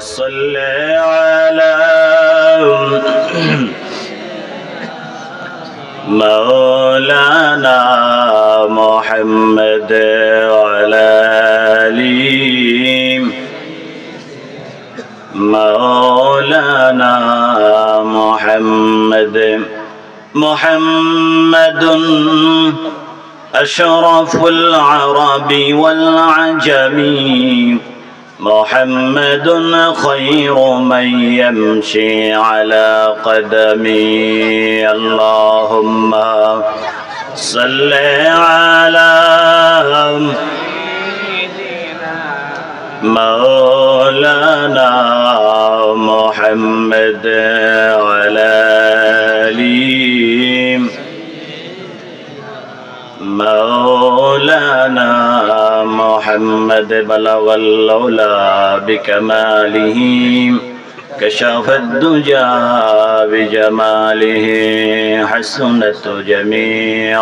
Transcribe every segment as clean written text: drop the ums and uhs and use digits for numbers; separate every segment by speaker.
Speaker 1: صل على مولانا محمد وعلى آله مولانا محمد أشرف العرب والعجم محمد خير من يمشي على قدمي اللهم صل على مولانا محمد وعلى آله مولانا محمد بلغ العلا بكماله كشف الدجى بجماله حسنت جميع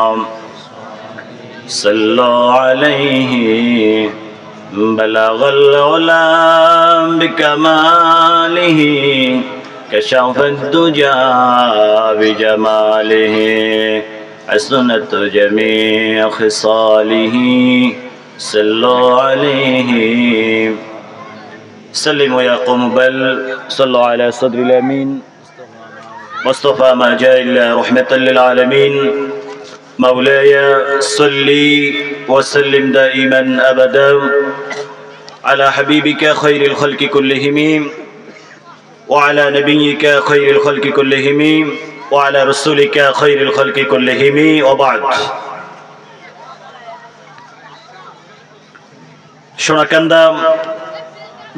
Speaker 1: صلوا عليه بلغ العلا بكماله كشف الدجى بجماله حسنت جميع خصاله صلوا عليه سلموا يا قوم بل صلوا على صدر الأمين مصطفى ما جاء إلا رحمة للعالمين مولاي صلي وسلم دائما أبدا على حبيبك خير الخلق كلهم وعلى نبيك خير الخلق كلهم وعلى رسولك خير الخلق كلهم وبعد সোনাকান্দা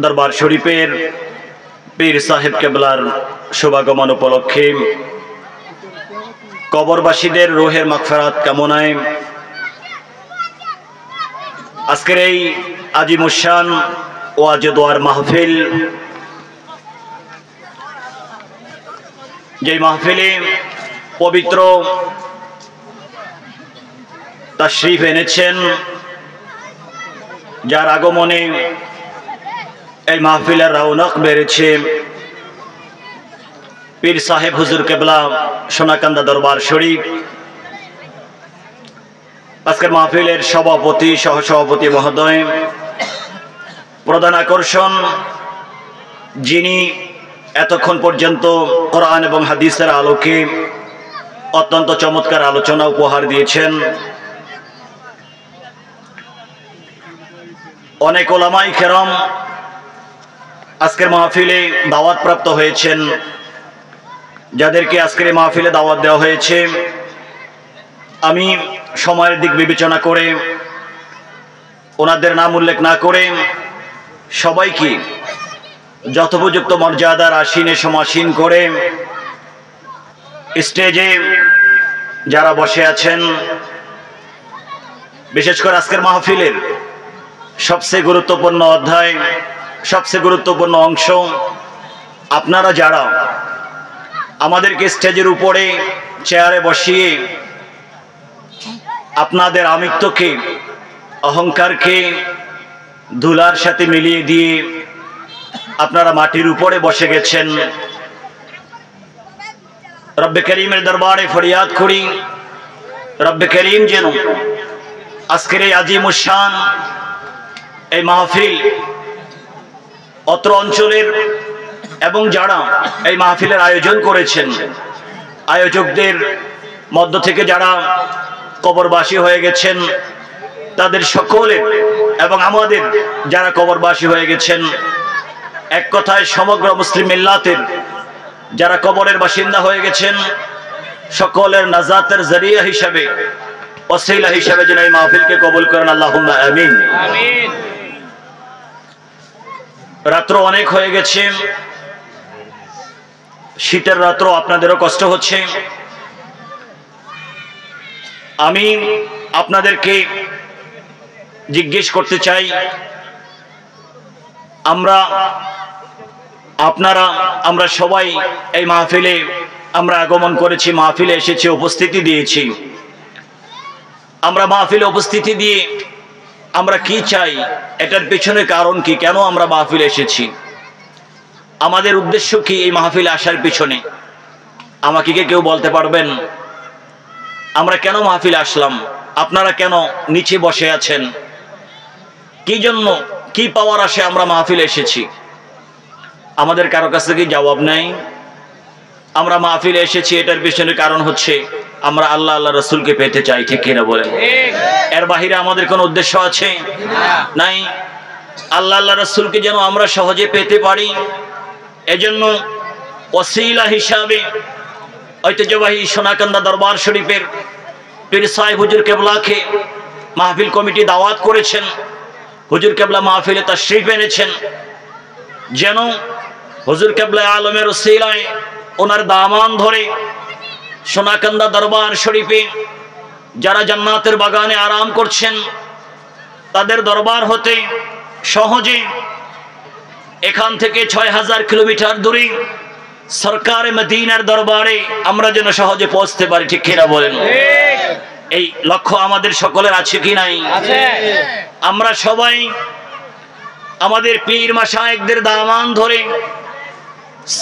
Speaker 1: দরবার শরীফের পীর সাহেব কেবলার শুভাগমন উপলক্ষে কবরবাসীদের রূহের মাগফিরাত কামনায় আজকের এই আজিমুশান ওয়াজ দোয়ার মাহফিল, যে মাহফিলে পবিত্র তাশরীফ এনেছেন, যার আগমনে এই মাহফিলের রৌনক বেড়েছে, পীর সাহেব হুজুর কেবলা সোনাকান্দা দরবার শরীফ। আজকের মাহফিলের সভাপতি সহসভাপতি মহোদয়, প্রধান আকর্ষণ যিনি এতক্ষণ পর্যন্ত কোরআন এবং হাদিসের আলোকে অত্যন্ত চমৎকার আলোচনা উপহার দিয়েছেন, অনেক ওলামায়ে কেরাম আজকের মাহফিলে দাওয়াত প্রাপ্ত হয়েছেন, যাদেরকে আজকের মাহফিলে দাওয়াত দেওয়া হয়েছে। আমি সময়ের দিক বিবেচনা করে ওনাদের নাম উল্লেখ না করে সবাইকে যথোপযুক্ত মর্যাদার আসীনে সমাসীন করে স্টেজে যারা বসে আছেন, বিশেষ করে আজকের মাহফিলের সবচেয়ে গুরুত্বপূর্ণ অধ্যায়, সবচেয়ে গুরুত্বপূর্ণ অংশ, আপনারা যারা আমাদেরকে স্টেজের উপরে চেয়ারে বসিয়ে আপনাদের আমিত্বকে, অহংকারকে ধুলার সাথে মিলিয়ে দিয়ে আপনারা মাটির উপরে বসে গেছেন, রব্বে করিমের দরবারে ফরিয়াদ করি, রব্বে করিম যেন আজকের এই আজিমুশান এই মাহফিল অত্র অঞ্চলের এবং যারা এই মাহফিলের আয়োজন করেছেন, আয়োজকদের মধ্য থেকে যারা কবরবাসী হয়ে গেছেন, তাদের সকলের এবং আমাদের যারা কবরবাসী হয়ে গেছেন, এক কথায় সমগ্র মুসলিম মিল্লাতের যারা কবরের বাসিন্দা হয়ে গেছেন, সকলের নাজাতের জরিয়া হিসাবে, ওসিলা হিসাবে যেন এই মাহফিলকে কবুল করেন, আল্লাহুম্মা আমিন। রাত্র অনেক হয়ে গেছে, শীতের রাত্র, আপনাদেরও কষ্ট হচ্ছে। আমি আপনাদেরকে জিজ্ঞেস করতে চাই, আমরা সবাই এই মাহফিলে আমরা আগমন করেছি, মাহফিলে এসেছি, উপস্থিতি দিয়েছি। আমরা মাহফিলে উপস্থিতি দিয়ে আমরা কি চাই, এটার পেছনে কারণ কি, কেন আমরা মাহফিলে এসেছি, আমাদের উদ্দেশ্য কি এই মাহফিলে আসার পিছনে? আমাকে কি কেউ বলতে পারবেন আমরা কেন মাহফিলে আসলাম? আপনারা কেন নিচে বসে আছেন? কি জন্য, কি পাওয়ার আসে আমরা মাহফিলে এসেছি? আমাদের কারো কাছে কি জবাব নাই? আমরা মাহফিলে এসেছি এটার পিছনে কারণ হচ্ছে আমরা আল্লাহ আল্লাহ রসুলকে পেতে চাই, ঠিক কিনা বলেন? এর বাহিরে আমাদের কোনো উদ্দেশ্য আছে? নাই। আল্লাহ আল্লাহ রসুলকে যেন আমরা সহজে পেতে পারি, এজন্য ওসিলা হিসাবে ঐতিহ্যবাহী সোনাকান্দা দরবার শরীফের পীর সাহেব হুজুর কেবলাকে মাহফিল কমিটি দাওয়াত করেছেন। হুজুর কেবলা মাহফিলে তাশরীফ এনেছেন, যেন হুজুর কেবলা আলমের ওসিলায় ওনার দামান ধরে সোনাকান্দা দরবার শরীফে যারা জান্নাতের বাগানে আরাম করছেন তাদের দরবার হতে সহজে এখান থেকে 6000 কিলোমিটার দূরে সরকারে মদিনার দরবারে আমরা যেন সহজে পৌঁছতে পারি, ঠিক কিনা বলেন? এই লক্ষ্য আমাদের সকলের আছে কি নাই? আমরা সবাই আমাদের পীর মাশায়েখদের দামান ধরে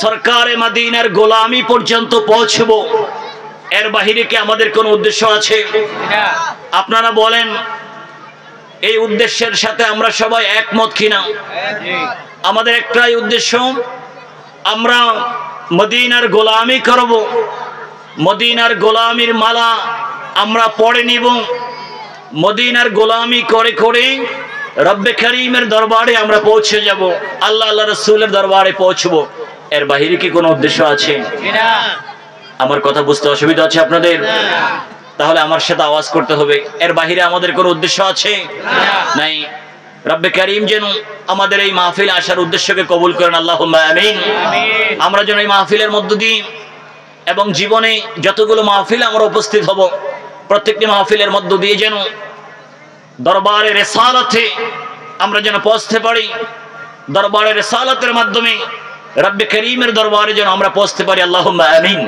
Speaker 1: সরকারে মদিনার গোলামি পর্যন্ত পৌঁছব, এর বাহিরে কি আমাদের কোনো উদ্দেশ্য আছে? আপনারা বলেন এই উদ্দেশ্যের সাথে আমরা সবাই একমত কিনা? আমাদের একটাই উদ্দেশ্য, আমরা মদিনার গোলামি করব, মদিনার গোলামির মালা আমরা পড়ে নিব, মদিনার গোলামি করে করে রব্বে করিমের দরবারে আমরা পৌঁছে যাব, আল্লাহ আল্লাহ রসুলের দরবারে পৌঁছব। এর বাহিরে কি কোনো উদ্দেশ্য আছে? আমার কথা বুঝতে অসুবিধা আছে আপনাদের? তাহলে আমার সাথে আওয়াজ করতে হবে, এর বাহিরে আমাদের কোনো উদ্দেশ্য আছে? নাই। রব্বে করিম যেন আমাদের এই মাহফিলে আসার উদ্দেশ্যকে কবুল করেন, আল্লাহুম্মা আমিন। আমরা যেন এই মাহফিলের মধ্য দিয়ে এবং জীবনে যতগুলো মাহফিলে আমরা উপস্থিত হব প্রত্যেকটি মাহফিলের মধ্য দিয়ে যেন দরবারে রিসালাতে আমরা যেন পৌঁছতে পারি, দরবারে রিসালাতের মাধ্যমে রব্বে করিমের দরবারে যেন আমরা পৌঁছতে পারি, আল্লাহুম্মা আমিন।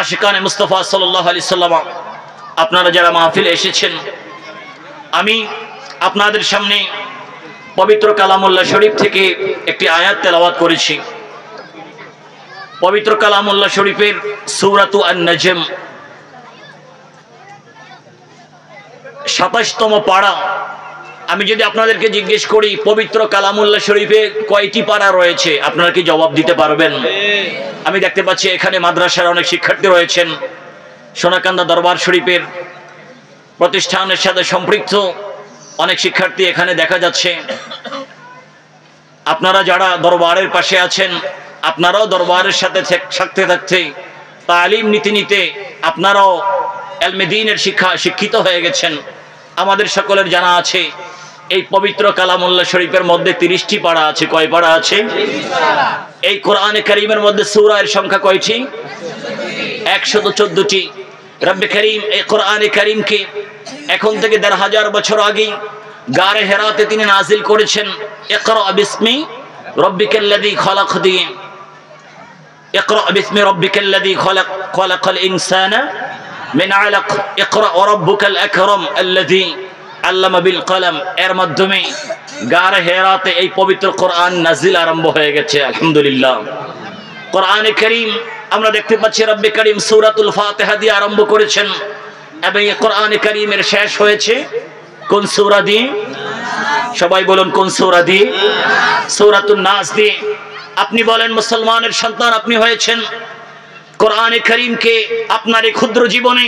Speaker 1: আশিকানে মুস্তাফা সাল্লাল্লাহু আলাইহি সাল্লাম, আপনারা যারা মাহফিলে এসেছেন, আমি আপনাদের সামনে পবিত্র কালামুল্লাহ শরীফ থেকে একটি আয়াত তেলাওয়াত করেছি। পবিত্র কালামুল্লাহ শরীফের সূরাতু আন-নাজম 27তম পারা। আমি যদি আপনাদেরকে জিজ্ঞেস করি পবিত্র কালামুল্লাহ শরীফে কয়টি পারা রয়েছে, আপনারা কি জবাব দিতে পারবেন? আমি দেখতে পাচ্ছি এখানে মাদ্রাসার অনেক শিক্ষার্থী রয়েছেন, সোনাকান্দা দরবার শরীফের প্রতিষ্ঠানের সাথে সম্পৃক্ত অনেক শিক্ষার্থী এখানে দেখা যাচ্ছে। আপনারা যারা দরবারের পাশে আছেন, আপনারাও দরবারের সাথে থাকতে থাকতে তালিম নীতি নিতে আপনারাও ইলমে দ্বীনের শিক্ষিত হয়ে গেছেন। আমাদের সকলের জানা আছে এই পবিত্র কালামুল্লাহ শরীফের মধ্যে 30টি পারা আছে। কয় পারা আছে? এই কোরআনে কারীমের মধ্যে সূরা এর সংখ্যা কয়টি? 114টি। রব্বে করিম এই কোরআনে কারীমকে এখন থেকে 1500 বছর আগে গারে হেরাতে তিনি নাজিল করেছেন। ইকরা বিসমি রব্বিকাল্লাযী খলাক দিয়ে, ইকরা বিসমি রব্বিকাল্লাযী খলাক, খলাকাল ইনসানা মিন আলাক, ইকরা ওয়া রাব্বুকাল আকরাম আল্লাযী আল্লামা বিল কলম। এর মাধ্যমে গারে হেরাতে এই পবিত্র কোরআন নাজিল আরম্ভ হয়ে গেছে। আলহামদুলিল্লাহ। কোরআনে কারীম আমরা দেখতে পাচ্ছি রব্বে করিম সূরাতুল ফাতিহা দিয়ে আরম্ভ করেছেন এবং এই কোরআনে কারীমের শেষ হয়েছে কোন সূরা দিয়ে? সবাই বলুন কোন সূরা দিয়ে? সূরাতুন নাস দিয়ে। আপনি বলেন মুসলমানের সন্তান আপনি হয়েছেন, কোরআনে কারীমকে আপনার এই ক্ষুদ্র জীবনে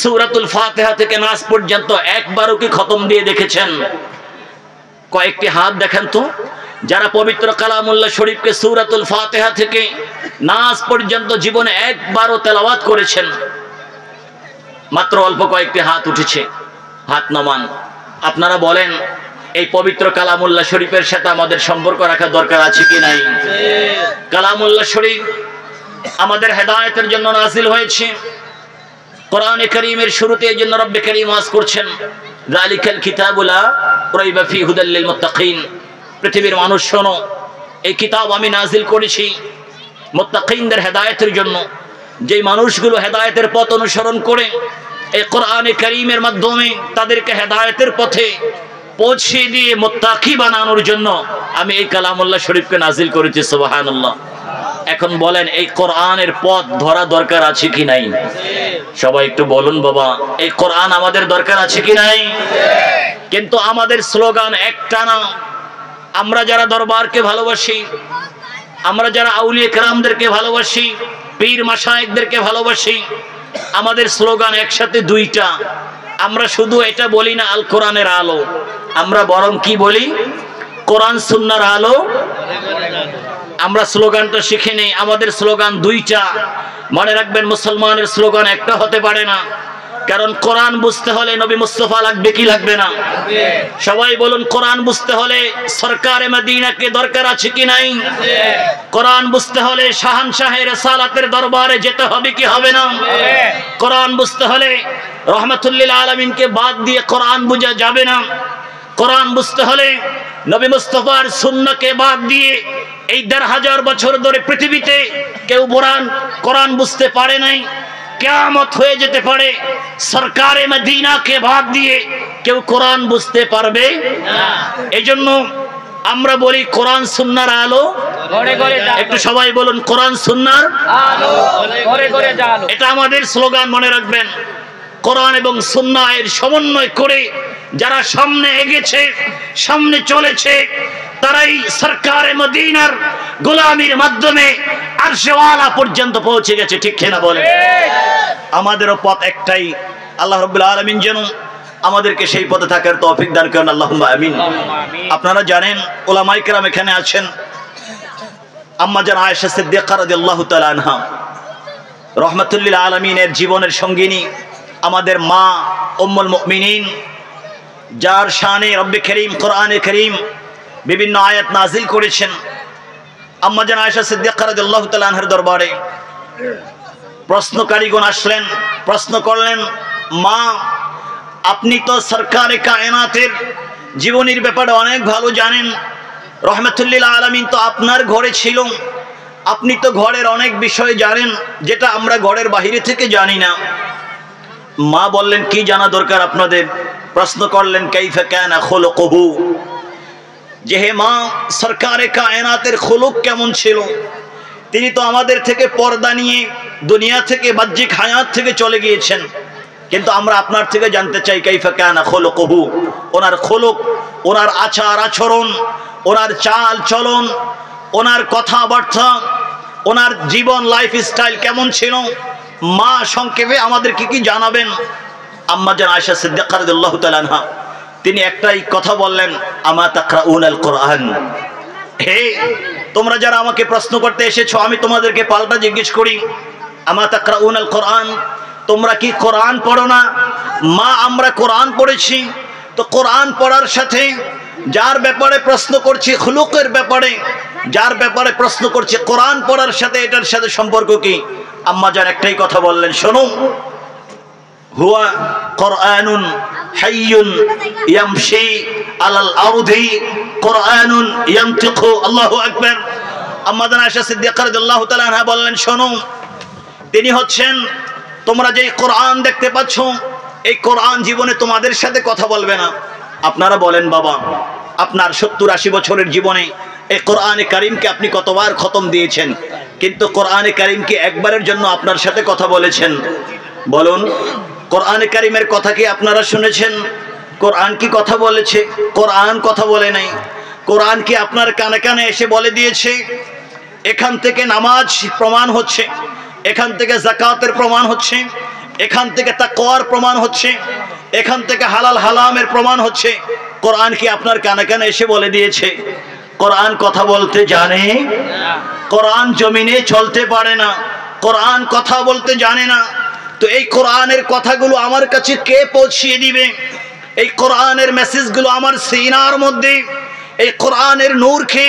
Speaker 1: সূরাতুল ফাতিহা থেকে নাস পর্যন্ত একবারও কি খতম দিয়ে দেখেছেন? কয়েকটি হাত দেখেন তো যারা পবিত্র কালামুল্লাহ শরীফকে সূরাতুল ফাতিহা থেকে নাস পর্যন্ত জীবনে একবারও তেলাওয়াত করেছেন। মাত্র অল্প কয়েকটি হাত উঠেছে, হাত নামান। আপনারা বলেন এই পবিত্র কালামুল্লাহ শরীফের সাথে আমাদের সম্পর্ক রাখা দরকার আছে কি নাই? কালামুল্লাহ শরীফ আমাদের হেদায়েতের জন্য নাজিল হয়েছে। কোরআনে কারীমের শুরুতে এই জন্য রব্বে কারীম ওয়াজ করছেন যালিকাল কিতাবু লা রাইবা ফীহি হুদাল লিল মুত্তাকিন। পৃথিবীর মানুষ শোনো, এই কিতাব আমি নাজিল করেছি মুত্তাকিনদের হেদায়েতের জন্য। যেই মানুষগুলো হেদায়েতের পথ অনুসরণ করে এই কোরআনে কারীমের মাধ্যমে তাদেরকে হেদায়েতের পথে পৌঁছে দিয়ে মুত্তাকি বানানোর জন্য আমি এই কালামুল্লাহ শরীফকে নাজিল করেছি। সুবহানাল্লাহ। এখন বলেন এই কোরআনের পথ ধরা দরকার আছে কি নাই? সবাই একটু বলুন বাবা, এই কোরআন আমাদের দরকার আছে কি নাই? কিন্তু আমাদের স্লোগান একটা না। আমরা যারা দরবারকে ভালোবাসি, আমরা যারা আউলিয়া কেরামদেরকে ভালোবাসি, পীর মাশায়েখদেরকে ভালোবাসি, আমাদের স্লোগান একসাথে দুইটা। আমরা শুধু এটা বলি না আল কোরআনের আলো, আমরা বরং কি বলি? কোরআন সুন্নাহর আলো। আমরা স্লোগানটা শিখে নেই। আমাদের স্লোগান দুইটা। মনে রাখবেন, মুসলমানের স্লোগান একটা হতে পারে না। কারণ কোরআন বুঝতে হলে নবী মুস্তাফা লাগবে কি লাগবে না? সবাই বলুন, কোরআন বুঝতে হলে সরকারে মদিনাকে দরকার আছে কি নাই? কোরআন বুঝতে হলে শাহানশাহে রিসালাতের দরবারে যেতে হবে কি হবে না? কোরআন বুঝতে হলে রহমাতুল লিল আলামিনকে বাদ দিয়ে কোরআন বোঝা যাবে না। কোরআন বুঝতে হলে নবী মুস্তাফার সুন্নাহকে বাদ দিয়ে এই ১৫০০ বছর ধরে পৃথিবীতে কেউ কোরআন বুঝতে পারে নাই। কিয়ামত হয়ে যেতে পারে, সরকারে মদিনাকে বাদ দিয়ে কেউ কোরআন বুঝতে পারবে না। এজন্য আমরা বলি কোরআন সুন্নাহর আলো। একটু সবাই বলুন, কোরআন সুন্নাহর আলো। এটা আমাদের স্লোগান, মনে রাখবেন। কোরআন এবং সুন্নাহ এর সমন্বয় করে যারা সামনে এগেছে, সামনে চলেছে, তারাই সরকারে মদিনার গোলামির মাধ্যমে আরশে ওয়ালা পর্যন্ত পৌঁছে গেছে। ঠিক কিনা বলেন? আমাদেরও পথ একটাই। আল্লাহ রাব্বুল আলামিন যেন আমাদেরকে সেই পথে থাকার তৌফিক দান করেন। আল্লাহুম্মা আমিন। আপনারা জানেন, উলামায়ে কেরাম এখানে আছেন। আম্মা জান আয়েশা সিদ্দিকা রাদিয়াল্লাহু তাআলা আনহা রাহমাতুল লিল আলামিনের জীবনের সঙ্গিনী, আমাদের মা উম্মুল মুমিনিন, যার শানে রব্বে করিম কোরআনে করিম বিভিন্ন আয়াত নাজিল করেছেন। আম্মা জান আয়েশা সিদ্দিকা রাদিয়াল্লাহু তাআলা আনহার দরবারে প্রশ্নকারীগণ আসলেন, প্রশ্ন করলেন, মা আপনি তো সরকারে কায়নাতের জীবনীর ব্যাপারে অনেক ভালো জানেন, রহমাতুল লিল আলামিন তো আপনার ঘরে ছিল, আপনি তো ঘরের অনেক বিষয় জানেন যেটা আমরা ঘরের বাইরে থেকে জানি না। মা বললেন, কি জানা দরকার আপনাদের? প্রশ্ন করলেন, কাইফা কানা খুলুকুহু, যে হে মা, সরকারে কায়নাতের খুলুক কেমন ছিল? তিনি তো আমাদের থেকে পর্দা নিয়ে দুনিয়া থেকে বাহ্যিক হায়াত থেকে চলে গিয়েছেন, কিন্তু আমরা আপনার থেকে জানতে চাই কাইফা কানা খুলুকুহু, ওনার খুলুক, ওনার আচার আচরণ, ওনার চাল চলন, ওনার কথাবার্তা, ওনার জীবন লাইফস্টাইল কেমন ছিল? মা সংক্ষেপে আমাদের কি জানাবেন? আম্মা জান আয়েশা সিদ্দিকা রাদিয়াল্লাহু তাআলা আনহা তিনি একটাই কথা বললেন, আমা তাকরাউনাল কোরআন। হে তোমরা যারা আমাকে প্রশ্ন করতে এসেছো, আমি তোমাদেরকে পাল্টা জিজ্ঞেস করি, আমা তাকরাউনাল কোরআন, তোমরা কি কোরআন পড়ো না? মা আমরা কোরআন পড়েছি। তো কোরআন পড়ার সাথে যার ব্যাপারে প্রশ্ন করছি খুলুকের ব্যাপারে, যার ব্যাপারে প্রশ্ন করছি কোরআন পড়ার সাথে এটার সাথে সম্পর্ক কি? আম্মা জান একটাই কথা বললেন, শোনো, হুয়া কোরআনুন হাইয়ুন ইয়ামশি আলাল আরদি কোরআনুন ইয়ানতিকু। আল্লাহু আকবার। আম্মা জান আয়েশা সিদ্দিকা রাদিয়াল্লাহু তাআলা আনহা বললেন, শোনো, তিনি হচ্ছেন, তোমরা যে কোরআন দেখতে পাচ্ছ, এই কোরআন জীবনে তোমাদের সাথে কথা বলবে না। আপনারা বলেন বাবা, আপনার 70-80 বছরের জীবনে এই কোরআনে কারীমকে আপনি কতবার খতম দিয়েছেন, কিন্তু কোরআনে কারীমকে একবারের জন্য আপনার সাথে কথা বলেছেন? বলুন, কোরআনে কারীমের কথা কি আপনারা শুনেছেন? কোরআন কি কথা বলেছে? কোরআন কথা বলে নাই। কোরআন কি আপনার কানে কানে এসে বলে দিয়েছে এখান থেকে নামাজ প্রমাণ হচ্ছে, এখান থেকে যাকাতের প্রমাণ হচ্ছে, এখান থেকে তাকওয়ার প্রমাণ হচ্ছে, এখান থেকে হালাল হারামের প্রমাণ হচ্ছে? কোরআন কি আপনার কানে কানে এসে বলে দিয়েছে? কোরআন কথা বলতে জানে? কোরআন জমিনে চলতে পারে না, কোরআন কথা বলতে জানে না। তো এই কোরআনের কথাগুলো আমার কাছে কে পৌঁছিয়ে দিবে? এই কোরআনের মেসেজগুলো আমার সিনার মধ্যে, এই কোরআনের নূরকে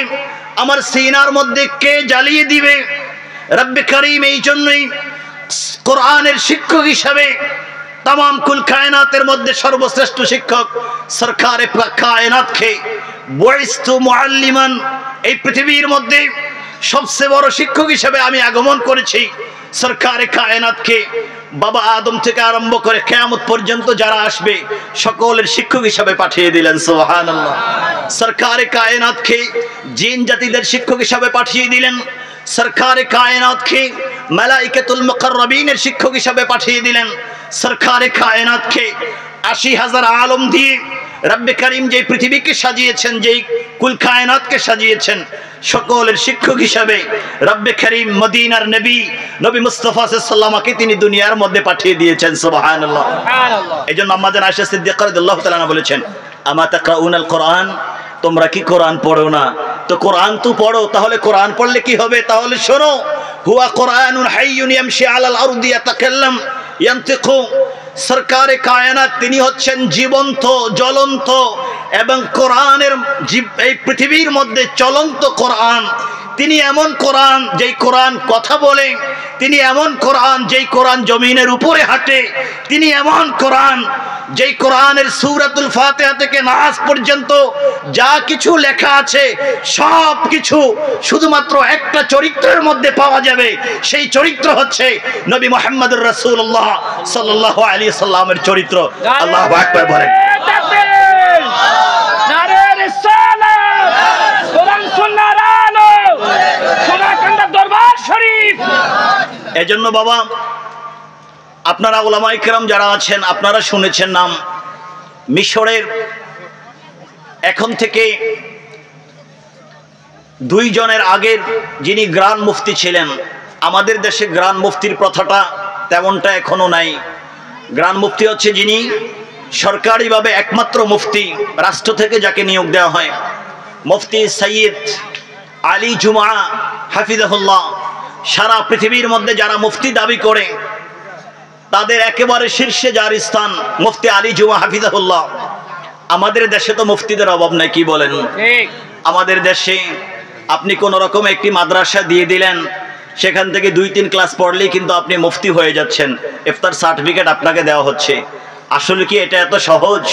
Speaker 1: আমার সিনার মধ্যে কে জ্বালিয়ে দিবে? রব্বে করিম এই জন্যই কোরআনের শিক্ষক হিসাবে तमाम कुल कायनातेर मध्य सर्वश्रेष्ठ शिक्षक सरकारे कायनातके बुइस्तु मुअल्लिमान এই পৃথিবীর মধ্যে সবচেয়ে বড় শিক্ষক হিসেবে আমি আগমন করেছি সরকারে কায়নাতকে। বাবা আদম থেকে আরম্ভ করে কিয়ামত পর্যন্ত যারা আসবে সকলের শিক্ষক হিসেবে পাঠিয়ে দিলেন। সুবহানাল্লাহ। সরকারে কায়নাতকে জিন জাতিদের শিক্ষক হিসেবে পাঠিয়ে দিলেন। সরকারে কায়নাতকে মালাইকাতুল মুকাররাবিনের শিক্ষক হিসেবে পাঠিয়ে দিলেন। সরকারে কায়নাতকে ৮০,০০০ আলম দিয়ে রব্বে করিম যে পৃথিবীকে সাজিয়েছেন, যেই কুল কায়নাতকে সাজিয়েছেন, সকলের শিক্ষক হিসাবে রব্বে করিম মদিনার নবী নবী মুস্তাফা সাল্লাল্লাহু আলাইহি তিনি দুনিয়ার মধ্যে পাঠিয়ে দিয়েছেন। সুবহানাল্লাহ। এইজন্য আম্মা জান আয়েশা সিদ্দিকা রাদিয়াল্লাহু তাআলা আনহা বলেছেন, আমা তাকরাউনাল কোরআন, তোমরা কি কোরআন পড়ো না? তো কোরআন তো পড়ো, তাহলে কোরআন পড়লে কি হবে? তাহলে শোনো, হুয়া কোরআনুন হাইয়ুন ইয়ামশি আলাল আরদি ইয়াতাকাল্লাম ইয়ানতিকু। সরকারে কায়নাত তিনি হচ্ছেন জীবন্ত, জ্বলন্ত এবং কোরআনের এই পৃথিবীর মধ্যে চলন্ত কোরআন। তিনি এমন কোরআন যেই কোরআন কথা বলে, তিনি এমন কোরআন যেই কোরআন জমিনের উপরে হাঁটে, তিনি এমন কোরআন যেই কোরআনের সূরাতুল ফাতিহা থেকে নাস পর্যন্ত যা কিছু লেখা আছে সব কিছু শুধুমাত্র একটা চরিত্রের মধ্যে পাওয়া যাবে। সেই চরিত্র হচ্ছে নবী মুহাম্মদুর রাসূলুল্লাহ সাল্লাল্লাহু আলাইহি সাল্লামের চরিত্র। আল্লাহু আকবার বলেন। এজন্য বাবা, আপনারা উলামায়ে কেরাম যারা আছেন, আপনারা শুনেছেন নাম। মিশরের এখন থেকে 2 জনের আগের যিনি গ্রান্ড মুফতি ছিলেন, আমাদের দেশে গ্রান্ড মুফতির প্রথাটা তেমনটা এখনো নাই। গ্রান্ড মুফতি হচ্ছে যিনি সরকারিভাবে একমাত্র মুফতি, রাষ্ট্র থেকে যাকে নিয়োগ দেওয়া হয়। মুফতি সৈয়দ আলী জুমা হাফিজাহুল্লাহ সারা পৃথিবীর মধ্যে যারা মুফতি দাবি করে তাদের একেবারে শীর্ষে যার স্থান মুফতি আলী জুমা হাফিজাহুল্লাহ। আমাদের দেশে তো মুফতিদের অভাব নাই, কি বলেন? আমাদের দেশে আপনি কোন রকম একটি মাদ্রাসা দিয়ে দিলেন, সেখান থেকে 2-3 ক্লাস পড়লেই কিন্তু আপনি মুফতি হয়ে যাচ্ছেন, ইফতার সার্টিফিকেট আপনাকে দেওয়া হচ্ছে। আসলে কি এটা এত সহজ?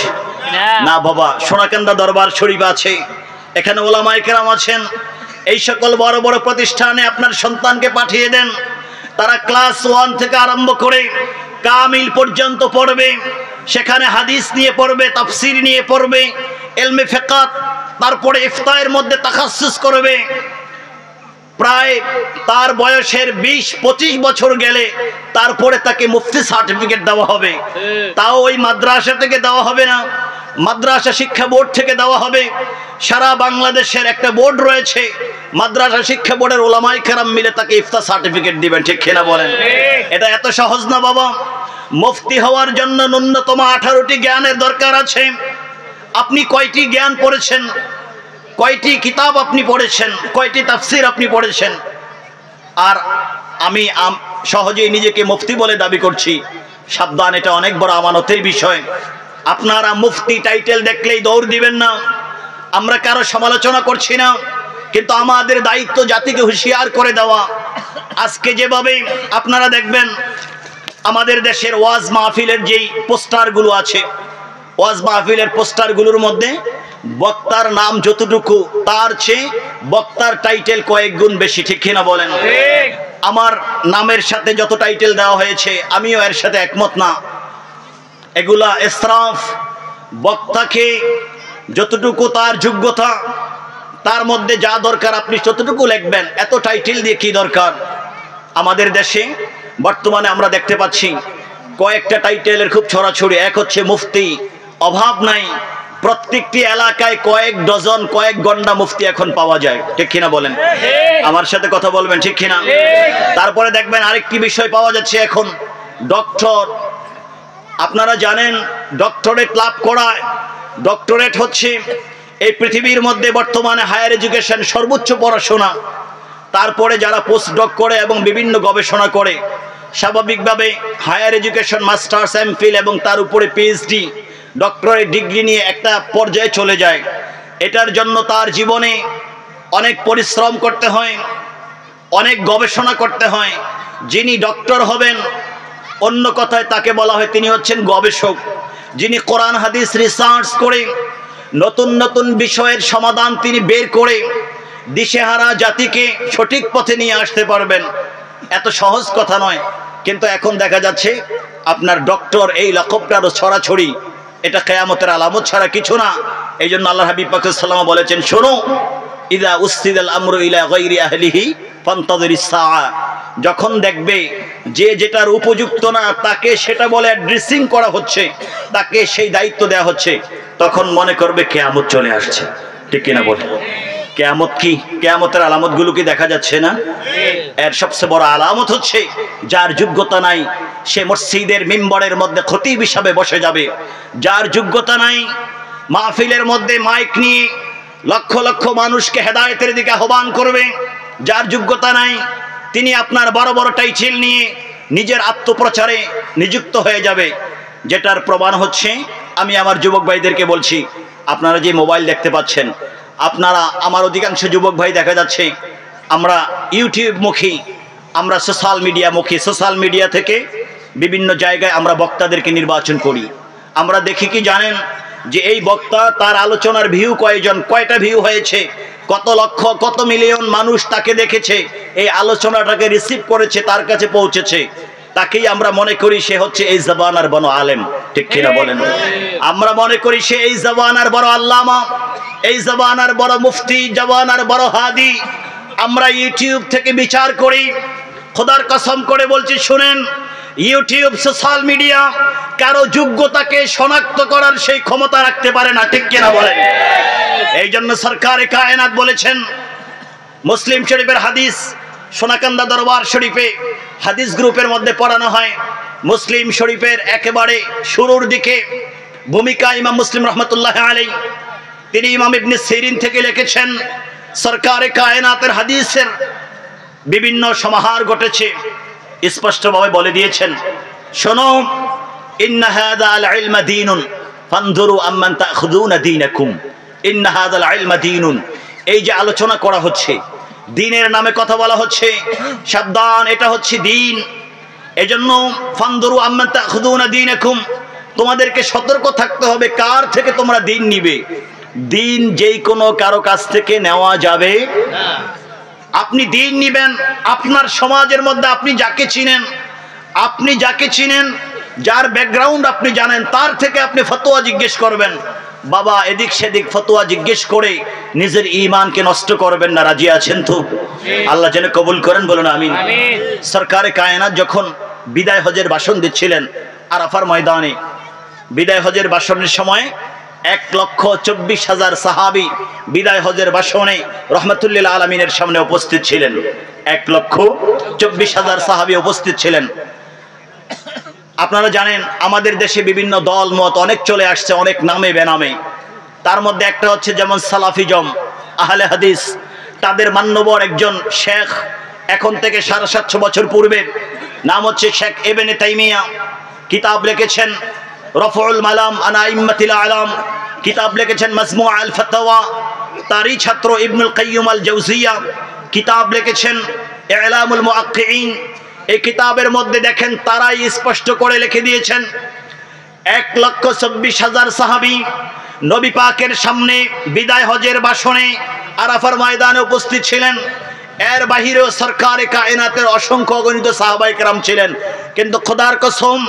Speaker 1: না বাবা। সোনাকান্দা দরবার শরীফ আছে, এখানে উলামায়ে কেরাম আছেন। এই সকল বড় বড় প্রতিষ্ঠানে আপনার সন্তানকে পাঠিয়ে দেন, তারা ক্লাস 1 থেকে আরম্ভ করে কামিল পর্যন্ত পড়বে। সেখানে হাদিস নিয়ে পড়বে, তাফসীর নিয়ে পড়বে, ইলমে ফিকহ, তারপরে ইফতাহের মধ্যে তাখাসসুস করবে। প্রায় তার বয়সের 20-25 বছর গেলে তারপরে তাকে মুফতি সার্টিফিকেট দেওয়া হবে। তাও ওই মাদ্রাসা থেকে দেওয়া হবে না, মাদ্রাসা শিক্ষা বোর্ড থেকে দেওয়া হবে। সারা বাংলাদেশের একটা বোর্ড রয়েছে, মাদ্রাসা শিক্ষা বোর্ডের উলামায়ে কেরাম মিলে তাকে ইফতাহ সার্টিফিকেট দিবেন, ঠিক কিনা বলেন? এটা এত সহজ না বাবা। মুফতি হওয়ার জন্য ন্যূনতম 18টি জ্ঞানের দরকার আছে। আপনি কয়টি জ্ঞান পড়েছেন? কয়টি কিতাব আপনি পড়েছেন? কয়টি তাফসীর আপনি পড়েছেন? আর আমি সহজেই নিজেকে মুফতি বলে দাবি করছি, সাবধান, এটা অনেক বড় আমানতের বিষয়। আপনারা মুফতি টাইটেল দেখলেই দৌড় দিবেন না। আমরা কারো সমালোচনা করছি না, কিন্তু আমাদের দায়িত্ব জাতিকে হুঁশিয়ার করে দেওয়া। আজকে যেভাবে আপনারা দেখবেন আমাদের দেশের ওয়াজ মাহফিলের যেই পোস্টারগুলো আছে, ওয়াজ মাহফিলের পোস্টারগুলোর মধ্যে বক্তার নাম যতটুকু, তার চেয়ে বক্তার টাইটেল কয়েক গুণ বেশি, ঠিক কিনা বলেন? আমার নামের সাথে যত টাইটেল দেওয়া হয়েছে আমিও এর সাথে একমত না। এগুলা ইসরাফ। বক্তাকে যতটুকু তার যোগ্যতা, তার মধ্যে যা দরকার আপনি ততটুকু লিখবেন, এত টাইটেল দিয়ে কি দরকার? আমাদের দেশে বর্তমানে আমরা দেখতে পাচ্ছি কয়েকটা টাইটেলের খুব ছড়াছড়ি। এক হচ্ছে মুফতি, অভাব নাই, প্রত্যেকটি এলাকায় কয়েক ডজন, কয়েক গন্ডা মুফতি এখন পাওয়া যায়, ঠিক কিনা বলেন? আমার সাথে কথা বলবেন, ঠিক কিনা? তারপরে দেখবেন আরেকটি বিষয় পাওয়া যাচ্ছে এখন, ডক্টর। আপনারা জানেন ডক্টরেট লাভ করা, ডক্টরেট হচ্ছে এই পৃথিবীর মধ্যে বর্তমানে হায়ার এডুকেশন, সর্বোচ্চ পড়াশোনা। তারপরে যারা পোস্ট ডক করে এবং বিভিন্ন গবেষণা করে, স্বাভাবিকভাবে হায়ার এডুকেশন, মাস্টার্স, এমফিল এবং তার উপরে পিএইচডি, ডক্টরেট ডিগ্রি নিয়ে একটা পর্যায়ে চলে যায়। এটার জন্য তার জীবনে অনেক পরিশ্রম করতে হয়, অনেক গবেষণা করতে হয়। যিনি ডক্টর হবেন, অন্য কথায় তাকে বলা হয় তিনি হচ্ছেন গবেষক, যিনি কোরআন হাদিস রিসার্চ করে নতুন নতুন বিষয়ের সমাধান তিনি বের করে দিশেহারা জাতিকে সঠিক পথে নিয়ে আসতে পারবেন। এত সহজ কথা নয়, কিন্তু এখন দেখা যাচ্ছে আপনার ডক্টর এই লকবটারও ছড়াছড়ি, এটা কিয়ামতের আলামত ছাড়া কিছু না। এই জন্য আল্লাহ হাবিব পাক সাল্লাল্লাহু আলাইহি ওয়াসাল্লাম বলেছেন, শোনো, ইযা উসতিদাল আমরু ইলা গায়রি আহলিহি ফান্তাযিরিস সাআ, যখন দেখবে যে যেটার উপযুক্ত না তাকে সেটা বলে অ্যাড্রেসিং করা হচ্ছে, তাকে সেই দায়িত্ব দেওয়া হচ্ছে, তখন মনে করবে কিয়ামত চলে আসছে। ঠিক কিনা বলে? কিয়ামত কি? কিয়ামতের আলামতগুলো কি দেখা যাচ্ছে না? এর সবচেয়ে বড় আলামত হচ্ছে যার যোগ্যতা নাই সে মসজিদের মিম্বরের মধ্যে খতিব হিসাবে বসে যাবে। যার যোগ্যতা নাই মাহফিলের মধ্যে মাইক নিয়ে লক্ষ লক্ষ মানুষকে হেদায়েতের দিকে আহ্বান করবে। যার যোগ্যতা নাই তিনি আপনার বড় বড় টাইটেল নিয়ে নিজের আত্মপ্রচারে নিযুক্ত হয়ে যাবে। যেটার প্রমাণ হচ্ছে, আমি আমার যুবক ভাইদেরকে বলছি, আপনারা যে মোবাইল দেখতে পাচ্ছেন, আপনারা, আমার অধিকাংশ যুবক ভাই দেখা যাচ্ছে আমরা ইউটিউব মুখী, আমরা সোশ্যাল মিডিয়া মুখী। সোশ্যাল মিডিয়া থেকে বিভিন্ন জায়গায় আমরা বক্তাদেরকে নির্বাচন করি। আমরা দেখি কি জানেন, যে এই বক্তা, তার আলোচনার ভিউ কয়জন, কয়টা ভিউ হয়েছে, কত লক্ষ কত মিলিয়ন মানুষ তাকে দেখেছে, এই আলোচনাটাকে রিসিভ করেছে, তার কাছে পৌঁছেছে, তাকেই আমরা মনে করি সে হচ্ছে এই জামানার বড় আলেম। ঠিক কিনা বলেন? আমরা মনে করি সে এই জামানার বড় আল্লামা, এই জামানার বড় মুফতি, জামানার বড় হাদি। আমরা ইউটিউব থেকে বিচার করি। খোদার কসম করে বলছি, শুনেন, ইউটিউব, সোশ্যাল মিডিয়া কারো যোগ্যতাকে শনাক্ত করার সেই ক্ষমতা রাখতে পারে না। ঠিক কিনা বলেন? এই জন্য সরকারে কায়নাত বলেছেন, মুসলিম শরীফের হাদিস সোনাকান্দা দরবার শরীফে হাদিস গ্রুপের মধ্যে পড়ানো হয়। মুসলিম শরীফের একেবারে শুরুর দিকে ভূমিকা ইমাম মুসলিম রহমতুল্লাহ আলাইহি, তিনি ইমাম ইবনে সিরিন থেকে লিখেছেন, সরকারে কায়নাতের হাদিসের বিভিন্ন সমাহার ঘটেছে, স্পষ্টভাবে বলে দিয়েছেন, শোনো, ইন্না হাযাল ইলমা দীনুন ফানজুরু আম্মান তাখুযুনা দীনাকুম, ইন্না হাযাল ইলমা দীনুন। এই যে আলোচনা করা হচ্ছে, দ্বীনের নামে কথা বলা হচ্ছে, সাবধান, এটা হচ্ছে দ্বীন। এজন্য ফানজুরু আম্মান তাখুযুনা দীনাকুম, তোমাদেরকে সতর্ক থাকতে হবে কার থেকে তোমরা দ্বীন নিবে। দ্বীন যেই কোনো কারো কাছ থেকে নেওয়া যাবে না। আপনি দ্বীন নিবেন আপনার সমাজের মধ্যে, আপনি যাকে চিনেন, যার ব্যাকগ্রাউন্ড আপনি জানেন, তার থেকে আপনি ফতোয়া জিজ্ঞেস করবেন। বাবা, এদিক সেদিক ফতোয়া জিজ্ঞেস করে নিজের ঈমানকে নষ্ট করবেন না। রাজি আছেন তো? আল্লাহ যেন কবুল করেন, বলুন আমিন। সরকারে কায়নাত যখন বিদায় হজের ভাষণ দিচ্ছিলেন আরাফার ময়দানে, বিদায় হজের ভাষণের সময় 1,24,000 সাহাবী বিদায় হজের ভাষণে রহমাতুল্লিল আলামিনের সামনে উপস্থিত ছিলেন। 1,24,000 সাহাবী উপস্থিত ছিলেন। আপনারা জানেন আমাদের দেশে বিভিন্ন দল মত অনেক চলে আসছে, অনেক নামে বেনামে। তার মধ্যে একটা হচ্ছে যেমন সালাফিজম, আহলে হাদিস। তাদের মান্যবর একজন শেখ, এখন থেকে 750 বছর পূর্বে, নাম হচ্ছে শেখ ইবনে তাইমিয়া। কিতাব লিখেছেন রফউল মালাম আন আইম্মাতিল আলাম, কিতাব লিখেছেন মাজমুআ আল ফাতাওয়া। তারই ছাত্র ইবনুল কাইয়্যিম আল জাওজিয়া কিতাব লিখেছেন ইলামুল মুআক্কিঈন। এই কিতাবের মধ্যে দেখেন তারাই স্পষ্ট করে লিখে দিয়েছেন 1,24,000 সাহাবী নবী পাকের সামনে বিদায় হজের ভাষণে আরাফার ময়দানে উপস্থিত ছিলেন। এর বাহিরেও সরকারে কায়নাতের অসংখ্য অগণিত সাহাবায়ে কেরাম ছিলেন। কিন্তু খোদার কসম,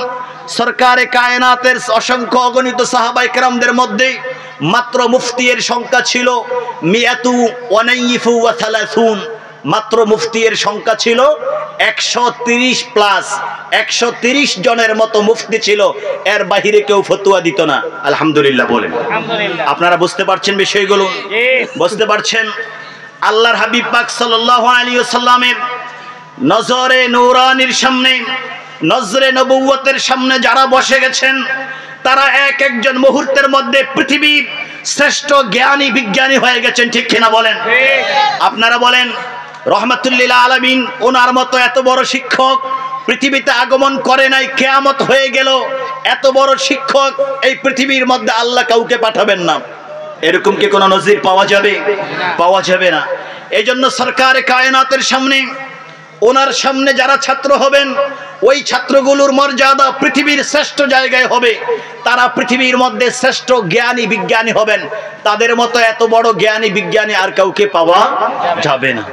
Speaker 1: সরকারে কায়নাতের অসংখ্য অগণিত সাহাবায়ে কেরামদের মধ্যে মাত্র মুফতির সংখ্যা ছিল 139 মাত্র মুফতির সংখ্যা ছিল 130 প্লাস। 130 জনের মতো মুফতি ছিল, এর বাহিরে কেউ ফতোয়া দিত না। আলহামদুলিল্লাহ বলেন। আপনারা বুঝতে পারছেন বিষয়গুলো? বুঝতে পারছেন? আল্লাহর হাবিব পাক সাল্লাল্লাহু আলাইহি ওয়াসাল্লামের নজরে নূরানির সামনে, নজরে নবুয়তের সামনে যারা বসে গেছেন, তারা এক একজন মুহূর্তের মধ্যে পৃথিবীর শ্রেষ্ঠ জ্ঞানী বিজ্ঞানী হয়ে গেছেন। ঠিক কিনা বলেন? আপনারা বলেন, রহমাতুল্লিল আলামিন ওনার মতো এত বড় শিক্ষক পৃথিবীতে আগমন করে নাই, কিয়ামত হয়ে গেল, এত বড় শিক্ষক এই পৃথিবীর মধ্যে আল্লাহ কাউকে পাঠাবেন না। এরকম কি কোনো নজির পাওয়া যাবে? পাওয়া যাবে না। এই জন্য সরকারে কায়নাতের সামনে, ওনার সামনে যারা ছাত্র হবেন, ওই ছাত্রগুলোর মর্যাদা পৃথিবীর শ্রেষ্ঠ জায়গায় হবে, তারা পৃথিবীর মধ্যে শ্রেষ্ঠ জ্ঞানী বিজ্ঞানী হবেন। তাদের মতো এত বড় জ্ঞানী বিজ্ঞানী আর কাউকে পাওয়া যাবে না।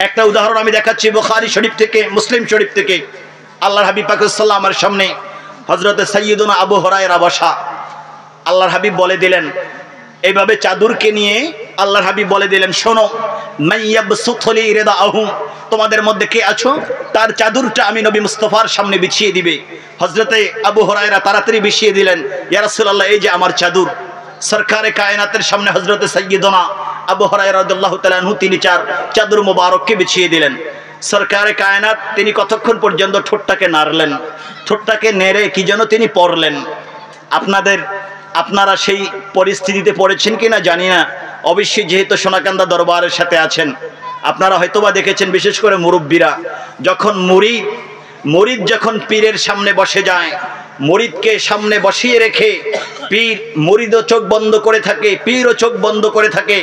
Speaker 1: একটা উদাহরণ আমি দেখাচ্ছি বুখারী শরীফ থেকে, মুসলিম শরীফ থেকে। আল্লাহর হাবিব পাক সাল্লাল্লাহু আলাইহি ওয়াসাল্লামের সামনে হযরতে সাইয়্যিদুনা আবু হুরায়রা বসা। আল্লাহর হাবিব বলে দিলেন, এইভাবে চাদরকে নিয়ে আল্লাহর হাবিব বলে দিলেন, শোনো, মাইয়াবসুতলি রিদাহু, তোমাদের মধ্যে কে আছো তার চাদরটা আমি নবী মুস্তাফার সামনে বিছিয়ে দিবে। হযরতে আবু হুরায়রা তাড়াতাড়ি বিছিয়ে দিলেন, ইয়া রাসূলুল্লাহ, এই যে আমার চাদর। সরকারে কায়নাতের সামনে হযরতে সাইয়্যিদুনা আবু হুরায়রা রাদিয়াল্লাহু তাআলা আনহু তিনি চাদর মোবারককে বিছিয়ে দিলেন। সরকারে কায়নাত তিনি কতক্ষণ পর্যন্ত ঠোঁটটাকে নাড়লেন, ঠোঁটটাকে নেড়ে কি যেন তিনি পড়লেন। আপনারা সেই পরিস্থিতিতে পড়েছেন কিনা জানি না, অবশ্যই যেহেতু সোনাকান্দা দরবারের সাথে আছেন আপনারা হয়তোবা দেখেছেন, বিশেষ করে মুরব্বীরা যখন মুরিদ যখন পীরের সামনে বসে যায়, মুরিদকে সামনে বসিয়ে রেখে মুরিদও চোখ বন্ধ করে থাকে, পীরও চোখ বন্ধ করে থাকে,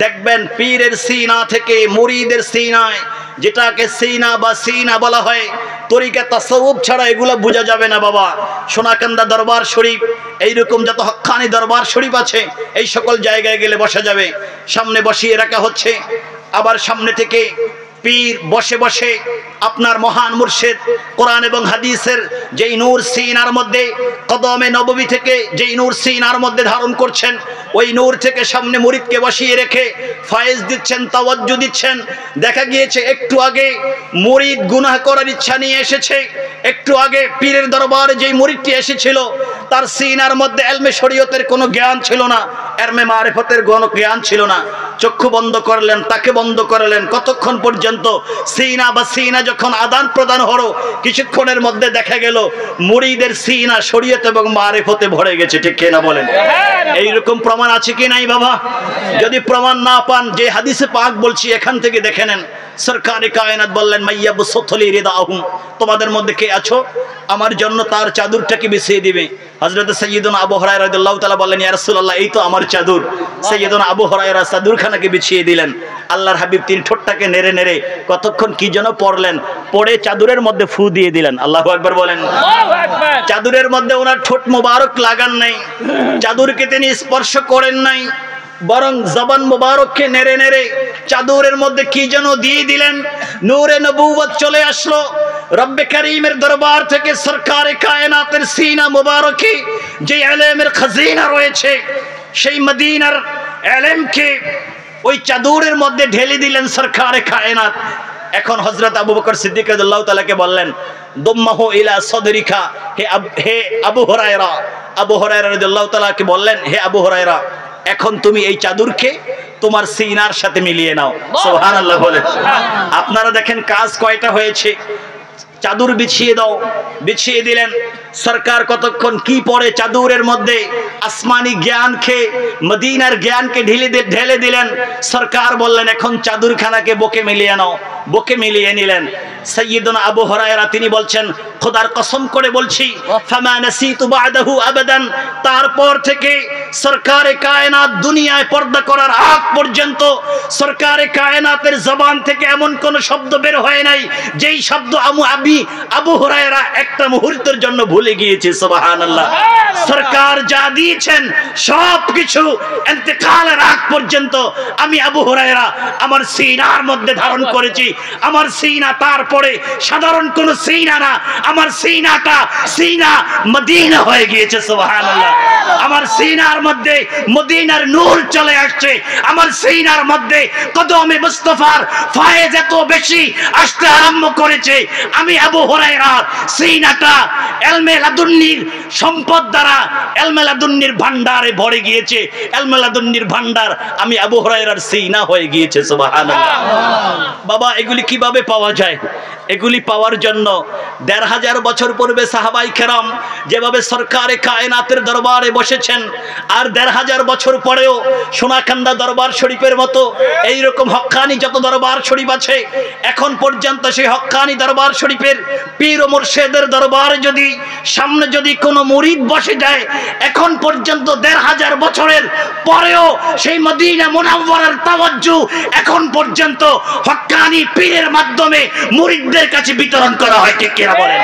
Speaker 1: দেখবেন পীরের সিনা থেকে মুরিদের সিনায়, যেটাকে সিনা বা সিনা বলা হয়, তরিকা তাসাউফ ছাড়া এগুলো বোঝা যাবে না বাবা। সোনাকান্দা দরবার শরীফ, এইরকম যত হক্কানি দরবার শরীফ আছে এই সকল জায়গায় গেলে বসা যাবে। সামনে বসিয়ে রাখা হচ্ছে, আবার সামনে থেকে পীর বসে বসে আপনার মহান মুর্শিদ কোরআন এবং হাদিসের যেই নূর সিনার মধ্যে, কদমে নববী থেকে যেই নূর সিনার মধ্যে ধারণ করছেন, ওই নূর থেকে সামনে মুরিদকে বসিয়ে রেখে ফায়েজ দিচ্ছেন, তাওয়াজ্জু দিচ্ছেন। দেখা গিয়েছে একটু আগে মুরিদ গুনাহ করার ইচ্ছা নিয়ে এসেছে, একটু আগে পীরের দরবারে যেই মুরিদটি এসেছিল তার সিনার মধ্যে এলমে শরীয়তের কোনো জ্ঞান ছিল না, এলমে মারিফতের কোনো জ্ঞান ছিল না। চক্ষু বন্ধ করলেন, তাকে বন্ধ করলেন, কতক্ষণ পর্যন্ত সিনা বা সিনা যখন আদান প্রদান হলো, কিছুক্ষণের মধ্যে দেখা গেল মুরিদের সিনা শরীয়ত এবং মারিফতে ভরে গেছে। ঠিক কিনা বলেন? এইরকম প্রমাণ আছে কি নাই বাবা? যদি প্রমাণ না পান, যে হাদিসে পাক বলছি এখান থেকে দেখে নেন। সরকারে কায়নাত বললেন, মাইয়াবসুতলি রিদাহু, তোমাদের মধ্যে কে আছো আমার জন্য তার চাদরটাকে বিছিয়ে দিবে। হযরত সাইয়্যিদুনা আবু হুরায়রা রাদিয়াল্লাহু তাআলা বললেন, ইয়া রাসূলুল্লাহ, এই তো আমার চাদর। সাইয়্যিদুনা আবু হুরায়রা চাদরখানাকে বিছিয়ে দিলেন। আল্লাহর হাবিব তিনি ঠোঁটটাকে নেড়ে নেড়ে কতক্ষণ কি যেন পড়লেন, পড়ে চাদরের মধ্যে ফু দিয়ে দিলেন। আল্লাহু আকবার বলেন। আল্লাহু আকবার। চাদরের মধ্যে ওনার ঠোঁট মোবারক লাগান নাই, চাদরকে তিনি স্পর্শ করেন নাই, বরং জবান মোবারককে নেড়ে নেড়ে চাদরের মধ্যে কি যেন দিয়ে দিলেন। নূরে নবুয়ত চলে আসলো। রব্বে কারীমের দরবার থেকে সরকারে কায়নাতের সিনা মোবারকে যে ইলমের খাজিনা রয়েছে, সেই মদিনার ইলমকে ওই চাদরের মধ্যে ঢেলে দিলেন সরকারে কায়নাত। এখন হযরত আবু বকর সিদ্দিক রাদিয়াল্লাহু তাআলাকে বললেন, দুম্মাহু ইলা সাদরিকা, হে আবু হুরায়রা। আবু হুরায়রা রাদিয়াল্লাহু তাআলাকে বললেন, হে আবু হুরায়রা, এখন তুমি এই চাদরকে তোমার সিনার সাথে মিলিয়ে নাও। সুবহানাল্লাহ বলেন। আপনারা দেখেন কাজ কয়টা হয়েছে। চাদর বিছিয়ে দাও, বিছিয়ে দিলেন। সরকার কতক্ষণ কি পড়ে চাদরের মধ্যে আসমানি জ্ঞানকে, মদিনার জ্ঞানকে ঢেলে দিলেন। সরকার বললেন, এখন চাদরখানাকে বুকে মিলিয়ে নাও। বুকে মিলিয়ে নিলেন। সাইয়্যিদুনা আবু হুরায়রা তিনি বলছেন, খোদার কসম করে বলছি, ফামা নাসিতু বাদাহু আবাদান, তারপর থেকে সরকারে কায়নাত দুনিয়ায় পর্দা করার আগ পর্যন্ত সরকারে কায়নাতের জবান থেকে এমন কোন শব্দ বের হয় নাই যেই শব্দ আবু হুরায়রা একটা মুহূর্তের জন্য ভুলে গিয়েছে। সুবহানাল্লাহ। সরকার যা দিয়েছেন সবকিছু ইন্তেকালের আগ পর্যন্ত আমি আবু হুরায়রা আমার সিনার মধ্যে ধারণ করেছি। আমার সিনা তারপরে সাধারণ কোন সিনা না, আমার সিনাটা সিনা মদিনা হয়ে গিয়েছে। সুবহানাল্লাহ। আমার সিনার মধ্যে মদিনার নূর চলে আসছে। আমার সিনার মধ্যে কদমে মুস্তাফার ফায়েজ এত বেশি আসতে আরম্ভ করেছে। আমি আবু হুরায়রা সিনাটা ইলমে লাদুন্নির সম্পদ দ্বারা ইলমে লাদুন্নির ভান্ডারে ভরে গিয়েছে। ইলমে লাদুন্নির ভান্ডার আমি আবু হুরায়রার সিনা হয়ে গিয়েছে। সুবহানাল্লাহ। বাবা, এগুলি কিভাবে পাওয়া যায়? এগুলি পাওয়ার জন্য ১৫০০ বছর পূর্বে সাহাবায়ে কেরাম যেভাবে সরকারে কায়নাতের দরবারে বসেছেন, আর ১৫০০ বছর পরেও সোনাকান্দা দরবার শরীফের মতো এইরকম হক্কানি যত দরবার শরীফ আছে, এখন পর্যন্ত সেই হক্কানি দরবার শরীফের পীর ও মুর্শিদের দরবারে যদি সামনে যদি কোনো মুরিদ বসে যায়, এখন পর্যন্ত ১৫০০ বছরের পরেও সেই মদিনা মুনাওয়ারার তাওয়াজ্জু এখন পর্যন্ত হক্কানি পীরের মাধ্যমে মুরিদদের মুসলিমদের কাছে বিতরণ করা হয়, ঠিক কিনা বলেন?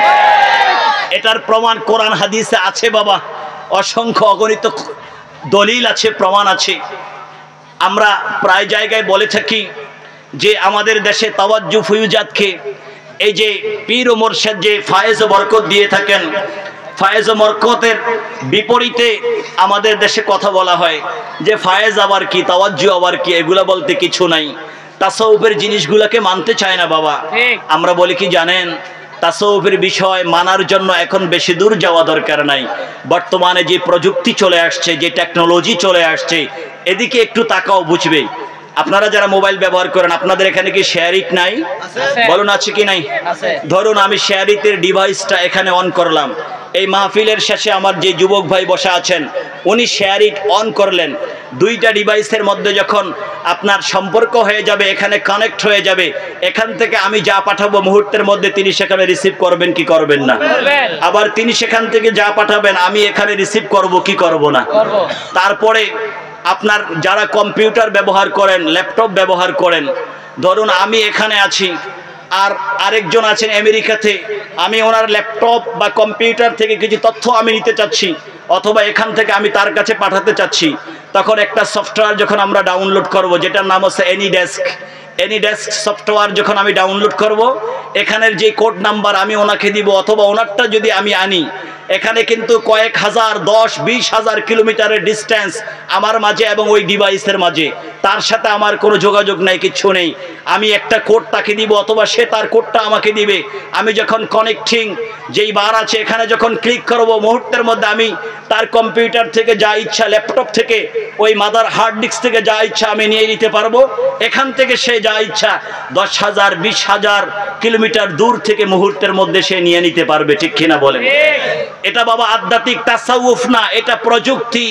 Speaker 1: এটার প্রমাণ কোরআন হাদিসে আছে বাবা, অসংখ্য অগণিত দলিল আছে, প্রমাণ আছে। আমরা প্রায় জায়গায় বলে থাকি যে আমাদের দেশে তাওয়াজ্জু ফুয়ুজাতকে, এই যে পীর ও মুর্শিদ যে ফায়েজ ও বরকত দিয়ে থাকেন, ফায়েজ ও বরকতের বিপরীতে আমাদের দেশে কথা বলা হয় যে ফায়েজ আবার কি, তাওয়াজ্জু আবার কি, এগুলা বলতে কিছু নাই। তাসাউফের জিনিসগুলোকে মানতে চায় না বাবা। আমরা বলি কি জানেন, তাসাউফের বিষয় মানার জন্য এখন বেশি দূর যাওয়া দরকার নাই। বর্তমানে যে প্রযুক্তি চলে আসছে, যে টেকনোলজি চলে আসছে, এদিকে একটু তাকাও, বুঝবে। আপনারা যারা মোবাইল ব্যবহার করেন, আপনাদের এখানে কি শেয়ারিট নাই? বলুন আছে কি নাই? ধরুন আমি শেয়ারিটের ডিভাইসটা এখানে অন করলাম, এই মাহফিলের শেষে আমার যে যুবক ভাই বসা আছেন উনি শেয়ারিট অন করলেন, দুইটা ডিভাইসের মধ্যে যখন আপনার সম্পর্ক হয়ে যাবে, এখানে কানেক্ট হয়ে যাবে, এখান থেকে আমি যা পাঠাবো মুহূর্তের মধ্যে তিনি সেখানে রিসিভ করবেন কি করবেন না? আবার তিনি সেখান থেকে যা পাঠাবেন আমি এখানে রিসিভ করব কি করব না? তারপরে আপনার যারা কম্পিউটার ব্যবহার করেন, ল্যাপটপ ব্যবহার করেন, ধরুন আমি এখানে আছি আর আরেকজন আছেন আমেরিকাতে, আমি ওনার ল্যাপটপ বা কম্পিউটার থেকে কিছু তথ্য আমি নিতে চাচ্ছি, অথবা এখান থেকে আমি তার কাছে পাঠাতে চাচ্ছি, তখন একটা সফটওয়্যার যখন আমরা ডাউনলোড করব, যেটার নাম হচ্ছে এনিডেস্ক সফটওয়্যার, যখন আমি ডাউনলোড করব, এখানের যে কোড নাম্বার আমি ওনাকে দিব, অথবা ওনারটা যদি আমি আনি, এখানে কিন্তু কয়েক হাজার, 10-20 হাজার কিলোমিটারের ডিস্টেন্স আমার মাঝে এবং ওই ডিভাইসের মাঝে, তার সাথে আমার কোনো যোগাযোগ নাই, কিচ্ছু নেই। আমি একটা কোড তাকে দিব, অথবা সে তার কোডটা আমাকে দিবে। আমি যখন কানেক্টিং যেই বার আছে এখানে যখন ক্লিক করব, মুহূর্তের মধ্যে আমি তার কম্পিউটার থেকে যা ইচ্ছা, ল্যাপটপ থেকে, ওই মাদার হার্ড ডিস্ক থেকে যা ইচ্ছা আমি নিয়ে নিতে পারবো। এখান থেকে সে যা ইচ্ছা 10,000, 20,000 কিলোমিটার দূর থেকে মুহূর্তের মধ্যে সে নিয়ে নিতে পারবে, ঠিক কিনা বলেন? এটা বাবা আধ্যাত্মিক তাসাউফ না, এটা প্রযুক্তি,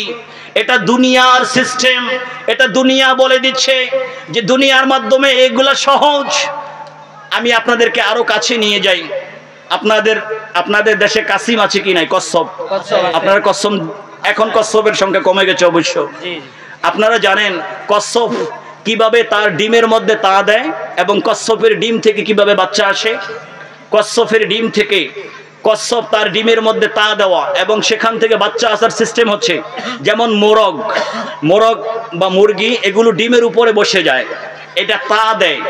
Speaker 1: এটা দুনিয়ার সিস্টেম। এটা দুনিয়া বলে দিচ্ছে যে দুনিয়ার মাধ্যমে এগুলা সহজ। আমি আপনাদেরকে আরো কাছে নিয়ে যাই। আপনাদের দেশে কাসিম আছে কি নাই? কচ্ছপ। আপনারা কচ্ছপ, এখন কচ্ছপের সংখ্যা কমে গেছে অবশ্য। আপনারা জানেন কচ্ছপ কিভাবে তার ডিমের মধ্যে তা দেয় এবং কচ্ছপের ডিম থেকে কিভাবে বাচ্চা আসে? কচ্ছপের ডিম থেকে, কচ্ছপ তার ডিমের মধ্যে তা দেওয়া এবং সেখান থেকে বাচ্চা আসার সিস্টেম হচ্ছে, যেমন মোরগ বা মুরগি, এগুলো ডিমের উপরে বসে যায়, এটা তা দেয়,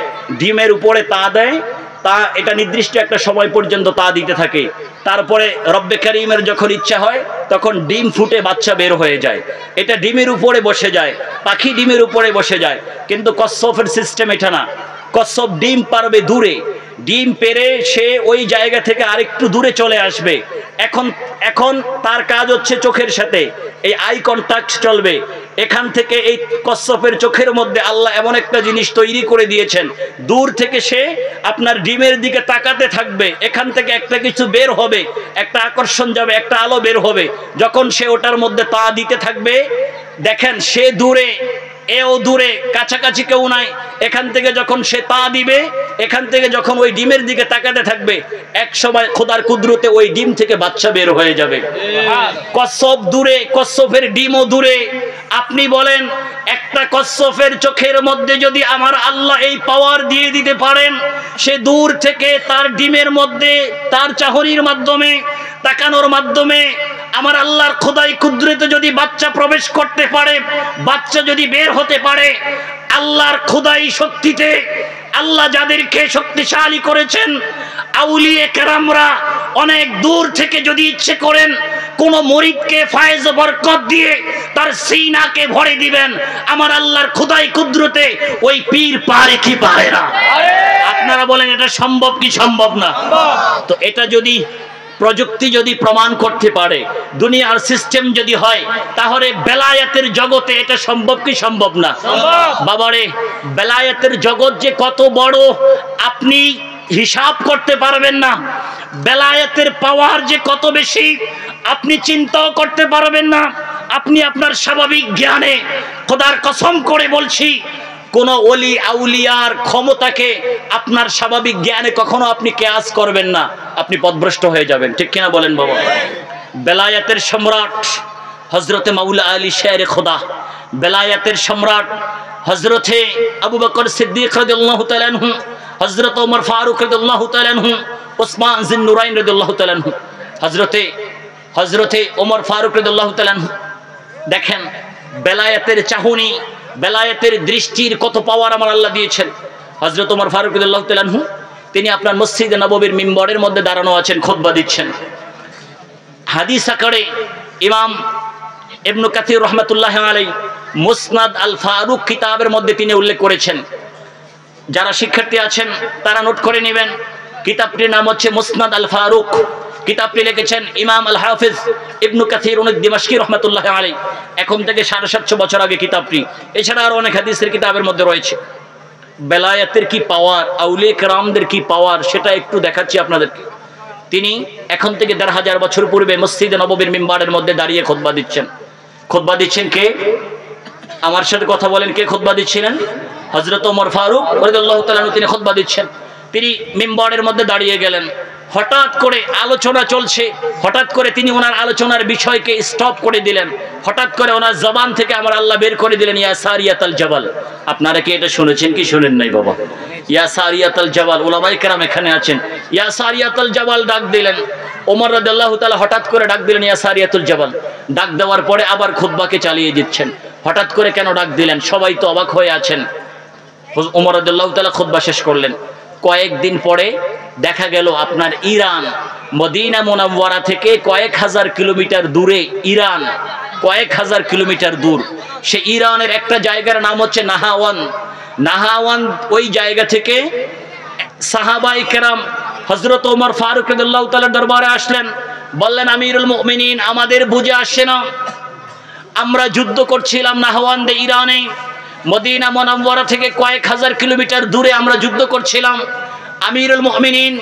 Speaker 1: ডিমের উপরে তা দেয়, তা এটা নির্দিষ্ট একটা সময় পর্যন্ত তা দিতে থাকে। তারপরে রব্বে কারীমের যখন ইচ্ছা হয় তখন ডিম ফুটে বাচ্চা বের হয়ে যায়। এটা ডিমের উপরে বসে যায়, পাখি ডিমের উপরে বসে যায়। কিন্তু কচ্ছপের সিস্টেম এটা না। কচ্ছপ ডিম পারবে দূরে, ডিম পেরে সে ওই জায়গা থেকে আরেকটু দূরে চলে আসবে। এখন তার কাজ হচ্ছে চোখের সাথে এই আই কন্টাক্ট চলবে। এখান থেকে এই কচ্ছপের চোখের মধ্যে আল্লাহ এমন একটা জিনিস তৈরি করে দিয়েছেন, দূর থেকে সে আপনার ডিমের দিকে তাকাতে থাকবে, এখান থেকে একটা কিছু বের হবে, একটা আকর্ষণ যাবে, একটা আলো বের হবে। যখন সে ওটার মধ্যে তা দিতে থাকবে, দেখেন সে দূরে, এও দূরে, কাছাকাছি কেউ নাই। এখান থেকে যখন সে তা দিবে, এখান থেকে যখন ওই ডিমের দিকে তাকাতে থাকবে, এক সময় খোদার কুদরতে ওই ডিম থেকে বাচ্চা বের হয়ে যাবে। কচ্ছপ দূরে, কচ্ছপের ডিমও দূরে। আপনি বলেন একটা কচ্ছপের চোখের মধ্যে যদি আমার আল্লাহ এই পাওয়ার দিয়ে দিতে পারেন, সে দূর থেকে তার ডিমের মধ্যে তার চাহনির মাধ্যমে, তাকানোর মাধ্যমে আমার আল্লাহর খোদাই কুদরতে যদি বাচ্চা প্রবেশ করতে পারে, বাচ্চা যদি বের হতে পারে, আল্লাহর খোদাই শক্তিতে আল্লাহ যাদেরকে শক্তিশালী করেছেন, আউলিয়ে কেরামরা অনেক দূর থেকে যদি ইচ্ছে করেন কোন মুরিদকে ফায়েজ বরকত দিয়ে তার সিনাকে ভরে দিবেন, আমার আল্লাহর খোদাই কুদরতে ওই পীর পারে কি পারে না? আপনারা বলেন এটা সম্ভব কি সম্ভব না? তো এটা যদি প্রযুক্তি যদি প্রমাণ করতে পারে, দুনিয়ার সিস্টেম যদি হয়, তাহলে বেলায়েতের জগতে এটা সম্ভব কি সম্ভব না? বাবারে, বেলায়েতের জগৎ যে কত বড় আপনি হিসাব করতে পারবেন না। বেলায়েতের পাওয়ার যে কত বেশি আপনি চিন্তাও করতে পারবেন না। আপনি আপনার স্বাভাবিক জ্ঞানে, খোদার কসম করে বলছি, কোন ওলি আউলিয়ার ক্ষমতাকে আপনার স্বাভাবিক জ্ঞানে কখনো আপনি কেয়াস করবেন না, আপনি পথভ্রষ্ট হয়ে যাবেন, ঠিক কিনা বলেন বাবা? বেলায়েতের সম্রাট হযরতে মাওলা আলী শেরে খোদা, বেলায়েতের সম্রাট হযরতে আবু বকর সিদ্দিক রাদিয়াল্লাহু তাআলা আনহু, হযরত ওমর ফারুক রাদিয়াল্লাহু তাআলা আনহু, ওসমান জিন্নুরাইন রাদিয়াল্লাহু তাআলা আনহু, হযরতে ওমর ফারুক রাদিয়াল্লাহু তাআলা আনহু দেখেন বেলায়েতের চাহনি, বেলায়েতের দৃষ্টির কত পাওয়ার আমার আল্লাহ দিয়েছেন। হযরত ওমর ফারুক রাদিয়াল্লাহু তাআলা আনহু তিনি আপনার মসজিদে নববীর মিম্বরের মধ্যে দাঁড়ানো আছেন, খুতবা দিচ্ছেন। হাদিস আকারে ইমাম ইবনে কাসির রাহমাতুল্লাহি আলাইহি মুসনাদ আল ফারুক কিতাবের মধ্যে তিনি উল্লেখ করেছেন। যারা শিক্ষার্থী আছেন তারা নোট করে নেবেন। কিতাবটির নাম হচ্ছে মুসনাদ আল ফারুক। কিতাবটি লিখেছেন ইমাম আল হাফিজ ইবনে কাসির দিমাশকি রাহমাতুল্লাহি আলাইহি। এখন থেকে 750 বছর আগে কিতাবটি। এছাড়া আরো অনেক হাদিসের কিতাবের মধ্যে রয়েছে। বেলায়েতের কি পাওয়ার, আউলিয়া কেরামদের কি পাওয়ার, সেটা একটু দেখাচ্ছি আপনাদেরকে। তিনি এখন থেকে 1500 বছর পূর্বে মসজিদে নববীর মিম্বরের মধ্যে দাঁড়িয়ে খুতবা দিচ্ছেন। খুতবা দিচ্ছেন কে? আমার সাথে কথা বলেন, কে খুতবা দিচ্ছিলেন? হযরত ওমর ফারুক রাদিয়াল্লাহু তাআলা আনহু তিনি খুতবা দিচ্ছেন। তিনি মিম্বরের মধ্যে দাঁড়িয়ে গেলেন। হঠাৎ করে আলোচনা চলছে, হঠাৎ করে তিনি ওনার আলোচনার বিষয়কে স্টপ করে দিলেন। হঠাৎ করে ওনার জবান থেকে আমার আল্লাহ বের করে দিলেন, ইয়া সারিয়াতাল জাবাল। আপনারা কি এটা শুনেছেন কি শুনেন নাই বাবা? ইয়া সারিয়াতাল জাবাল। উলামায়ে কেরাম এখানে আছেন। ইয়া সারিয়াতাল জাবাল ডাক দিলেন। ওমর রাদিয়াল্লাহু তাআলা হঠাৎ করে ডাক দিলেন, ইয়া সারিয়াতুল জাবাল। ডাক দেওয়ার পরে আবার খুতবাকে চালিয়ে দিচ্ছেন। হঠাৎ করে কেন ডাক দিলেন? সবাই তো অবাক হয়ে আছেন। ওমর রাদিয়াল্লাহু তাআলা খুতবা শেষ করলেন। কয়েকদিন পরে দেখা গেল আপনার ইরান, মদিনা মুনাওয়ারা থেকে কয়েক হাজার কিলোমিটার দূরে ইরান, কয়েক হাজার কিলোমিটার দূর। সে ইরানের একটা জায়গার নাম হচ্ছে নাহাওয়ান। নাহাওয়ান ওই জায়গা থেকে সাহাবায়ে কেরাম হযরত ওমর ফারুক রাদিয়াল্লাহু তাআলার দরবারে আসলেন। বললেন, আমিরুল মুমিনিন, আমাদের বুঝে আসছে না, আমরা যুদ্ধ করছিলাম নাহাওয়ান দে ইরানে, মদিনা মুনাওয়ারা থেকে কয়েক হাজার কিলোমিটার দূরে আমরা যুদ্ধ করছিলাম। আমিরুল মুমিনিন,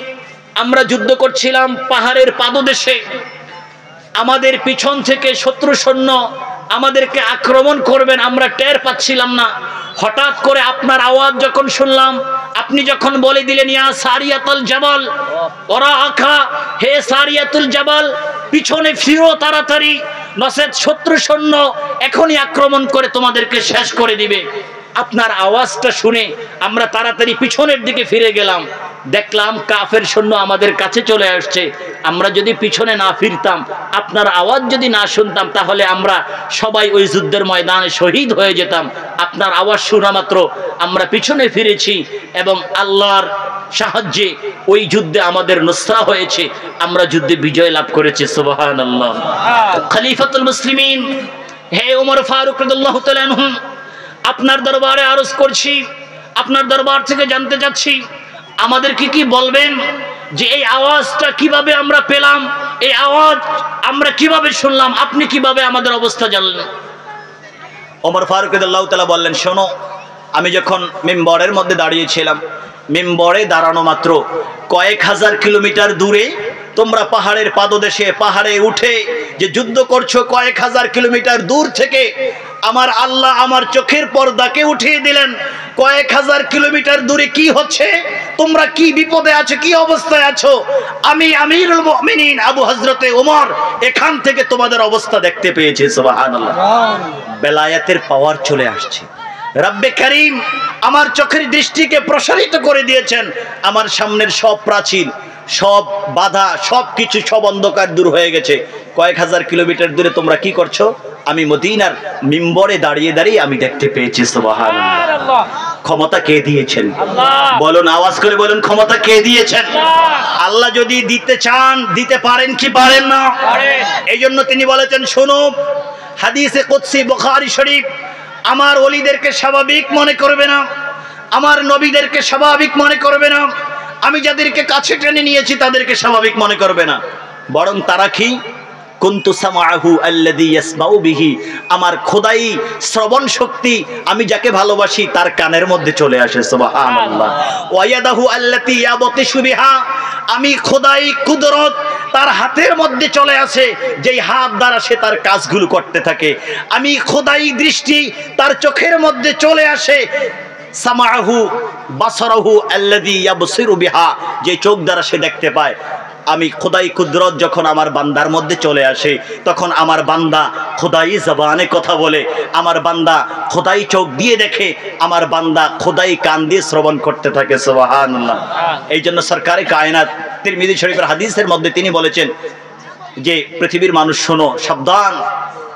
Speaker 1: আমরা যুদ্ধ করছিলাম পাহাড়ের পাদদেশে। আমাদের পিছন থেকে শত্রু সৈন্য আমাদেরকে আক্রমণ করবেন, আমরা টের পাচ্ছিলাম না। হঠাৎ করে আপনার আওয়াজ যখন শুনলাম, আপনি যখন বলে দিলেন, ইয়া সারিয়াতুল জাবাল ওরা আখা, হে সারিয়াতুল জাবাল, পিছনে ফিরো তাড়াতাড়ি, নচেত শত্রু সৈন্য এখনই আক্রমণ করে তোমাদেরকে শেষ করে দিবে। আপনার আওয়াজটা শুনে আমরা তাড়াতাড়ি পিছনের দিকে ফিরে গেলাম। দেখলাম কাফের সৈন্য আমাদের কাছে চলে আসছে। আমরা যদি পিছনে না ফিরতাম, আপনার আওয়াজ যদি না শুনতাম, তাহলে আমরা সবাই ওই যুদ্ধের ময়দানে শহীদ হয়ে যেতাম। আপনার আওয়াজ শোনা মাত্র আমরা পিছনে ফিরেছি এবং আল্লাহর সাহায্যে ওই যুদ্ধে আমাদের নুসরা হয়েছে, আমরা যুদ্ধে বিজয় লাভ করেছি। সুবহানাল্লাহ। খলিফাতুল মুসলিমিন হে ওমর ফারুক রাদিয়াল্লাহু তাআলা আনহু, আপনার দরবারে আরজ করছি, আপনার দরবার থেকে জানতে চাচ্ছি, আমাদেরকে কি বলবেন যে এই আওয়াজটা কিভাবে আমরা পেলাম, এই আওয়াজ আমরা কিভাবে শুনলাম, আপনি কিভাবে আমাদের অবস্থা জানলেন? ওমর ফারুক রাদিয়াল্লাহু তাআলা বললেন, শোনো, আমি যখন মিম্বরের মধ্যে দাঁড়িয়েছিলাম, মিম্বরে দাঁড়ানো মাত্র কয়েক হাজার কিলোমিটার দূরে তোমরা পাহাড়ের পাদদেশে পাহাড়ে উঠে যে যুদ্ধ করছো, কয়েক হাজার কিলোমিটার দূর থেকে আমার আল্লাহ আমার চোখের পর্দাকে উঠিয়ে দিলেন। কয়েক হাজার কিলোমিটার দূরে কি হচ্ছে, তোমরা কি বিপদে আছো, কি অবস্থায় আছো, আমি আমিরুল মুমিনিন আবু হযরতে ওমর এখান থেকে তোমাদের অবস্থা দেখতে পেয়েছি। সুবহানাল্লাহ। বেলায়েতের পাওয়ার চলে আসছে। রব্বে করিম আমার চোখের দৃষ্টিকে প্রসারিত করে দিয়েছেন। আমার সামনের সব প্রাচীর, সব বাধা, সব কিছু, সব অন্ধকার দূর হয়ে গেছে। কয়েক হাজার কিলোমিটার দূরে তোমরা কি করছো, আমি মদিনার মিম্বরে দাঁড়িয়ে দাঁড়িয়ে আমি দেখতে পেয়েছি। সুবহানাল্লাহ। ক্ষমতা কে দিয়েছেন? বলুন, আওয়াজ করে বলুন, ক্ষমতা কে দিয়েছেন? আল্লাহ যদি দিতে চান দিতে পারেন কি পারেন না? এই জন্য তিনি বলেছেন, শোনো, হাদিসে কুদসি বুখারী শরীফ, আমার ওলিদেরকে স্বাভাবিক মনে করবে না, আমার নবীদেরকে স্বাভাবিক মনে করবে না, আমি যাদেরকে কাছে টেনে নিয়েছি তাদেরকে স্বাভাবিক মনে করবে না, বরং তারা কি কুনতু সামাহু আল্লাযী ইয়াসমাউ বিহি, আমার খোদাই শ্রবণ শক্তি, আমি যাকে ভালোবাসি তার কানের মধ্যে চলে আসে। সুবহানাল্লাহ। ওয়া ইয়াদাহু আল্লাতী ইয়াবতিশু বিহা, আমি খোদাই কুদরত তার হাতের মধ্যে চলে আসে, যেই হাত দ্বারা সে তার কাজগুলো করতে থাকে। আমি খোদাই দৃষ্টি তার চোখের মধ্যে চলে আসে। সামাহু বাসারাহু আল্লাযী ইয়াবসিরু বিহা, যে চোখ দ্বারা সে দেখতে পায়। আমি খোদাই কুদরত যখন আমার বান্দার মধ্যে চলে আসে তখন আমার বান্দা খোদাই জবানে কথা বলে, আমার বান্দা খোদাই চোখ দিয়ে দেখে, আমার বান্দা খোদাই কান দিয়ে শ্রবণ করতে থাকে। সুবহানাল্লাহ। এই জন্য সরকারে কায়নাত তিরমিজি শরীফের হাদিসের মধ্যে তিনি বলেছেন যে পৃথিবীর মানুষ শোনো, সাবধান,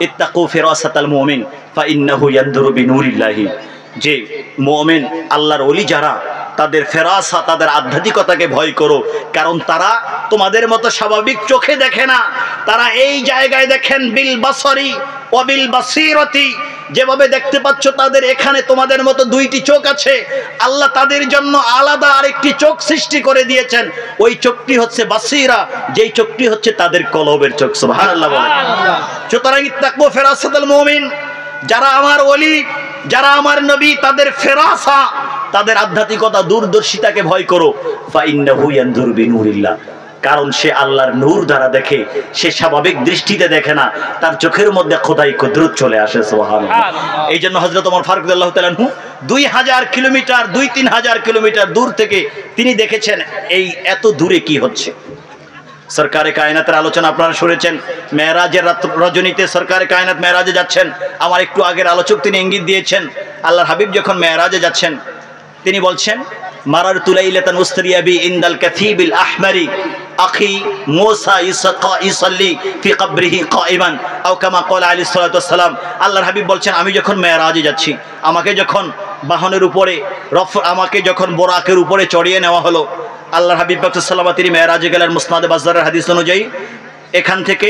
Speaker 1: ইত্তাকু ফিরাসাতাল মুমিন ফাইন্নাহু ইয়ানদুরু বিনুরিল্লাহি, যে মুমিন আল্লাহর ওলি যারা তাদের ফেরাসা, তাদের আধ্যাত্মিকতাকে ভয় করো, কারণ তারা তোমাদের মতো স্বাভাবিক চোখে দেখে না, তারা এই জায়গায় দেখেন বিল বাসরি ওয়া বিল বাসিরতি, যেভাবে দেখতে পাচ্ছ তাদের এখানে তোমাদের মতো দুইটি চোখ আছে, আল্লাহ তাদের জন্য আলাদা আরেকটি চোখ সৃষ্টি করে দিয়েছেন, ওই চোখটি হচ্ছে বাসিরা, যেই চোখটি হচ্ছে তাদের কলবের চোখ। সুবহানাল্লাহ বলেন। সুতরাং ইত্তাকু ফিরাসাতাল মুমিন, যারা আমার ওলি, যারা আমার নবী, তাদের ফেরাসা, তাদের আধ্যাত্মিকতা, দূরদর্শিতাকে ভয় করো। ফাইন্নাহু ইয়ানদুরু বিনুরিল্লাহ, কারণ সে আল্লাহর নূর দ্বারা দেখে, সে স্বাভাবিক দৃষ্টিতে দেখে না, তার চোখের মধ্যে খোদাই কুদরত চলে আসে। সুবহানাল্লাহ। এই জন্য হযরত ওমর ফারুক রাদিয়াল্লাহু তাআলা আনহু 2000 কিলোমিটার, 2-3,000 কিলোমিটার দূর থেকে তিনি দেখেছেন এই এত দূরে কি হচ্ছে। সরকারে কায়নাতের আলোচনা আপনারা শুনেছেন, মেরাজের রজনীতে সরকারে কায়নাত মেরাজে যাচ্ছেন। আমার একটু আগের আলোচক তিনি ইঙ্গিত দিয়েছেন, আল্লাহর হাবিব যখন মেরাজে যাচ্ছেন তিনি বলছেন, মারারতু লাইলাতান উসরিয়া বি ইনদাল কাথিবিল আহমারি আখি মুসা ইসাল্লি ফি কবরিহি কাইমান আও কামা ক্বালা আলাইহিস সালাতু ওয়াস সালাম। আল্লাহর হাবিব বলছেন, আমি যখন মেরাজে যাচ্ছি, আমাকে যখন বাহনের উপরে আমাকে যখন বোরাকের উপরে চড়িয়ে নেওয়া হলো, আল্লাহর হাবিব সাল্লাল্লাহু তিনি মেরাজে গেলেন। মুসনাদে বাজ্জারের হাদিস অনুযায়ী এখান থেকে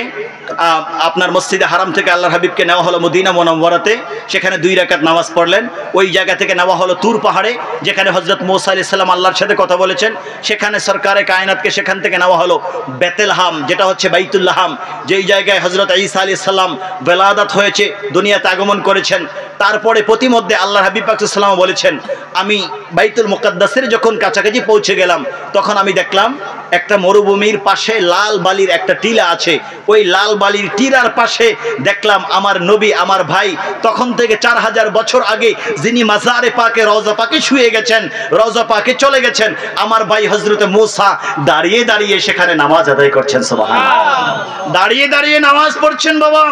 Speaker 1: আপনার মসজিদে হারাম থেকে আল্লাহর হাবিবকে নেওয়া হলো মদিনা মুনাওয়ারাতে, সেখানে 2 রাকাত নামাজ পড়লেন। ওই জায়গা থেকে নেওয়া হলো তুর পাহাড়ে, যেখানে হযরত মূসা আলাইহিস সালাম আল্লাহর সাথে কথা বলেছেন। সেখানে সরকারে কায়নাতকে সেখান থেকে নেওয়া হলো বেতেলহাম, যেটা হচ্ছে বাইতুল্লাহাম, যেই জায়গায় হযরত ঈসা আলাইহিস সালাম বেলাদাত হয়েছে, দুনিয়াতে আগমন করেছেন। তারপরে প্রতিমধ্যে আল্লাহর হাবিব পাক সাল্লাল্লাহু আলাইহি ওয়াসাল্লাম বলেছেন, আমি বাইতুল মুকাদ্দাসের যখন কাছাকাছি পৌঁছে গেলাম, তখন আমি দেখলাম একটা মরুভূমির পাশে লাল বালির একটা টিলা আছে, ওই লাল বালির টিলার পাশে দেখলাম আমার নবী, আমার ভাই, তখন থেকে 4000 বছর আগে যিনি মাজারে পাকে রওজা পাকে শুয়ে গেছেন, রওজা পাকে চলে গেছেন, আমার ভাই হযরত মূসা দাঁড়িয়ে দাঁড়িয়ে সেখানে নামাজ আদায় করছেন। সুবহানাল্লাহ। দাঁড়িয়ে দাঁড়িয়ে নামাজ পড়ছেন বাবা।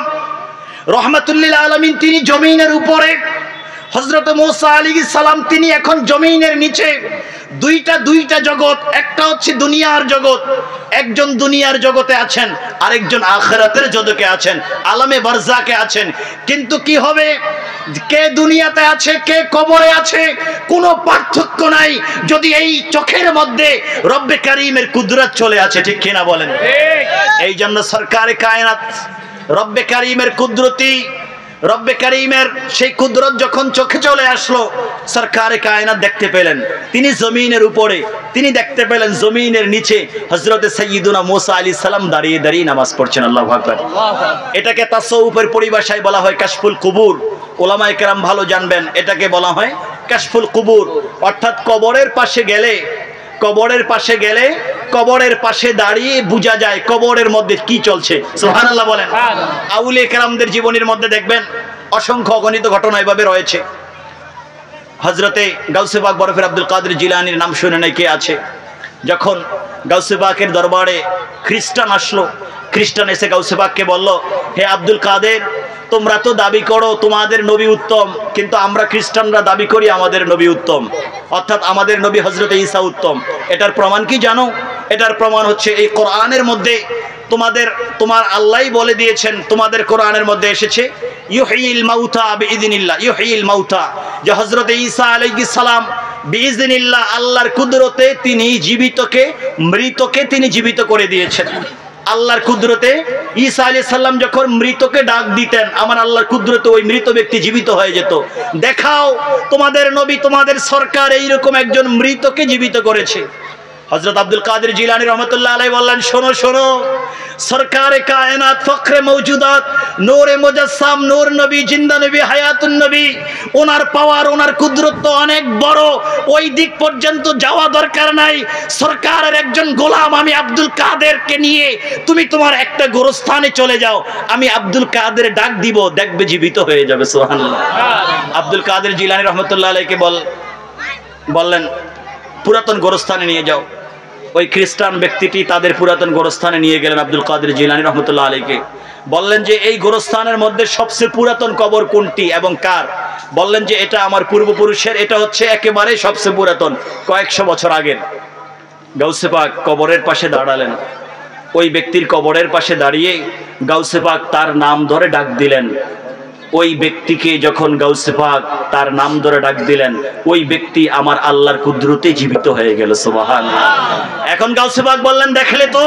Speaker 1: রহমাতুল লিল আলামিন তিনি জমিনের উপরে, হযরত মূসা আলাইহিস সালাম তিনি এখন জমিনের নিচে। দুইটা জগৎ, একটা হচ্ছে দুনিয়ার জগৎ, একজন দুনিয়ার জগতে আছেন, আরেকজন আখিরাতের জগতে আছেন, আলামে বারজাকে আছেন। কিন্তু কি হবে, কে দুনিয়াতে আছে, কে কবরে আছে, কোনো পার্থক্য নাই, যদি এই চোখের মধ্যে রব্বে কারীমের কুদরত চলে আছে। ঠিক কিনা বলেন? এই জন্য সরকারে কায়নাত রব্বে কারীমের কুদরতি, রব্বে কারীমের সেই কুদরত যখন চোখে চলে আসলো, সরকারে কায়নাত দেখতে পেলেন তিনি জমিনের উপরে, তিনি দেখতে পেলেন জমিনের নিচে হযরতে সাইয়্যিদুনা মূসা আলাইহিস সালাম দাঁড়িয়ে দাঁড়িয়ে নামাজ পড়ছেন। আল্লাহু আকবার। এটাকে তাসাউফের পরিভাষায় বলা হয় কাশফুল কুবুর। উলামায়ে কেরাম ভালো জানবেন, এটাকে বলা হয় কাশফুল কুবুর, অর্থাৎ কবরের পাশে গেলে, কবরের পাশে গেলে কবরের পাশে দাঁড়িয়ে বোঝা যায় কবরের মধ্যে কি চলছে। সুবহানাল্লাহ বলেন। আউলিয়া কেরামদের জীবনের মধ্যে দেখবেন অসংখ্য অগণিত ঘটনা এভাবে রয়েছে। হযরতে গাউসে পাক বরফের আব্দুল কাদের জিলানীর নাম শুনে নাই কে আছে? যখন গাউসে পাকের দরবারে খ্রিস্টান আসলো, খ্রিস্টান এসে গাউসে পাককে বলল, হে আব্দুল কাদের, তোমরা তো দাবি করো তোমাদের নবী উত্তম, কিন্তু আমরা খ্রিস্টানরা দাবি করি আমাদের নবী উত্তম, অর্থাৎ আমাদের নবী হযরত ঈসা উত্তম। এটার প্রমাণ কি জানো? এটার প্রমাণ হচ্ছে এই কোরআনের মধ্যে তোমার আল্লাহই বলে দিয়েছেন, তোমাদের কোরআনের মধ্যে এসেছে ইউহিল মাউতা বিইذনিল্লাহ, ইউহিল মাউতা, যে হযরত ঈসা আলাইহিস সালাম বিইذনিল্লাহ, আল্লাহর কুদরতে তিনি মৃতকে তিনি জীবিত করে দিয়েছেন। আল্লাহর কুদরতে ঈসা আলাইহিস সালাম যখন মৃতকে ডাক দিতেন, আমার আল্লাহর কুদরতে ওই মৃত ব্যক্তি জীবিত হয়ে যেত। দেখাও তোমাদের নবী, তোমাদের সরকার এইরকম একজন মৃতকে জীবিত করেছে। হযরত আব্দুল কাদের জিলানী রহমাতুল্লাহ আলাইহি বললেন, শোনো শোনো, সরকারে কায়নাত, ফখরে মওজুদাত, নূরে মুজাসসাম, নূর নবী, জিন্দা নবী, হায়াতুন নবী, ওনার পাওয়ার, ওনার কুদরত তো অনেক বড়, ওই দিক পর্যন্ত যাওয়া দরকার নাই। সরকারের একজন গোলাম আমি আব্দুল কাদেরকে নিয়ে তুমি তোমার একটা গোরস্থানে চলে যাও, আমি আব্দুল কাদের ডাক দিব, দেখবে জীবিত হয়ে যাবে। সুবহানাল্লাহ। আব্দুল কাদের জিলানী রহমাতুল্লাহ আলাইহিকে বললেন পুরাতন গোরস্থানে নিয়ে যাও। ওই খ্রিস্টান ব্যক্তিটি তাদের পুরাতন গোরস্থানে নিয়ে গেলেন আব্দুল কাদের জিলানী রহমতুল্লাহ আলাইকে। বললেন যে এই গোরস্থানের মধ্যে সবচেয়ে পুরাতন কবর কোনটি এবং কার? বললেন যে এটা আমার পূর্বপুরুষের, এটা হচ্ছে একেবারে সবচেয়ে পুরাতন, কয়েকশো বছর আগের। গাউসে পাক কবরের পাশে দাঁড়ালেন। ওই ব্যক্তির কবরের পাশে দাঁড়িয়ে গাউসে পাক তার নাম ধরে ডাক দিলেন। ওই ব্যক্তিকে যখন গাউসে পাক তার নাম ধরে ডাক দিলেন, ওই ব্যক্তি আমার আল্লাহর কুদরতে জীবিত হয়ে গেল। সুবহানাল্লাহ। এখন গাউসে পাক বললেন, দেখলে তো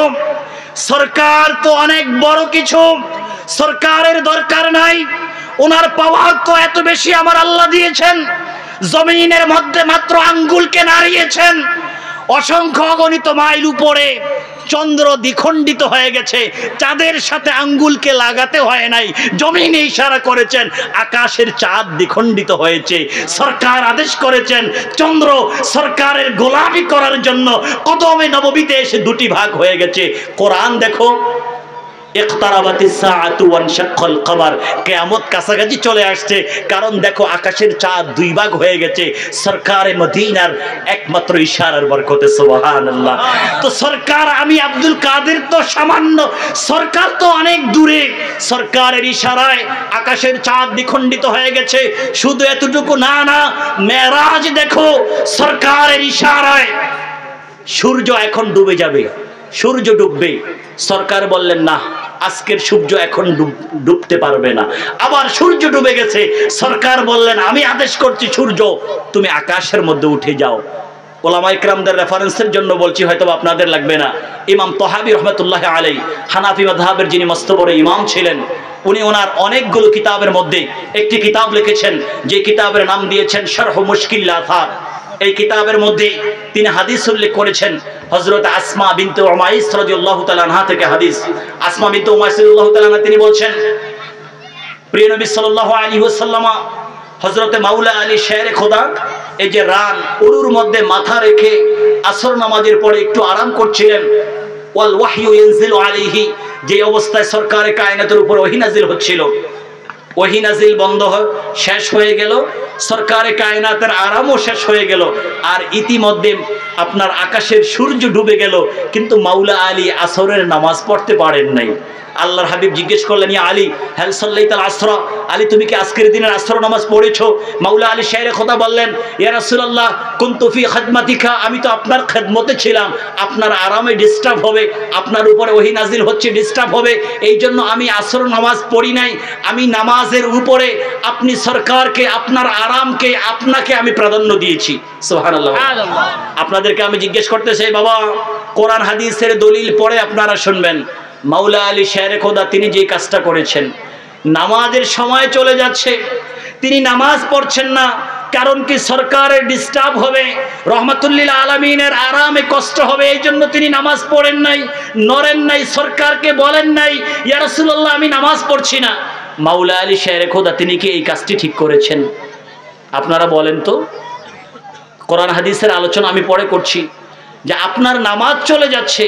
Speaker 1: সরকার তো অনেক বড় কিছু, সরকারের দরকার নাই, ওনার পাওয়ার তো এত বেশি আমার আল্লাহ দিয়েছেন। জমিনের মধ্যে মাত্র আঙ্গুলকে নাড়িয়েছেন, অসংখ্য অগণিত মাইল উপরে চন্দ্র দ্বিখণ্ডিত হয়ে গেছে, চাঁদের সাথে আঙ্গুলকে লাগাতে হয় নাই, জমিনে ইশারা করেছেন, আকাশের চাঁদ দ্বিখণ্ডিত হয়েছে। সরকার আদেশ করেছেন, চন্দ্র সরকারের গোলামি করার জন্য কদমে নববীতে এসে দুটি ভাগ হয়ে গেছে। কোরআন দেখো, ইকতারাবাতিস সাআতু ওয়ানশাক্কাল কমার, কিয়ামত কাছাকাছি চলে আসছে। কারণ দেখো আকাশের চাঁদ দুই ভাগ হয়ে গেছে সরকারে মদিনার একমাত্র ইশারার বরকতে। সুবহানাল্লাহ। তো সরকার, আমি আব্দুল কাদের তো সামান্য, সরকার তো অনেক দূরে। সরকারের ইশারায় আকাশের চাঁদ দ্বিখণ্ডিত হয়ে গেছে। শুধু এতটুকু না, মেরাজ দেখো, সরকারের ইশারায় সূর্য এখন ডুবে যাবে, সূর্য ডুববে। সরকার বললেন না, আজকের সূর্য এখন ডুবতে পারবে না। আবার সূর্য ডুবে গেছে, সরকার বললেন, আমি আদেশ করছি সূর্য তুমি আকাশের মধ্যে উঠে যাও। ওলামা ইকরামদের রেফারেন্সের জন্য বলছি, হয়তো আপনাদের লাগবে না। ইমাম তহাবী রহমতুল্লাহ আলাই, হানাফি মাযহাবের যিনি মস্ত বড় ইমাম ছিলেন, উনি ওনার অনেকগুলো কিতাবের মধ্যে একটি কিতাব লিখেছেন, যে কিতাবের নাম দিয়েছেন শরহ মুশকিল আথার। এই কিতাবের মধ্যে তিনি হাদিস উল্লেখ করেছেন। হযরত আসমা বিনতে উমাইস রাদিয়াল্লাহু তাআলা আনহা থেকে হাদিস। আসমা বিনতে উমাইস রাদিয়াল্লাহু তাআলা আনহা তিনি বলছেন, প্রিয় নবী সাল্লাল্লাহু আলাইহি ওয়াসাল্লাম হযরতে মাওলা আলী শেরে খোদা এই যে রান উরুর মধ্যে মাথা রেখে আসর নামাজের পরে একটু আরাম করছিলেন। ওয়াল ওয়াহয়ু ইয়ানজিলু আলাইহি, যে অবস্থায় সরকারে কায়নাতের উপর ওহী নাজিল হচ্ছিল, ওহী নাজিল বন্ধ শেষ হয়ে গেল, সরকারে কায়নাতের আরামও শেষ হয়ে গেল, আর ইতিমধ্যে আপনার আকাশের সূর্য ডুবে গেল, কিন্তু মাওলা আলী আসরের নামাজ পড়তে পারেন নাই। আল্লাহর হাবিব জিজ্ঞেস করলেন, ইয়া আলী হাল সাল্লাইতাল আসরা, আলী তুমি কি আজকের দিনের আসর নামাজ পড়েছো? মাওলা আলী শায়রে খোদা বললেন, ইয়া রাসূলুল্লাহ কুনতু ফি খাদমাতিকা, আমি তো আপনার খেদমতে ছিলাম, আপনার আরামে ডিস্টার্ব হবে, আপনার উপরে ওহী নাজিল হচ্ছে, ডিস্টার্ব হবে, এই জন্য আমি আসর নামাজ পড়ি নাই। আমি নামাজের উপরে আপনি সরকারকে, আপনার আরামকে, আপনাকে আমি প্রাধান্য দিয়েছি। সুবহানাল্লাহ। আপনাদেরকে আমি জিজ্ঞেস করতে চাই, বাবা কোরআন হাদিসের দলিল পড়ে আপনারা শুনবেন। মাওলা আলী শেরে খোদা তিনি যে কাজটা করেছেন, নামাজের সময় চলে যাচ্ছে, তিনি নামাজ পড়ছেন না, কারণ কি সরকারের ডিস্টার্ব হবে, রহমাতুল্লিল আলামিনের আরামে কষ্ট হবে, এই জন্য তিনি নামাজ পড়েন নাই, নড়েন নাই, সরকারকে বলেন নাই ইয়া রাসূলুল্লাহ আমি নামাজ পড়ছি না। মাওলা আলী শেরে খোদা তিনি কি এই কাজটি ঠিক করেছেন? আপনারা বলেন তো। কোরআন হাদিসের আলোচনা আমি পরে করছি, যে আপনার নামাজ চলে যাচ্ছে,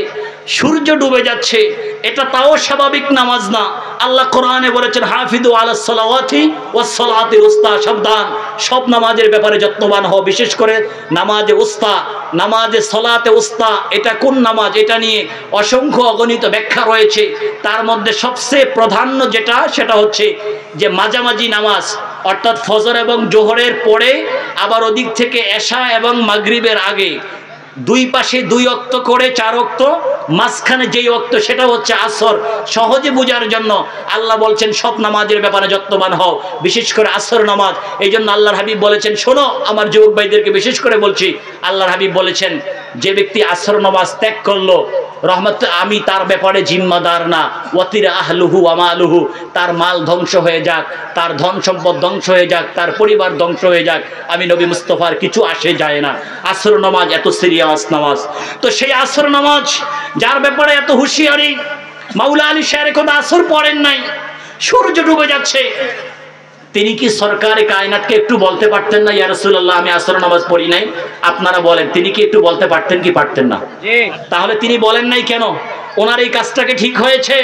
Speaker 1: সূর্য ডুবে যাচ্ছে, এটা তাও স্বাভাবিক নামাজ না। আল্লাহ কোরআনে বলেছেন, হাফিদু আলাস সালাওয়াতি ওয়াস সালাতিল উস্তা, সাবধান, সব নামাজের ব্যাপারে যত্নবান হও, বিশেষ করে নামাজে উস্তা, নামাজে সালাতে উস্তা, এটা কোন নামাজ, এটা নিয়ে অসংখ্য অগণিত ব্যাখ্যা রয়েছে। তার মধ্যে সবচেয়ে প্রাধান্য যেটা, সেটা হচ্ছে যে মাঝামাঝি নামাজ, অর্থাৎ ফজর এবং জোহরের পরে, আবার ওদিক থেকে এশা এবং মাগরিবের আগে, দুই পাশে দুই ওয়াক্ত করে 4 ওয়াক্ত, মাঝখানে যেই ওয়াক্ত সেটা হচ্ছে আসর। সহজে বোঝার জন্য আল্লাহ বলছেন সব নামাজের ব্যাপারে যত্নবান হও, বিশেষ করে আসর নামাজ। এই জন্য আল্লাহর হাবিব বলেছেন, শোনো আমার যুবক ভাইদেরকে বিশেষ করে বলছি, আল্লাহর হাবিব বলেছেন যে ব্যক্তি আসর নামাজ ত্যাগ করলো, রহমত আমি তার ব্যাপারে জিম্মাদার না, ওয়াতিরা আহলুহু আমালুহু, তার মাল ধ্বংস হয়ে যাক, তার ধন সম্পদ ধ্বংস হয়ে যাক, তার পরিবার ধ্বংস হয়ে যাক, আমি নবী মুস্তাফার কিছু আসে যায় না। আসর নামাজ এত সিরিয়াস নামাজ। তো সেই আসর নামাজ যার ব্যাপারে এত হুঁশিয়ারি, মাওলা আলী শেরে খোদা আসর পড়েন নাই, সূর্য ডুবে যাচ্ছে, তিনি কি সরকারে কায়নাতকে একটু বলতে পারতেন না, ইয়া রাসূলুল্লাহ আমি আসর নামাজ পড়ি নাই? আপনারা বলেন, তিনি কি একটু বলতে পারতেন কি পারতেন না? তাহলে তিনি বলেন নাই কেন? ওনার এই কাজটাকে ঠিক হয়েছে?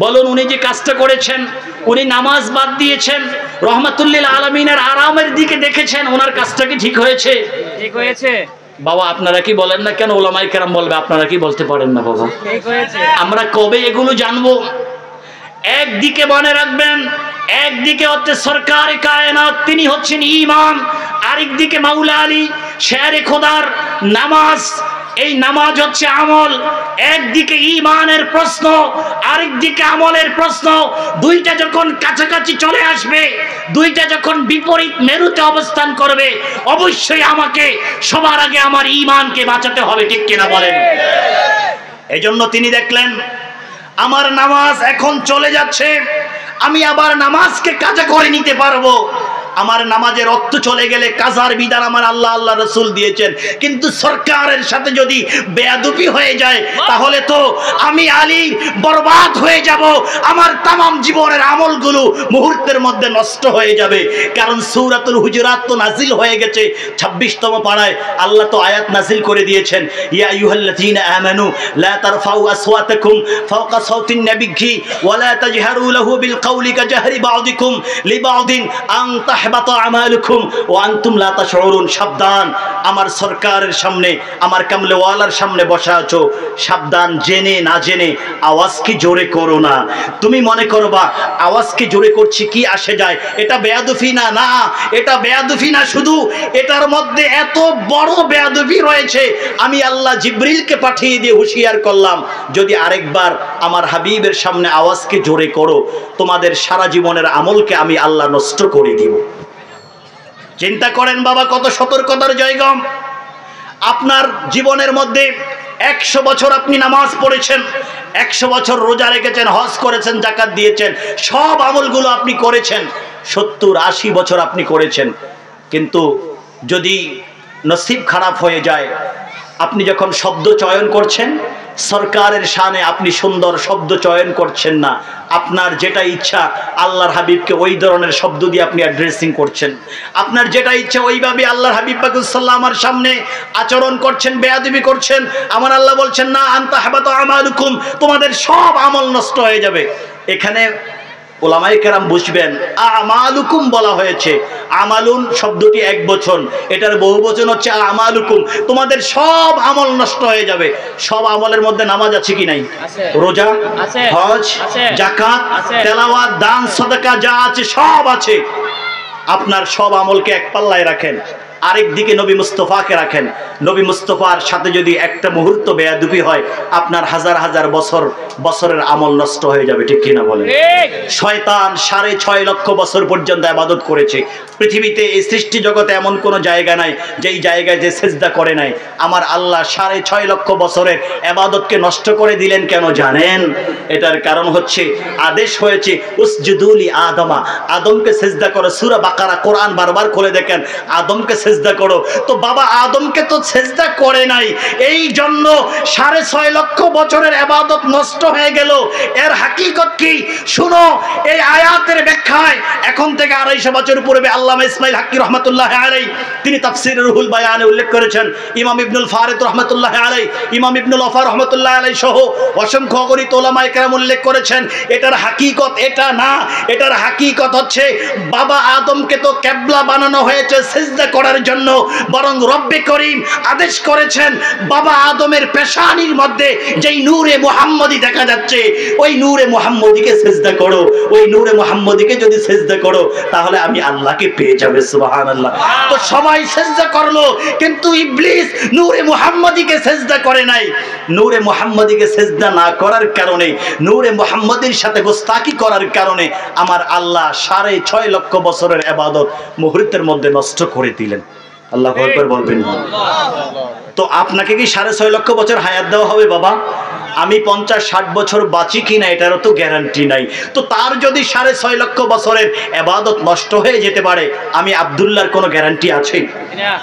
Speaker 1: বলুন, উনি যে কাজটা করেছেন, উনি নামাজ বাদ দিয়েছেন, রহমাতুল্লিল আলামিনের আরামের দিকে দেখেছেন, ওনার কাজটা কি ঠিক হয়েছে? ঠিক হয়েছে। বাবা আপনারা কি বলেন না কেন? ওলামায়ে কেরাম বলবে আপনারা কি বলতে পারেন না বাবা? আমরা কবে এগুলো জানবো? একদিকে মনে রাখবেন, একদিকে হচ্ছে সরকার কায়নাত, তিনি হচ্ছেন ঈমান, আরেকদিকে মাওলা আলী শেরে খোদার নামাজ। এই নামাজ হচ্ছে আমল। একদিকে ঈমানের প্রশ্ন, আরেকদিকে আমলের প্রশ্ন। দুইটা যখন কাছাকাছি চলে আসবে, দুইটা যখন বিপরীত মেরুতে অবস্থান করবে, অবশ্যই আমাকে সবার আগে আমার ঈমানকে বাঁচাতে হবে, ঠিক কিনা বলেন? এই জন্য তিনি দেখলেন আমার নামাজ এখন চলে যাচ্ছে, আমি আবার নামাজকে কাজা করে নিতে পারবো। আমার নামাজে রক্ত চলে গেলে কাজার বিধান আমার আল্লাহ আল্লাহ রসুল দিয়েছেন, কিন্তু সরকারের সাথে যদি বেয়াদবি হয়ে যায় তাহলে তো আমি আলী বরবাদ হয়ে যাব, আমার তামাম জীবনের আমলগুলো মুহূর্তের মধ্যে নষ্ট হয়ে যাবে। কারণ সূরাতুল হুজুরাত তো নাজিল হয়ে গেছে 26তম পারায়। আল্লাহ তো আয়াত নাজিল করে দিয়েছেন, ইয়া আইয়ুহাল্লাযীনা আমানু লা তারফাউ আসওয়াতাকুম ফাওকা সাওতিন নাবিয়্যি ওয়া লা তাজহারু লাহু বিল কাওলি কাজহরি বা'দিকুম লিবা'দিন আন তাহবাতা আমালুকুম ওয়া আনতুম লা তাশউরুন। সাবধান, আমার সরকারের সামনে, আমার কামলেওয়ালার সামনে বসা আছো, সাবধান, জেনে না জেনে আওয়াজ কি জোরে করো না। তুমি মনে করবা আওয়াজ কি জোরে করছি কি আসে যায়, এটা বেয়াদবি না। না, এটা বেয়াদবি না, শুধু এটার মধ্যে এত বড় বেয়াদবি রয়েছে। আমি আল্লাহ জিবরিলকে পাঠিয়ে দিয়ে হুঁশিয়ার করলাম, যদি আরেকবার আমার হাবিবের সামনে আওয়াজকে জোরে করো, তোমাদের সারা জীবনের আমলকে আমি আল্লাহ নষ্ট করে দিব। চিন্তা করেন বাবা, কত সতর্কতার জায়গা। আপনার জীবনের মধ্যে 100 বছর আপনি নামাজ পড়েছেন, 100 বছর রোজা রেখেছেন, হজ করেছেন, যাকাত দিয়েছেন, সব আমলগুলো আপনি করেছেন, 70-80 বছর আপনি করেছেন, কিন্তু যদি নসিব খারাপ হয়ে যায়, আপনি যখন শব্দ চয়ন করছেন সরকারের শানে আপনি সুন্দর শব্দ চয়ন করছেন না, আপনার যেটা ইচ্ছা আল্লাহর হাবিবকে ওই ধরনের শব্দ দিয়ে আপনি অ্যাড্রেসিং করছেন, আপনার যেটা ইচ্ছা ওইভাবে আল্লাহর হাবিব পাক সাল্লাল্লাহু আলাইহি সামনে আচরণ করছেন, বেয়াদবি করছেন। আমার আল্লাহ বলছেন না আনতা হাবাতা আমালুকুম, তোমাদের সব আমল নষ্ট হয়ে যাবে। এখানে ওলামায়ে কেরাম বুঝবেন, আমালুকুম বলা হয়েছে, আমালুন শব্দটি এক বচন, এটার বহু বচন হচ্ছে আমালুকুম, তোমাদের সব আমল নষ্ট হয়ে যাবে। সব আমলের মধ্যে নামাজ আছে কি নাই? রোজা, হজ, যাকাত, তেলাওয়াত, দান, সাদাকা যা আছে সব আছে। আপনার সব আমলকে এক পাল্লায় রাখেন, আরেক দিকে নবী মুস্তাফাকে রাখেন। নবী মুস্তাফার সাথে যদি একটা মুহূর্ত বেয়াদবি হয়, আপনার হাজার হাজার বছরের আমল নষ্ট হয়ে যাবে, ঠিক কিনা বলেন? শয়তান 6.5 লক্ষ বছর পর্যন্ত ইবাদত করেছে। পৃথিবীতে এই সৃষ্টি জগতে এমন কোনো জায়গা নাই যেই জায়গায় যে সিজদা করে নাই। আমার আল্লাহ 6.5 লক্ষ বছরের ইবাদতকে নষ্ট করে দিলেন কেন জানেন? এটার কারণ হচ্ছে আদেশ হয়েছে উসজুদুলি আদমা, আদমকে সিজদা করো। সূরা বাকারা কোরআন বারবার খুলে দেখেন, আদমকে সিজদা করো। তো বাবা আদমকে তো সিজদা করে নাই, এই জন্য 6.5 লক্ষ বছরের ইবাদত নষ্ট হয়ে গেল। এর হাকিকত কি শুনো, এই আয়াতের ব্যাখ্যায় এখন থেকে 250 বছর পূর্বে আল্লামা ইসমাইল হাক্কি রহমাতুল্লাহ আলাইহি তিনি তাফসীর রুহুল বায়ানে উল্লেখ করেছেন, ইমাম ইবনুল ফারিদ রহমাতুল্লাহ আলাইহি, ইমাম ইবনুল ওয়াফা রহমাতুল্লাহ আলাইহি সহ অসংখ্য অগণিত উলামায়ে কেরাম উল্লেখ করেছেন। এটার হাকিকত এটা না, এটার হাকিকত হচ্ছে বাবা আদমকে তো কিবলা বানানো হয়েছে সিজদা করার জন্য, বরং রব্বে করিম আদেশ করেছেন বাবা আদমের পেশানির মধ্যে যেই নূরে মুহাম্মদী দেখা যাচ্ছে ওই নূরে মুহাম্মদীকে সিজদা করো। ওই নূরে মুহাম্মদীকে যদি সিজদা করো তাহলে আমি আল্লাহকে পেয়ে যাবে। সুবহানাল্লাহ। তো সবাই সিজদা করলো, কিন্তু ইবলিস নূরে মুহাম্মদীকে সিজদা করে নাই। নূরে মুহাম্মদীকে সিজদা না করার কারণে, নূরে মুহাম্মদীর সাথে গোস্তাকি করার কারণে আমার আল্লাহ 6.5 লক্ষ বছরের ইবাদত মুহূর্তের মধ্যে নষ্ট করে দিলেন। আল্লাহু আকবার বলবেন। তো আপনাকে কি 6.5 লক্ষ বছর হায়াত দেওয়া হবে বাবা? আমি 50-60 বছর বাঁচি কিনা এটারও তো গ্যারান্টি নাই। তো তার যদি 6.5 লক্ষ বছরের ইবাদত নষ্ট হয়ে যেতে পারে, আমি আব্দুল্লাহর কোনো গ্যারান্টি আছে?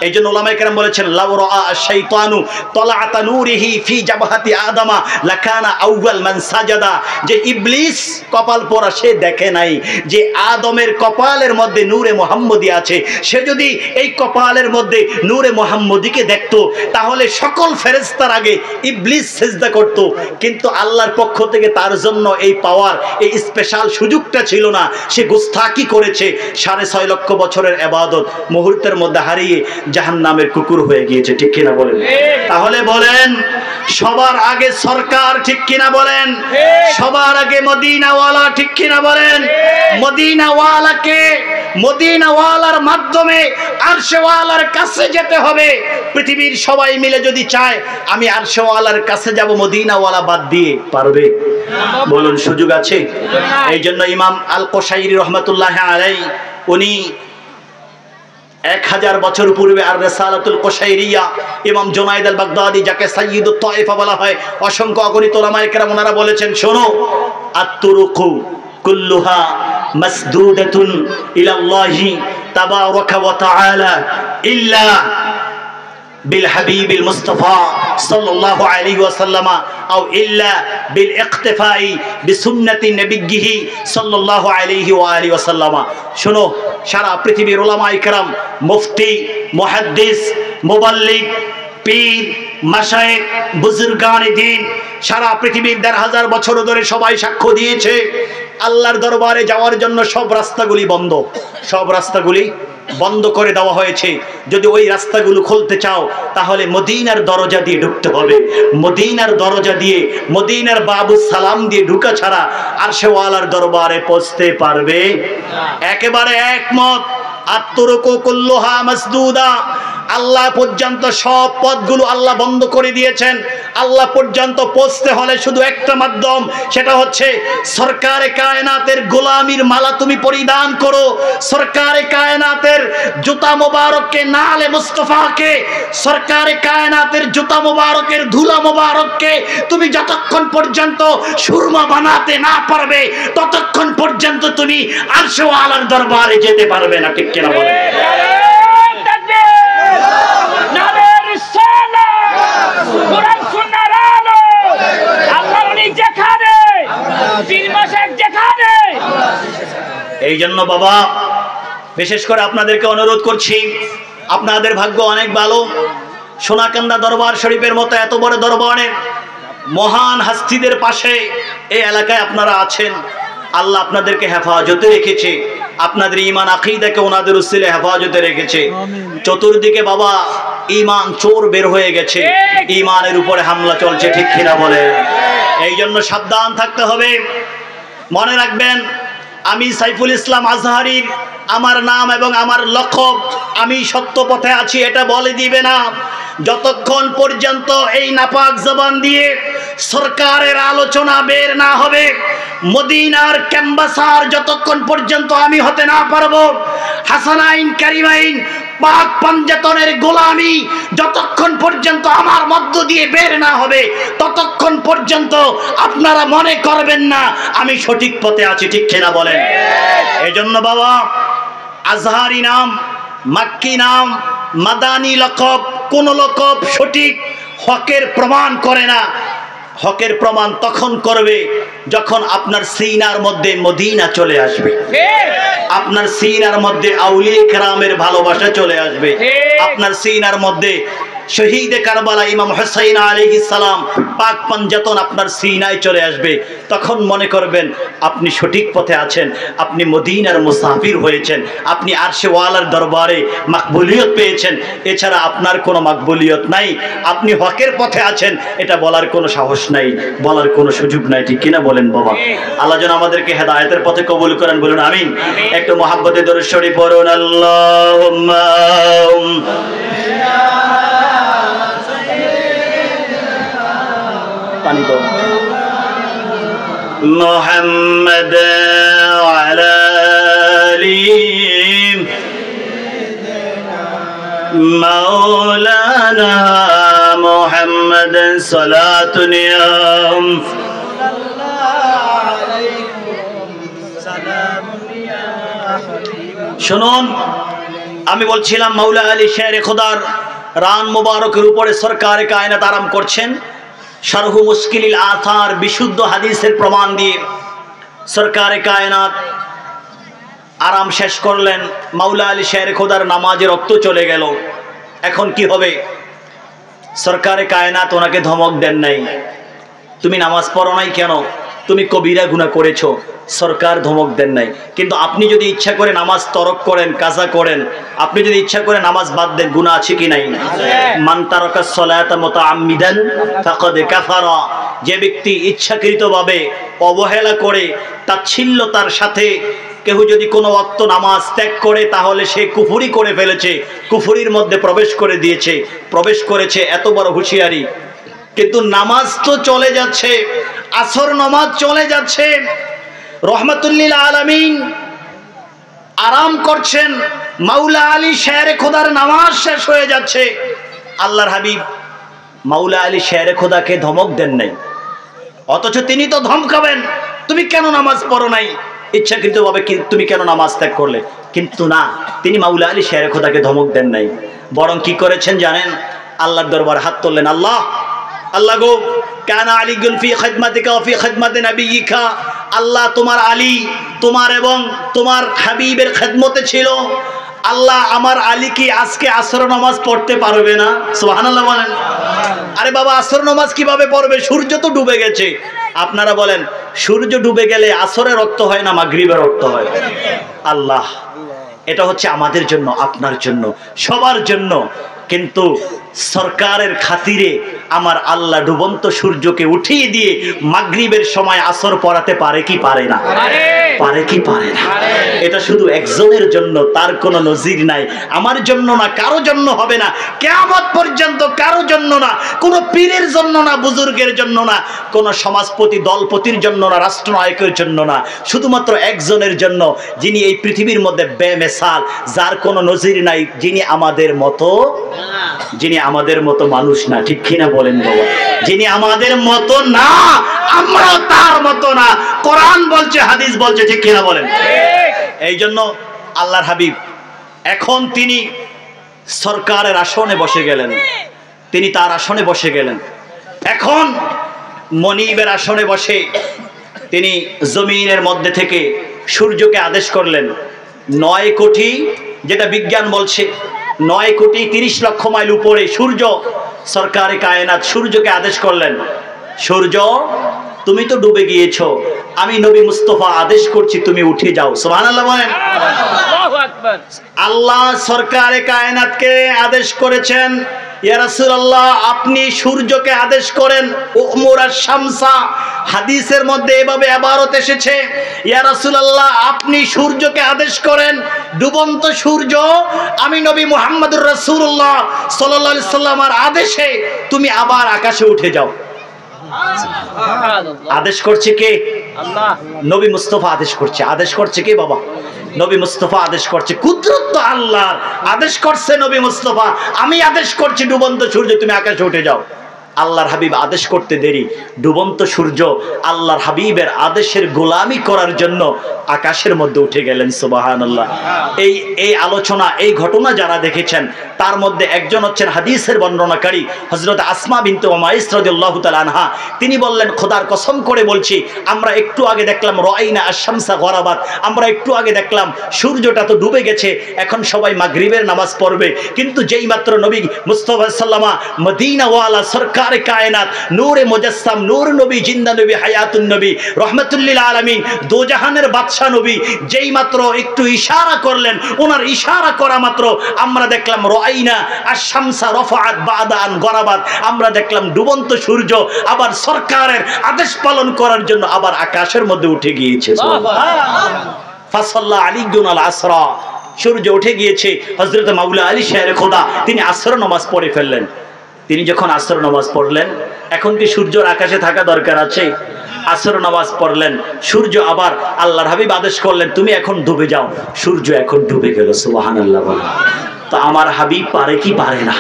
Speaker 1: এই জন্য উলামায়ে কেরাম বলেছেন লাউ রাআ আশ-শাইতানু তালাআতা নূরিহি ফি জাবহাতি আদামা লাকানা আউয়াল মান সাজাদা। যে ইবলিস কপাল পোড়া, সে দেখে নাই যে আদমের কপালের মধ্যে নূরে মুহাম্মদী আছে। সে যদি এই কপালের মধ্যে নূরে মুহাম্মদীকে দেখতো তাহলে সকল ফেরেশতার আগে ইবলিস সিজদা করত। কিন্তু আল্লাহর পক্ষ থেকে তার জন্য এই পাওয়ার, এই স্পেশাল সুযোগটা ছিল না। সে গুস্তাখি করেছে, 6.5 লক্ষ বছরের ইবাদত মুহূর্তের মধ্যে হারিয়ে জাহান্নামের কুকুর হয়ে গিয়েছে। ঠিক কিনা বলেন? তাহলে বলেন সবার আগে সরকার, ঠিক কিনা বলেন? সবার আগে মদিনাওয়ালা, ঠিক কিনা বলেন? মদিনাওয়ালাকে, মদিনাওয়ালার মাধ্যমে আরশেওয়ালার কাছে যেতে হবে। পৃথিবীর সবাই মিলে যদি চায় আমি আরশেওয়ালার কাছে যাব, মদিনাওয়ালা বাদ দিয়ে পারবে? বলুন সুযোগ আছে? এই জন্য ইমাম আল কোশাইরি রহমাতুল্লাহ আলাইহি উনি 1000 বছর পূর্বে আর রিসালাতুল কোশাইরিয়া, ইমাম জুনাইদ আল বাগদাদি যাকে সাইয়্যিদুত তায়েফা বলা হয়, অসংখ্য অগণিত উলামায়ে কেরাম ওনারা বলেছেন, শোনো, আত-তুরুকু কুল্লুহা মাসদুদাতুন ইলাল্লাহি তাবারাকা ওয়া তাআলা ইল্লা বিল হাবিবিল মুস্তাফা সাল্লাল্লাহু আলাইহি ওয়াসাল্লাম আও ইল্লা বিল ইকতিফাই বিসুন্নতি নবিয়্যিহি সাল্লাল্লাহু আলাইহি ওয়া আলিহি ওয়াসাল্লাম। শোনো, সারা পৃথিবীর উলামায়ে কেরাম, মুফতি, মুহাদ্দিস, মুবাল্লিগ, পীর, মাশায়েখ, বুজুর্গানে দ্বীন, সারা পৃথিবীর 1000 বছর ধরে সবাই সাক্ষ্য দিয়েছে আল্লাহর দরবারে যাওয়ার জন্য সব রাস্তাগুলি বন্ধ, সব রাস্তাগুলি বন্ধ করে দেওয়া হয়েছে। যদি ওই রাস্তাগুলো খুলতে চাও তাহলে মদিনার দরজা দিয়ে ঢুকতে হবে। মদিনার দরজা দিয়ে, মদিনার বাবু সালাম দিয়ে ঢুকা ছাড়া আরশেওয়ালার দরবারে পৌঁছতে পারবে? একেবারে একমত। আত-তুরুকু কুল্লুহা মাসদুদা, আল্লাহ পর্যন্ত সব পথগুলো আল্লাহ বন্ধ করে দিয়েছেন। আল্লাহ পর্যন্ত পৌঁছতে হলে শুধু একটা মাধ্যম, সেটা হচ্ছে সরকারে কায়নাতের গোলামির মালা তুমি পরিধান করো। সরকারে কায়নাতের জুতা মোবারককে, নালে মুস্তাফাকে, সরকারে কায়নাতের জুতা মোবারকের ধুলা মোবারককে তুমি যতক্ষণ পর্যন্ত সুরমা বানাতে না পারবে ততক্ষণ পর্যন্ত তুমি আরশেওয়ালার দরবারে যেতে পারবে না। ঠিক কিনা বলেন? এই জন্য বাবা, বিশেষ করে আপনাদেরকে অনুরোধ করছি, আপনাদের ভাগ্য অনেক ভালো। সোনাকান্দা দরবার শরীফের মতো এত বড় দরবারের মহান হাস্তিদের পাশে এই এলাকায় আপনারা আছেন। আল্লাহ আপনাদেরকে হেফাজতে রেখেছে, আপনাদের ঈমান আকীদাকে ওনাদের উসিলে হেফাজতে রেখেছে। চতুর্দিকে বাবা ঈমান চোর বের হয়ে গেছে, ঈমানের উপরে হামলা চলছে। ঠিক কিনা বলে? এই জন্য সাবধান থাকতে হবে। মনে রাখবেন, আমি সাইফুল ইসলাম আজহারীর আমার নাম এবং আমার লকব, আমি সত্য পথে আছি এটা বলে দিবে না যতক্ষণ পর্যন্ত এই নাপাক জবান দিয়ে সরকারের আলোচনা বের না হবে। মদিনার ক্যাম্বাসার যতক্ষণ পর্যন্ত আমি হতে না পারবো, হাসানাইন কারিমাইন পাক পাঞ্জাতনের গোলামি যতক্ষণ পর্যন্ত আমার মধ্য দিয়ে বের না হবে ততক্ষণ পর্যন্ত আপনারা মনে করবেন না আমি সঠিক পথে আছি। ঠিক কিনা বলেন? এজন্য বাবা, আজহারি নাম, মাক্কি নাম, মাদানি লকব, কোন লকব সঠিক হকের প্রমাণ করে না। হকের প্রমাণ তখন করবে যখন আপনার সিনার মধ্যে মদিনা চলে আসবে, আপনার সিনার মধ্যে আউলিয়া কেরামের ভালোবাসা চলে আসবে, আপনার সিনার মধ্যে শহীদে কারবালা ইমাম হুসাইন আলাইহিস সালাম পাক পাঞ্জাতন আপনার সিনায় চলে আসবে। তখন মনে করবেন আপনি সঠিক পথে আছেন, আপনি মদিনার মুসাফির হয়েছেন, আপনি আরশেওয়ালার দরবারে মাকবুলিয়ত পেয়েছেন। এছাড়া আপনার কোনো মাকবুলিয়ত নাই। আপনি হকের পথে আছেন এটা বলার কোনো সাহস নাই, বলার কোনো সুযোগ নাই। ঠিক কিনা বলেন বাবা? আল্লাহ যেন আমাদেরকে হেদায়েতের পথে কবুল করেন। বলুন আমিন। একটু মহাব্বতে দরুদ শরীফ পড়ুন। আল্লাহুম্মা মুহাম্মদ ওয়ালা আলি মাওলানা মুহাম্মদ সালাতুন ইয়াম শুনুন, আমি বলছিলাম মাওলা আলী শেরে খোদার রান মুবারকের উপরে সরকারে কায়নাত আরাম করছেন শারহু মুশকিলিল আথার, বিশুদ্ধ হাদিসের প্রমাণ দিয়ে সরকারে কায়নাত আরাম শেষ করলেন। মাওলা আলী শেরে খোদার নামাজে রক্ত চলে গেল। এখন কি হবে? সরকারে কায়নাত ওনাকে ধমক দেন নাই, তুমি নামাজ পড়ো নাই কেন, তুমি কবিরা গুনাহ করেছো, সরকার ধমক দেন নাই। কিন্তু আপনি যদি ইচ্ছা করে নামাজ তরক করেন, কাজা করেন, আপনি যদি ইচ্ছা করে নামাজ বাদ দেন, গুনাহ আছে কি নাই? মান তারাকাস সালাতা মুতাআম্মিদান ফাকাদ কাফারা, যে ব্যক্তি ইচ্ছাকৃতভাবে অবহেলা করে তাচ্ছিল্যতার সাথে কেউ যদি কোনো ওয়াক্ত নামাজ ত্যাগ করে, তাহলে সে কুফরি করে ফেলেছে, কুফরির মধ্যে প্রবেশ করেছে। এত বড় হুঁশিয়ারি। কিন্তু নামাজ তো চলে যাচ্ছে, আসর নামাজ চলে যাচ্ছে, রহমাতুল লিল আলামিন আরাম করছেন, মাওলা আলী শেরে খোদার নামাজ শেষ হয়ে যাচ্ছে। আল্লাহর হাবিব মাওলা আলী শেরে খোদাকে ধমক দেন নাই, অথচ তিনি তো ধমকাবেন, তুমি কেন নামাজ পড়ো নাই, ইচ্ছাকৃতভাবে তুমি কেন নামাজ ত্যাগ করলে? কিন্তু না, তিনি মাওলা আলী শেরে খোদাকে ধমক দেন নাই, বরং কি করেছেন জানেন? আল্লাহর দরবারে হাত তুললেন, আল্লাহ গো, কানা আলীগুন ফি খিদমাতিকা ওয়া ফি খিদমাতি নাবিয়িকা, আল্লাহ তোমার আলী তোমার এবং তোমার হাবিবের খেদমতে ছিল। আল্লাহ আমার আলী কি আজকে আসর নামাজ পড়তে পারবে না? সুবহানাল্লাহ বলেন। আরে বাবা, আসর নামাজ কিভাবে পড়বে? সূর্য তো ডুবে গেছে। আপনারা বলেন, সূর্য ডুবে গেলে আসরে রক্ত হয় না মাগরিবে রক্ত হয়? আল্লাহ, এটা হচ্ছে আমাদের জন্য, আপনার জন্য, সবার জন্য। কিন্তু সরকারের খাতিরে আমার আল্লাহ ডুবন্ত সূর্যকে উঠিয়ে দিয়ে মাগরিবের সময় আসর পড়াতে পারে কি পারে না? পারে কি পারে না? এটা শুধু একজনের জন্য, তার কোনো নজির নাই। আমার জন্য না, কারো জন্য হবে না, কিয়ামত পর্যন্ত কারো জন্য না, কোনো পীরের জন্য না, বুজুর্গের জন্য না, কোনো সমাজপতি দলপতির জন্য না, রাষ্ট্রনায়কের জন্য না, শুধুমাত্র একজনের জন্য, যিনি এই পৃথিবীর মধ্যে বেমিসাল, যার কোনো নজির নাই, যিনি আমাদের মতো মানুষ না। ঠিক কিনা বলেন বাবা? যিনি আমাদের মতো না, আমরাও তার মতো না। কোরআন বলছে, হাদিস বলছে, ঠিক কিনা বলেন? এই জন্য আল্লাহর হাবিব এখন তিনি সরকারের আসনে বসে গেলেন, তিনি তার আসনে বসে গেলেন। এখন মনিবের আসনে বসে তিনি জমিনের মধ্যে থেকে সূর্যকে আদেশ করলেন 9 কোটি, যেটা বিজ্ঞান বলছে 9 কোটি 30 লক্ষ মাইল উপরে সূর্য, সরকারে কায়নাত সূর্যকে আদেশ করলেন, সূর্য তুমি তো ডুবে গিয়েছো, আমি নবী মুস্তাফা আদেশ করছি তুমি উঠে যাও। সুবহানাল্লাহ বলেন। আল্লাহু আকবার। আল্লাহ সরকারে কায়নাতকে আদেশ করেছেন, ইয়া রাসূলুল্লাহ আপনি সূর্যকে আদেশ করেন, উমুরাশ শামসা, হাদিসের মধ্যে এভাবে ইবারত এসেছে, ইয়া রাসূলুল্লাহ আপনি সূর্যকে আদেশ করেন, ডুবন্ত সূর্য আমি নবী মুহাম্মদুর রাসূলুল্লাহ সাল্লাল্লাহু আলাইহি সাল্লামের আদেশে তুমি আবার আকাশে উঠে যাও। আদেশ করছে কে? আল্লাহ। নবী মুস্তাফা আদেশ করছে। আদেশ করছে কে বাবা? নবী মুস্তাফা আদেশ করছে। কুদরত তো আল্লাহর, আদেশ করছে নবী মুস্তাফা, আমি আদেশ করছি ডুবন্ত সূর্য তুমি আকাশে উঠে যাও। আল্লাহর হাবিব আদেশ করতে দেরি, ডুবন্ত সূর্য আল্লাহর হাবিবের আদেশের গোলামি করার জন্য আকাশের মধ্যে উঠে গেলেন। সুবহানাল্লাহ। এই আলোচনা, এই ঘটনা যারা দেখেছেন তার মধ্যে একজন হচ্ছেন হাদিসের বর্ণনাকারী হযরত আসমা বিনতে উমাইস রাদিয়াল্লাহু তাআলা আনহা। তিনি বললেন, খোদার কসম করে বলছি, আমরা একটু আগে দেখলাম রাইনা আশ-শামসা গরাবাত, আমরা একটু আগে দেখলাম সূর্যটা তো ডুবে গেছে, এখন সবাই মাগরিবের নামাজ পড়বে। কিন্তু যেই মাত্র নবী মুস্তাফা সাল্লামা মদিনা ওয়ালা সরকারে কায়নাত নূরে মুজাসসাম, নূর নবী, জিন্দা নবী, হায়াতুন নবী, রাহমাতুল লিল আলামিন, দোজাহানের বাদশা নবী যেই মাত্র একটু ইশারা করলেন, ওনার ইশারা করা মাত্র আমরা দেখলাম রাইনা আশ-শামসা রাফাআত বা'দা আন গরাবাত, আমরা দেখলাম ডুবন্ত সূর্য আবার সরকারের আদেশ পালন করার জন্য আবার আকাশের মধ্যে উঠে গিয়েছে। ফাসাল্লা আলীগুন আল আসরা, সূর্য উঠে গিয়েছে। হযরত মাওলা আলী শেরে খোদা তিনি আসর নামাজ পড়ে ফেললেন। তিনি যখন আসর নামাজ পড়লেন, এখন কি সূর্যর আকাশে থাকা দরকার আছে? আসর নামাজ পড়লেন, সূর্য আবার আল্লাহর হাবিব আদেশ করলেন তুমি এখন ডুবে যাও, সূর্য এখন ডুবে গেল। সুবহানাল্লাহ বলেন। তো আমার হাবিব পারে কি পারে না?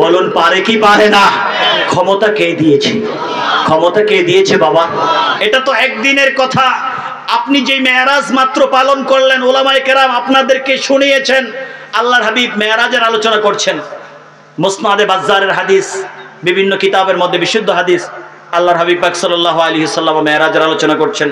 Speaker 1: বলুন পারে কি পারে না? ক্ষমতা কে দিয়েছে? ক্ষমতা কে দিয়েছে বাবা? এটা তো একদিনের কথা। আপনি যে মেরাজ মাত্র পালন করলেন, উলামায়ে কেরাম আপনাদেরকে শুনিয়েছেন, আল্লাহর হাবিব মেরাজের আলোচনা করছেন। মুসনাদে বাজ্জারের হাদিস, বিভিন্ন কিতাবের মধ্যে বিশুদ্ধ হাদিস, আল্লাহর হাবিব পাক সাল্লাল্লাহু আলাইহি ওয়াসাল্লাম মেরাজের আলোচনা করছেন,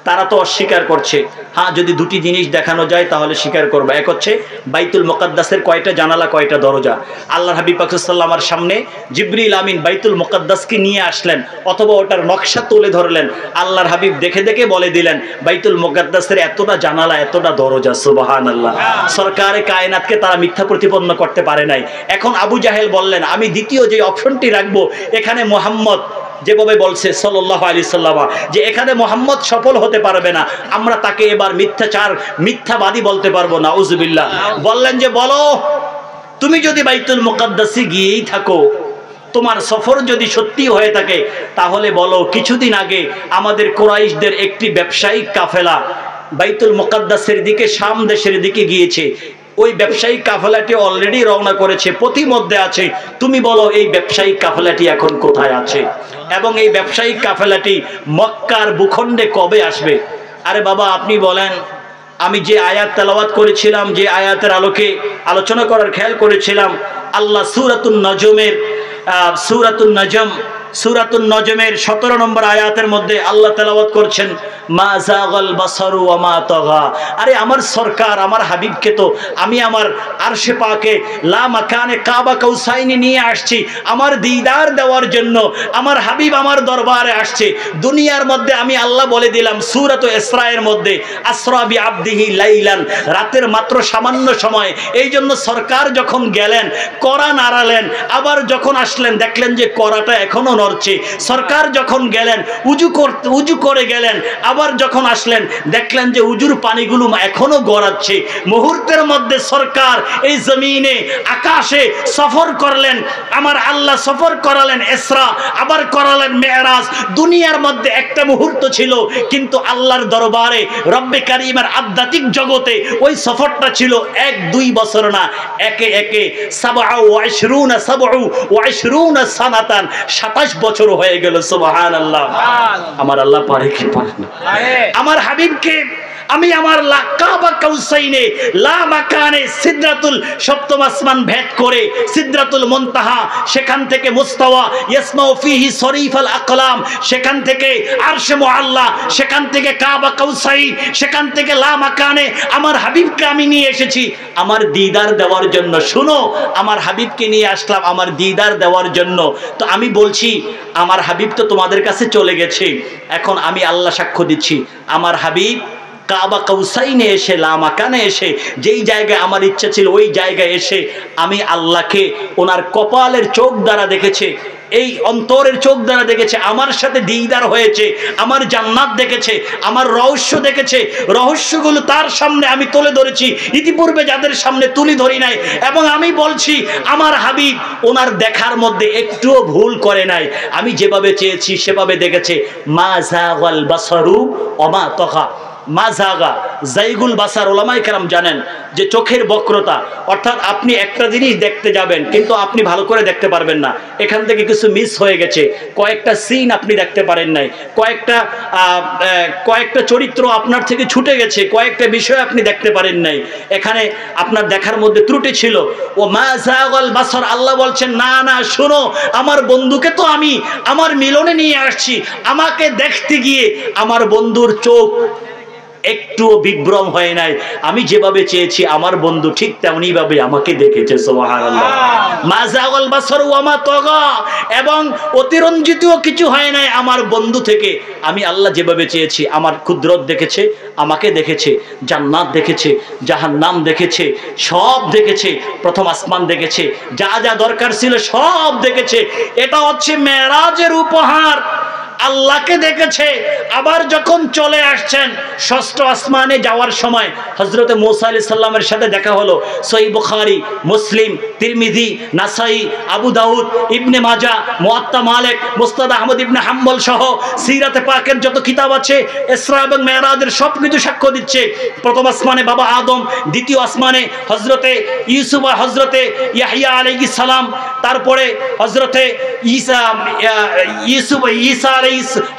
Speaker 1: তারা তো অস্বীকার করছে। হ্যাঁ, যদি দুটি জিনিস দেখানো যায় তাহলে স্বীকার করবে। এক হচ্ছে বাইতুল মুকাদ্দাসের কয়টা জানালা, কয়টা দরজা। আল্লাহর হাবিব পাক সাল্লাল্লাহু আলাইহি ওয়াসাল্লামের সামনে জিবরিল আমিন বাইতুল মুকাদ্দাসকে নিয়ে আসলেন, অথবা ওটার নকশা তুলে ধরলেন। আল্লাহর হাবিব দেখে দেখে বলে দিলেন বাইতুল মুকাদ্দাসের এতটা জানালা, এতটা দরজা। সুবহানাল্লাহ। সরকারে কায়নাতকে তারা মিথ্যা প্রতিপন্ন করতে পারে নাই। এখন আবু জাহেল বললেন, আমি দ্বিতীয় যে অপশনটি রাখবো, এখানে মুহাম্মদ যেভাবে বলছে সাল্লাল্লাহু আলাইহি সাল্লাম যে এখানে মুহাম্মদ সফল হতে পারবে না, আমরা তাকে এবার মিথ্যাবাদী বলতে পারবো না। উযবিল্লাহ। বললেন যে বলো, তুমি যদি বাইতুল মুকাদ্দাসে গিয়েই থাকো, তোমার সফর যদি সত্যি হয়ে থাকে, তাহলে বলো কিছুদিন আগে আমাদের কুরাইশদের একটি ব্যবসায়িক কাফেলা বাইতুল মুকাদ্দাসের দিকে, শাম দেশের দিকে গিয়েছে। ওই ব্যবসায়িক কাফেলাটি অলরেডি রওনা করেছে, পথিমধ্যে আছে। তুমি বলো এই ব্যবসায়িক কাফেলাটি এখন কোথায় আছে, এবং এই ব্যবসায়িক কাফেলাটি মক্কার ভূখণ্ডে কবে আসবে? আরে বাবা, আপনি বলেন, আমি যে আয়াত তেলাওয়াত করেছিলাম, যে আয়াতের আলোকে আলোচনা করার খেয়াল করেছিলাম, আল্লাহ সূরাতুন নজমের 17 নম্বর আয়াতের মধ্যে আল্লাহ তেলাওয়াত করছেন, মা যাগাল বাসারু ওয়া মা তাগা। আরে আমার সরকার, আমার হাবিবকে তো আমি আমার আরশে পাকে লা মাকানে কাবা কাউসাইনি নিয়ে আসছি আমার দিদার দেওয়ার জন্য। আমার হাবিব আমার দরবারে আসছে। দুনিয়ার মধ্যে আমি আল্লাহ বলে দিলাম সূরাতুল ইসরায়ের মধ্যে, আসরা বি আবদিহি লাইলান, রাতের মাত্র সামান্য সময়। এই জন্য সরকার যখন গেলেন, কড়া নাড়ালেন, আবার যখন আসলেন দেখলেন যে কড়াটা এখনো নড়ছে। সরকার যখন গেলেন, উজু করে গেলেন, আবার যখন আসলেন দেখলেন যে উজুর পানিগুলো এখনো গড়াচ্ছে। মুহূর্তের মধ্যে সরকার এই জমিনে, আকাশে সফর করলেন। আমার আল্লাহ সফর করালেন ইসরা, আবার করালেন মেরাজ। দুনিয়ার মধ্যে একটা মুহূর্ত ছিল, কিন্তু আল্লাহর দরবারে রব্বে কারীমের আধ্যাত্মিক জগতে ওই সফরটা ছিল 1-2 বছর না, একে একে 27 সানাতান, 27 বছর হয়ে গেল। সুবহানাল্লাহ। আমার আল্লাহ পারে কি পারে না? আমার হাবিবকে আমি আমার কাবা কাউসাইনে লা মাকানে সিদরাতুল সপ্তম আসমান ভেদ করে সিদরাতুল মুনতাহা, সেখান থেকে মুস্তাওয়া ইয়াসমাউ ফিহি শরীফাল আকলাম, সেখান থেকে আরশে মুআল্লা, সেখান থেকে কাবা কাউসাইন, সেখান থেকে লা মাকানে আমার হাবিবকে আমি নিয়ে এসেছি আমার দিদার দেওয়ার জন্য। শুনো, আমার হাবিবকে নিয়ে আসলাম আমার দিদার দেওয়ার জন্য। তো আমি বলছি, আমার হাবিব তো তোমাদের কাছে চলে গেছে, এখন আমি আল্লাহ সাক্ষ্য দিচ্ছি, আমার হাবিব কাবা কাউসাইনে এসে, লা মাকানে এসে, যেই জায়গায় আমার ইচ্ছা ছিল ওই জায়গায় এসে আমি আল্লাহকে ওনার কপালের চোখ দ্বারা দেখেছে, এই অন্তরের চোখ দ্বারা দেখেছে, আমার সাথে দিদার হয়েছে, আমার জান্নাত দেখেছে, আমার রহস্য দেখেছে। রহস্যগুলো তার সামনে আমি তুলে ধরেছি, ইতিপূর্বে যাদের সামনে তুলে ধরি নাই। এবং আমি বলছি, আমার হাবিব ওনার দেখার মধ্যে একটুও ভুল করে নাই। আমি যেভাবে চেয়েছি সেভাবে দেখেছে। মা যাগাল বাসারু ওয়া মা তাগা। মা জাগা, জাইগুল বাসার, ওলামায়ে কেরাম জানেন যে চোখের বক্রতা, অর্থাৎ আপনি একটা জিনিস দেখতে যাবেন কিন্তু আপনি ভালো করে দেখতে পারবেন না, এখান থেকে কিছু মিস হয়ে গেছে, কয়েকটা সিন আপনি দেখতে পারেন নাই, কয়েকটা চরিত্র আপনার থেকে ছুটে গেছে, কয়েকটা বিষয় আপনি দেখতে পারেন নাই, এখানে আপনার দেখার মধ্যে ত্রুটি ছিল। ও মা জাগাল বাসার, আল্লাহ বলছেন না না, শোনো, আমার বন্ধুকে তো আমি আমার মিলনে নিয়ে আসছি, আমাকে দেখতে গিয়ে আমার বন্ধুর চোখ একটুও বিভ্রম হয় নাই। আমি যেভাবে চেয়েছি আমার বন্ধু ঠিক তেমনি ভাবে আমাকে দেখেছে। সুবহানাল্লাহ। মা যাগাল বাসার ওয়া মা তাগা, এবং অতিরঞ্জিতও কিছু হয় নাই আমার বন্ধু থেকে। আমি আল্লাহ যেভাবে চেয়েছি আমার কুদরত দেখেছে, আমাকে দেখেছে, জান্নাত দেখেছে, জাহান্নাম দেখেছে, সব দেখেছে, প্রথম আসমান দেখেছে, যা যা দরকার ছিল সব দেখেছে। এটা হচ্ছে মেরাজের উপহার। আল্লাহকে দেখেছে। আবার যখন চলে আসছেন ষষ্ঠ আসমানে যাওয়ার সময় হযরতে মূসা আলাইহিস সালামের সাথে দেখা হলো। সহিহ বুখারী, মুসলিম, তিরমিজি, নাসাই, আবু দাউদ, ইবনে মাজাহ, মুয়াত্তা মালিক, মুসনাদ আহমদ ইবনে হাম্বল সহ সিরাতে পাকের যত কিতাব আছে ইসরা এবং মেরাজের সবকিছু সাক্ষ্য দিচ্ছে। প্রথম আসমানে বাবা আদম, দ্বিতীয় আসমানে হযরতে ইউসুফ, হযরতে ইয়াহইয়া আলাইহিস সালাম, তারপরে হযরতে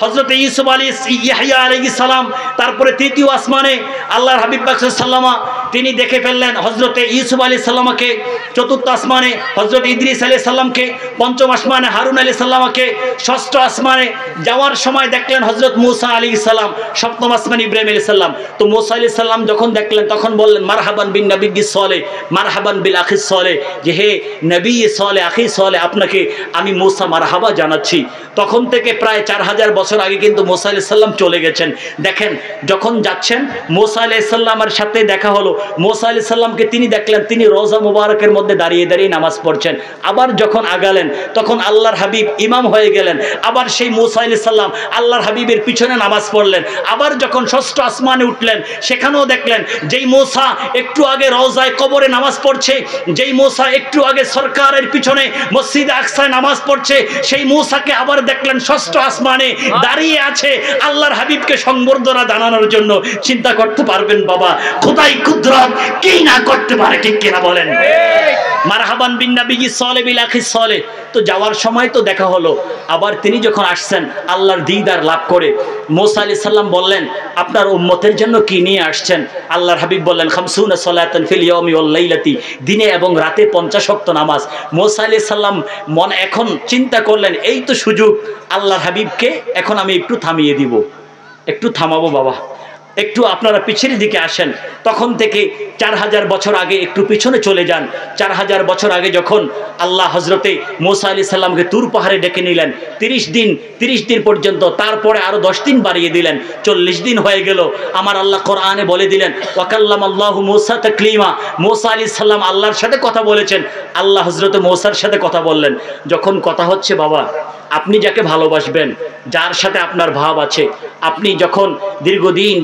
Speaker 1: হযরতে ইউসুফ আলাইহিস ইয়াহইয়া আলাইহিস সালাম, তারপরে তৃতীয় আসমানে আল্লাহর হাবিব পাক সাল্লাল্লাহু আলাইহি ওয়াসাল্লাম তিনি দেখে ফেললেন হযরতে ইউসুফ আলাইহিস সালামকে চতুর্থ আসমানে, হযরত ইদ্রিস আলাইহিস সালামকে পঞ্চম আসমানে, হারুন আলাইহিস সালামকে ষষ্ঠ আসমানে যাওয়ার সময় দেখলেন হযরত মূসা আলাইহিস সালাম সপ্তম আসমানে, ইব্রাহিম আলাইহিস সালাম। তো মূসা আলাইহিস সালাম যখন দেখলেন তখন বললেন মারহাবান বিন নবিয়্যিস সালেহ, মারহাবান বিল আখিস সালেহ, যে হে নবী সালেহ, আখি সালেহ, আপনাকে আমি মূসা মারহাবা জানাচ্ছি। তখন থেকে প্রায় 4000 বছর আগে কিন্তু মূসা আলাইহিস সালাম চলে গেছেন। দেখেন যখন যাচ্ছেন মূসা আলাইহিস সালামের সাথে দেখা হলো, মূসা আলাইহিস সালামকে তিনি দেখলেন তিনি রওজা মুবারকের মধ্যে দাঁড়িয়ে দাঁড়িয়ে নামাজ পড়ছেন। আবার যখন আগালেন তখন আল্লাহর হাবিব ইমাম হয়ে গেলেন, আবার সেই মূসা আলাইহিস সালাম আল্লাহর হাবিবের পিছনে নামাজ পড়লেন। আবার যখন ষষ্ঠ আসমানে উঠলেন সেখানেও দেখলেন যেই মূসা একটু আগে রওজায় কবরে নামাজ পড়ছে, যেই মূসা একটু আগে সরকারের পিছনে মসজিদে আকসায় নামাজ পড়ছে, সেই মূসাকে আবার দেখলেন ষষ্ঠ আসমানে দাঁড়িয়ে আছে আল্লাহর হাবিবকে সংবর্ধনা জানানোর জন্য। চিন্তা করতে পারবেন বাবা, খোদাই কুদরত কি না করতে পারে, ঠিক কিনা বলেন? মারহাবান বিন নবিয়্যিস সালেহ বিল আখিস সালেহ। তো যাওয়ার সময় তো দেখা হলো, আবার তিনি যখন আসছেন আল্লাহর দিদার লাভ করে, মূসা আলাইহিস সালাম বললেন আপনার উম্মতের জন্য কি নিয়ে আসছেন? আল্লাহর হাবিব বললেন 50 সালাতান ফিল ইয়াউমি ওয়াল লাইলাতি, দিনে এবং রাতে 50 ওয়াক্ত নামাজ। মূসা আলাইহিস সালাম মন এখন চিন্তা করলেন এই তো সুযোগ, আল্লাহর হাবিবকে এখন আমি একটু থামিয়ে দিব, একটু থামাবো বাবা, একটু আপনারা পিছনের দিকে আসেন। তখন থেকে 4000 বছর আগে একটু পিছনে চলে যান। 4000 বছর আগে যখন আল্লাহ হযরতে মূসা আলাইহিস সালামকে তুর পাহাড়ে ডেকে নিলেন 30 দিন পর্যন্ত, তারপরে আরো 10 দিন বাড়িয়ে দিলেন, 40 দিন হয়ে গেল। আমার আল্লাহ কোরআনে বলে দিলেন ওয়াকাল্লামাল্লাহু মূসা তাকলিমা, মূসা আলাইহিস সালাম আল্লাহর সাথে কথা বলেছেন। আল্লাহ হযরতে মূসার সাথে কথা বললেন। যখন কথা হচ্ছে বাবা, আপনি যাকে ভালোবাসবেন, যার সাথে আপনার ভাব আছে, আপনি যখন দীর্ঘদিন,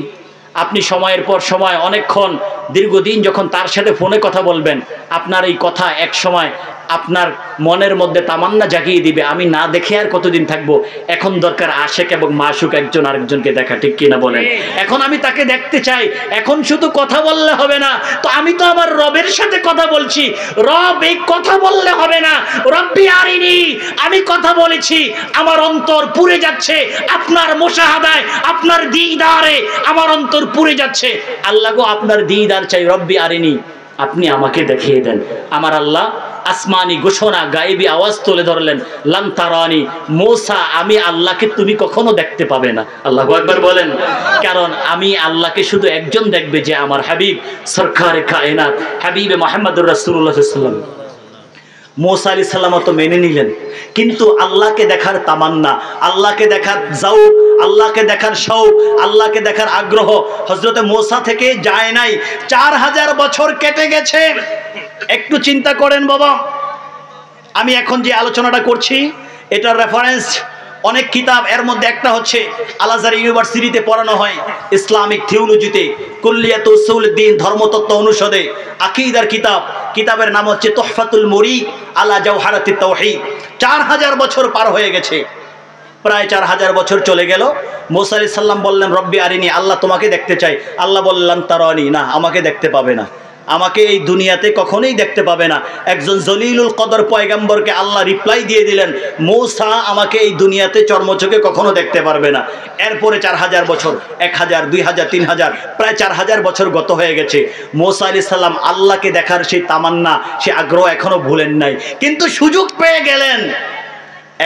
Speaker 1: আপনি সময়ের পর সময় অনেকক্ষণ দীর্ঘদিন যখন তার সাথে ফোনে কথা বলবেন, আপনার এই কথা এক সময় আপনার মনের মধ্যে তামান্না জাগিয়ে দিবে আমি না দেখে আর কতদিন থাকবো। এখন দরকার আশেক এবং মাশুক একজন আরেকজনকে দেখা, ঠিক কিনা বলেন? এখন আমি তাকে দেখতে চাই। এখন শুধু কথা বললে হবে না, তো আমি তো আমার রবের সাথে কথা বলছি। রব এই কথা বললে হবে না, রব্বি আরিনি, আমি কথা বলেছি, আমার অন্তর পুড়ে যাচ্ছে আপনার মুশাহাদায়, আপনার দিদারে আমার অন্তর পুড়ে যাচ্ছে। আল্লাহ গো আপনার দিদার চাই, রব্বি আরিনি, আপনি আমাকে দেখিয়ে দেন। আমার আল্লাহ আসমানি ঘোষণা, গায়েবী আওয়াজ তুলে ধরলেন লান তারানি, মূসা আমি আল্লাহকে তুমি কখনো দেখতে পাবে না। আল্লাহু আকবার বলেন। কারণ আমি আল্লাহকে শুধু একজন দেখবে, যে আমার হাবিব সরকারে কায়নাত হাবিবে মুহাম্মদুর রাসূলুল্লাহ সাল্লাল্লাহু আলাইহি ওয়াসাল্লাম। মূসা আলাইহিস সালাম তো মেনে নিলেন, কিন্তু আল্লাহকে দেখার তামান্না, আল্লাহকে দেখার যাওক, আল্লাহকে দেখার শৌক, আল্লাহকে দেখার আগ্রহ হযরতে মূসা থেকে যায় নাই। 4000 বছর কেটে গেছে। একটু চিন্তা করেন বাবা, আমি এখন যে আলোচনাটা করছি এটার রেফারেন্স অনেক কিতাব, এর মধ্যে একটা হচ্ছে আল আজহার ইউনিভার্সিটিতে পড়ানো হয় ইসলামিক থিওলজিতে, কুল্লিয়াত উসুলুদ্দিন ধর্মতত্ত্ব অনুষদে আকীদার কিতাব, কিতাবের নাম হচ্ছে তুহফাতুল মুরিদ আলা জাওহারাতিত তাওহীদ। 4000 বছর পার হয়ে গেছে, প্রায় 4000 বছর চলে গেল। মূসা আলাইহিস সালাম বললেন রব্বি আরিনি, আল্লাহ তোমাকে দেখতে চাই। আল্লাহ বললেন তারানি, না আমাকে দেখতে পাবে না, আমাকে এই দুনিয়াতে কখনোই দেখতে পাবে না। একজন জলিলুল কদর পয়গম্বরকে আল্লাহ রিপ্লাই দিয়ে দিলেন, মূসা আমাকে এই দুনিয়াতে চর্মচোখে কখনো দেখতে পারবে না। এরপরে 4000 বছর, 1000, 2000, 3000, প্রায় 4000 বছর গত হয়ে গেছে। মূসা আলাইহিস সালাম আল্লাহকে দেখার সেই তামান্না, সেই আগ্রহ এখনো ভুলেন নাই, কিন্তু সুযোগ পেয়ে গেলেন।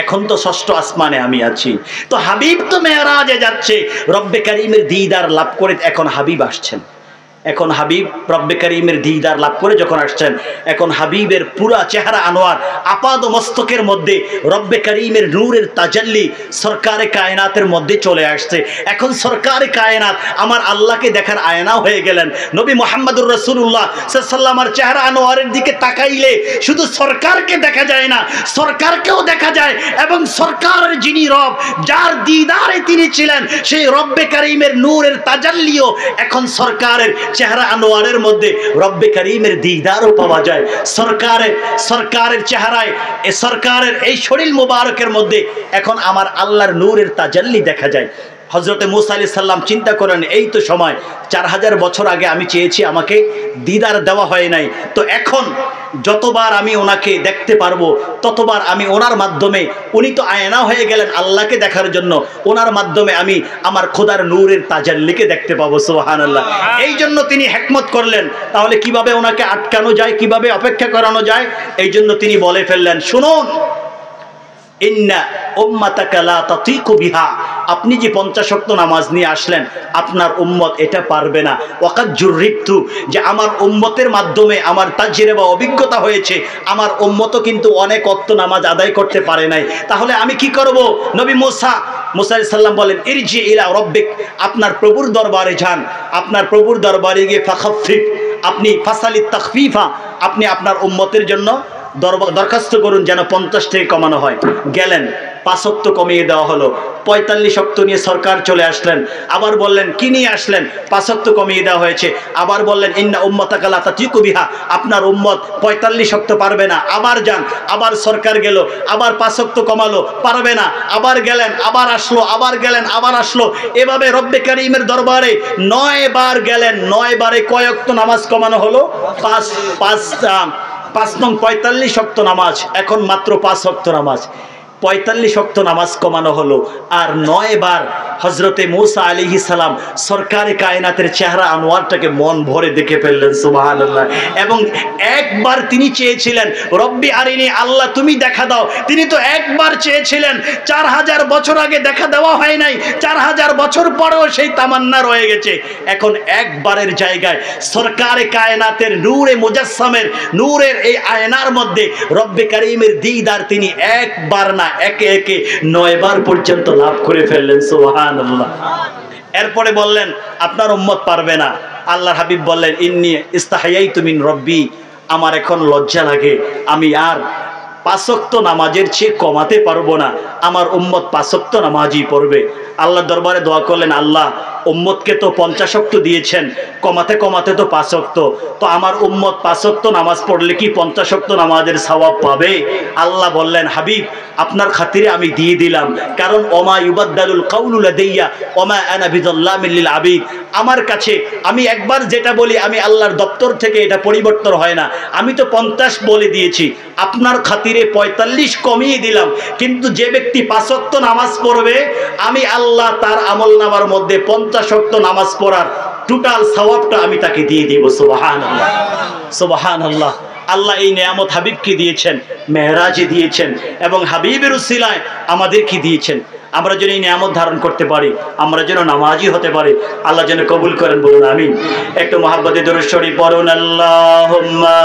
Speaker 1: এখন তো ষষ্ঠ আসমানে আমি আছি, তো হাবিব তো মেরাজে যাচ্ছে, রব্বে কারীমের দিদার লাভ করে এখন হাবিব আসছেন। এখন হাবিব রব্বে কারীমের দিদার লাভ করে যখন আসছেন, এখন হাবিবের পুরা চেহারা আনোয়ার, আপাদ মস্তকের মধ্যে রব্বে কারীমের নূরের তাজাল্লি সরকারে কায়নাতের মধ্যে চলে আসছে। এখন সরকারে কায়নাত আমার আল্লাহকে দেখার আয়না হয়ে গেলেন। নবী মুহাম্মদুর রাসূলুল্লাহ সাল্লাল্লাহু আলাইহি ওয়াসাল্লামের চেহারা আনোয়ারের দিকে তাকাইলে শুধু সরকারকে দেখা যায় না, সরকারকেও দেখা যায়, এবং সরকারের যিনি রব, যার দিদারে তিনি ছিলেন, সেই রব্বে কারীমের নূরের তাজাল্লিও এখন সরকারের চেহারা আনোয়ারের মধ্যে রব্বে কারীমের দিদারও পাওয়া যায়। সরকারের চেহারায়, সরকারের এই শরীর মোবারকের মধ্যে এখন আমার আল্লাহর নূরের তাজাল্লি দেখা যায়। হযরতে মূসা আলাইহিস সালাম চিন্তা করেন, এই তো সময় 4000 বছর আগে আমি চেয়েছি, আমাকে দিদার দেওয়া হয় নাই, তো এখন যতবার আমি ওনাকে দেখতে পারবো ততবার আমি ওনার মাধ্যমে, উনি তো আয়না হয়ে গেলেন আল্লাহকে দেখার জন্য, ওনার মাধ্যমে আমি আমার খোদার নূরের তাজাল্লিকে দেখতে পাবো। সুবহানাল্লাহ। এই জন্য তিনি হিকমত করলেন, তাহলে কিভাবে ওনাকে আটকানো যায়, কিভাবে অপেক্ষা করানো যায়, এই জন্য তিনি বলে ফেললেন, শুনুন, ইন্না উম্মাতাকা লা তাতিকু বিহা, আপনি যে 50 ওয়াক্ত নামাজ নিয়ে আসলেন, আপনার উম্মত এটা পারবে না। ওয়াকাদ জুররিবতু, যে আমার উম্মতের মাধ্যমে আমার তাজরিবা অভিজ্ঞতা হয়েছে, আমার উম্মতও কিন্তু অনেক ওয়াক্ত নামাজ আদায় করতে পারে নাই, তাহলে আমি কি করব? নবী মুসা আলাইহিস সালাম বলেন, ইরজি ইলা রাব্বিক, আপনার প্রভুর দরবারে যান, আপনার প্রভুর দরবারে গিয়ে ফাখাফিফ, আপনি ফাসালিত তাখফিফা, আপনি আপনার উম্মতের জন্য দরখাস্ত করুন যেন 50 থেকে কমানো হয়। গেলেন, 5 ওয়াক্ত কমিয়ে দেওয়া হলো, 45 ওয়াক্ত নিয়ে সরকার চলে আসলেন, আবার বললেন কি নিয়ে আসলেন? 5 ওয়াক্ত কমিয়ে দেওয়া হয়েছে, আবার বললেন ইন্না উম্মাতাকা লা তাতিকু বিহা, আপনার উম্মত 45 ওয়াক্ত পারবে না, আবার যান, আবার সরকার গেল, আবার 5 ওয়াক্ত কমালো, পারবে না, আবার গেলেন, আবার আসলো, আবার গেলেন, আবার আসলো, এভাবে রব্বে কারীমের দরবারে 9 বার গেলেন, 9 বারে কয় ওয়াক্ত নামাজ কমানো হলো? 5 নং 45 ওয়াক্ত নামাজ, এখন মাত্র 5 ওয়াক্ত নামাজ, 45 ওয়াক্ত নামাজ কমানো হলো। আর 9 বার হযরতে মূসা আলাইহিস সালাম সরকারে কায়নাতের চেহারা আনোয়ারটাকে মন ভরে দেখে ফেললেন। সুবহানাল্লাহ। এবং একবার তিনি চেয়েছিলেন, রব্বি আরিনি, আল্লাহ তুমি দেখা দাও, তিনি তো একবার চেয়েছিলেন, 4000 বছর আগে দেখা দেওয়া হয় নাই, 4000 বছর পরেও সেই তামান্না রয়ে গেছে। এখন একবারের জায়গায় সরকারে কায়নাতের নূরে মুজাসসামের নূরের এই আয়নার মধ্যে রব্বে কারীমের দিদার তিনি একবার না, একে একে 9 বার পর্যন্ত লাভ করে ফেললেন। সুবহানাল্লাহ। এরপরে বললেন, আপনার উম্মত পারবে না। আল্লাহর হাবিব বললেন, ইন্নী ইস্তাহাইয়াতু মিন রব্বি, আমার এখন লজ্জা লাগে, আমি আর 5 ওয়াক্ত নামাজের চেয়ে কমাতে পারবো না, আমার উম্মত 5 ওয়াক্ত নামাজই পড়বে। আল্লাহ দরবারে দোয়া করলেন, আল্লাহ উম্মতকে তো 50 ওয়াক্ত দিয়েছেন, কমাতে কমাতে তো 5 ওয়াক্ত, তো আমার উম্মত 5 ওয়াক্ত নামাজ পড়লে কি 50 ওয়াক্ত নামাজের সওয়াব পাবে? আল্লাহ বললেন, হাবিব আপনার খাতিরে আমি দিয়ে দিলাম, কারণ ওমা ইউবাদদালুল কাউলু লাদাইয়া ওমা আনা বিযাল্লামিল লিল আবিদ, আমার কাছে আমি একবার যেটা বলি, আমি আল্লাহর দপ্তর থেকে এটা পরিবর্তন হয় না, আমি তো 50 বলে দিয়েছি, আপনার খাতিরে 45 কমিয়ে দিলাম, কিন্তু যে ব্যক্তি 5 ওয়াক্ত নামাজ পড়বে, আমি আল্লাহ তার আমলনামার মধ্যে 50 ওয়াক্ত নামাজ পড়ার টোটাল সওয়াবটা আমি তাকে দিয়ে দিব। সুবহানাল্লাহ, সুবহানাল্লাহ। আল্লাহ এই নিয়ামত হাবিবকে দিয়েছেন, মেরাজে দিয়েছেন, এবং হাবিবের উসিলায় আমাদেরকে দিয়েছেন। আমরা যেন এই নিয়ামত ধারণ করতে পারি, আমরা যেন নামাজি হতে পারি, আল্লাহ যেন কবুল করেন, বলুন আমিন। একটু মহাব্বতে দরুদ শরীফ পড়ুন, আল্লাহুম্মা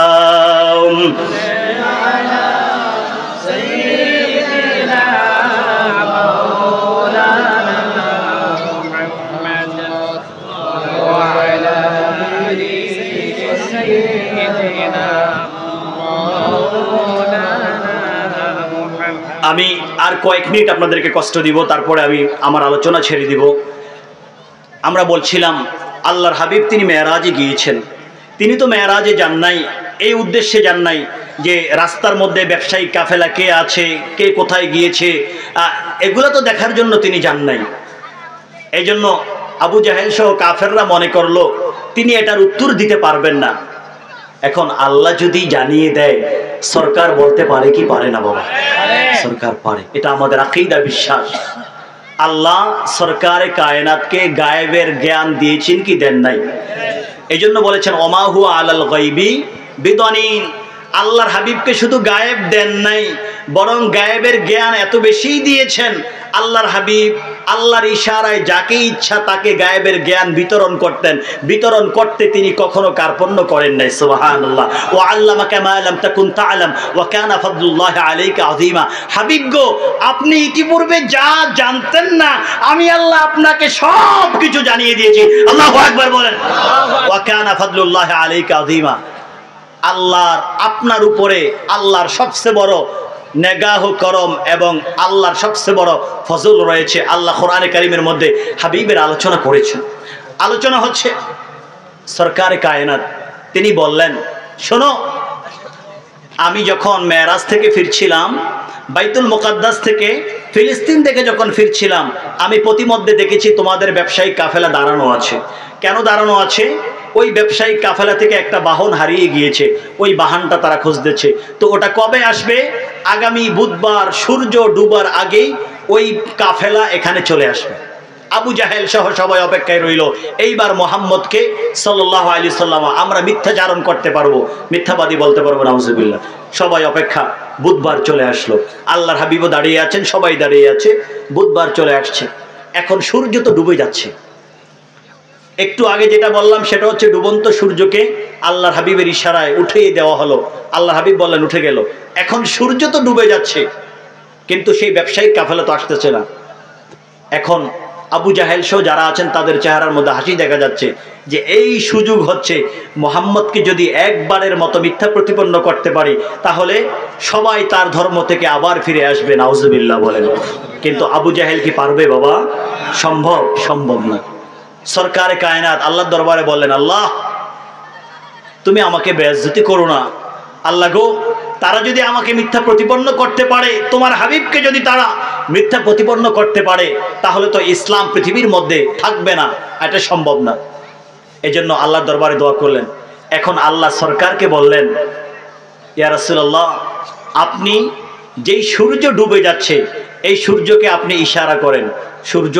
Speaker 1: আমি আর কয়েক মিনিট আপনাদেরকে কষ্ট দিব, তারপরে আমি আমার আলোচনা ছেড়ে দিব। আমরা বলছিলাম আল্লাহর হাবিব তিনি মেরাজে গিয়েছেন, তিনি তো মেরাজে যান নাই এই উদ্দেশ্যে যান নাই যে রাস্তার মধ্যে ব্যবসায়ী কাফেলা কে আছে, কে কোথায় গিয়েছে, এগুলো তো দেখার জন্য তিনি যান নাই। এই জন্য আবু জাহেল সহ কাফেররা মনে করলো তিনি এটার উত্তর দিতে পারবেন না। এখন আল্লাহ যদি জানিয়ে দেয়, সরকার বলতে পারে কি পারে না? বাবা, সরকার পারে, এটা আমাদের আকীদা, বিশ্বাস। আল্লাহ সরকারে কায়নাতকে গায়েবের জ্ঞান দিয়েছেন কি দেন নাই? এই জন্য বলেছেন ওমা হুয়া আলাল গায়বি বিদানিন, আল্লাহর হাবিবকে শুধু গায়েব দেন নাই, বরং গায়েবের জ্ঞান এত বেশি দিয়েছেন, আল্লাহর হাবিব আল্লাহর ইশারায় যাকে ইচ্ছা তাকে গায়েবের জ্ঞান বিতরণ করতেন, বিতরণ করতে তিনি কখনো কার্পণ্য করেন নাই। সুবহানাল্লাহ। ওয়া আল্লামাকা মা লাম তাকুন তা'লাম ওয়া কানা ফাদলুল্লাহি আলাইকা আযীমা, হাবিব গো আপনি ইতিপূর্বে যা জানতেন না, আমি আল্লাহ আপনাকে সব কিছু জানিয়ে দিয়েছি। আল্লাহু আকবার বলেন। ওয়া কানা ফাদলুল্লাহি আলাইকা আযীমা, আল্লাহর আপনার উপরে আল্লাহর সবচেয়ে বড় নেগাহ করম এবং আল্লাহর সবচেয়ে বড় ফজল রয়েছে। আল্লাহ কোরআনে কারীমের মধ্যে হাবিবের আলোচনা করেছেন। আলোচনা হচ্ছে সরকারে কায়নাত, তিনি বললেন শোনো আমি যখন মেরাজ থেকে ফিরছিলাম, বাইতুল মুকাদ্দাস থেকে, ফিলিস্তিন থেকে যখন ফিরছিলাম, আমি প্রতিমধ্যে দেখেছি তোমাদের ব্যবসায়িক কাফেলা দাঁড়ানো আছে। কেন দাঁড়ানো আছে? ওই ব্যবসায়িক কাফেলা থেকে একটা বাহন হারিয়ে গিয়েছে, ওই বাহনটা তারা খুঁজতেছে। তো ওটা কবে আসবে? আগামী বুধবার সূর্য ডুবার আগেই ওই কাফেলা এখানে চলে আসবে। আবু জাহেল সহ সবাই অপেক্ষায় রইল, এইবার মুহাম্মদকে সাল্লাল্লাহু আলাইহি সাল্লাম আমরা মিথ্যাচারণ করতে পারবো, মিথ্যাবাদী বলতে পারবো না, নাউজুবিল্লাহ। সবাই অপেক্ষা, বুধবার চলে আসলো, আল্লাহর হাবিবও দাঁড়িয়ে আছেন, সবাই দাঁড়িয়ে আছে, বুধবার চলে আসছে। এখন সূর্য তো ডুবে যাচ্ছে। একটু আগে যেটা বললাম সেটা হচ্ছে ডুবন্ত সূর্যকে আল্লাহর হাবিবের ইশারায় উঠিয়ে দেওয়া হলো, আল্লাহর হাবিব বললেন উঠে গেল। এখন সূর্য তো ডুবে যাচ্ছে, কিন্তু সেই ব্যবসায়িক কাফেলা তো আসতেছে না। এখন আবু জাহেল সহ যারা আছেন তাদের চেহারার মধ্যে হাসি দেখা যাচ্ছে যে এই সুযোগ হচ্ছে, মুহাম্মদকে যদি একবারের মতো মিথ্যা প্রতিপন্ন করতে পারি তাহলে সবাই তার ধর্ম থেকে আবার ফিরে আসবে, নাউজুবিল্লাহ বলেন। কিন্তু আবু জাহেল কি পারবে বাবা? সম্ভব? সম্ভব না। সরকারে কায়নাত আল্লাহর দরবারে বললেন, আল্লাহ তুমি আমাকে বেইজ্জতি করো না। আল্লাহ গো, তারা যদি আমাকে মিথ্যা প্রতিপন্ন করতে পারে, তোমার হাবিবকে যদি তারা মিথ্যা প্রতিপন্ন করতে পারে, তাহলে তো ইসলাম পৃথিবীর মধ্যে থাকবে না, এটা সম্ভব না। এজন্য আল্লাহর দরবারে দোয়া করলেন। এখন আল্লাহ সরকারকে বললেন, ইয়া রাসূলুল্লাহ, আপনি যেই সূর্য ডুবে যাচ্ছে এই সূর্যকে আপনি ইশারা করেন, সূর্য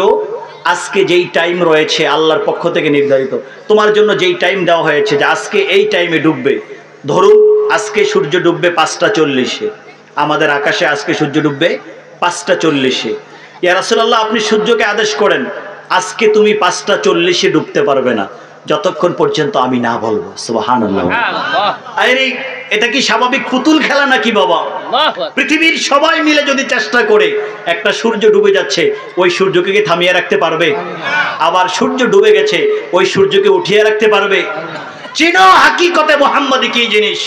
Speaker 1: আজকে যেই টাইম রয়েছে আল্লাহর পক্ষ থেকে নির্ধারিত, তোমার জন্য যেই টাইম দেওয়া হয়েছে যে আজকে এই টাইমে ডুববে, ধরুন আজকে সূর্য ডুববে 5টা 40-এ, আমাদের আকাশে আজকে সূর্য ডুববে 5টা 40-এ। ইয়া রাসূলুল্লাহ, আপনি সূর্যকে আদেশ করেন আজকে তুমি 5টা 40-এ ডুবতে পারবে না যতক্ষণ পর্যন্ত আমি না বলবো। সুবহানাল্লাহ। আরে এটা কি স্বাভাবিক পুতুল খেলা নাকি বাবা? পৃথিবীর সবাই মিলে যদি চেষ্টা করে, একটা সূর্য ডুবে যাচ্ছে ওই সূর্যকে কি থামিয়ে রাখতে পারবে? আবার সূর্য ডুবে গেছে ওই সূর্যকে উঠিয়ে রাখতে পারবে? চিনো হাকিকতে মুহাম্মদী কি জিনিস,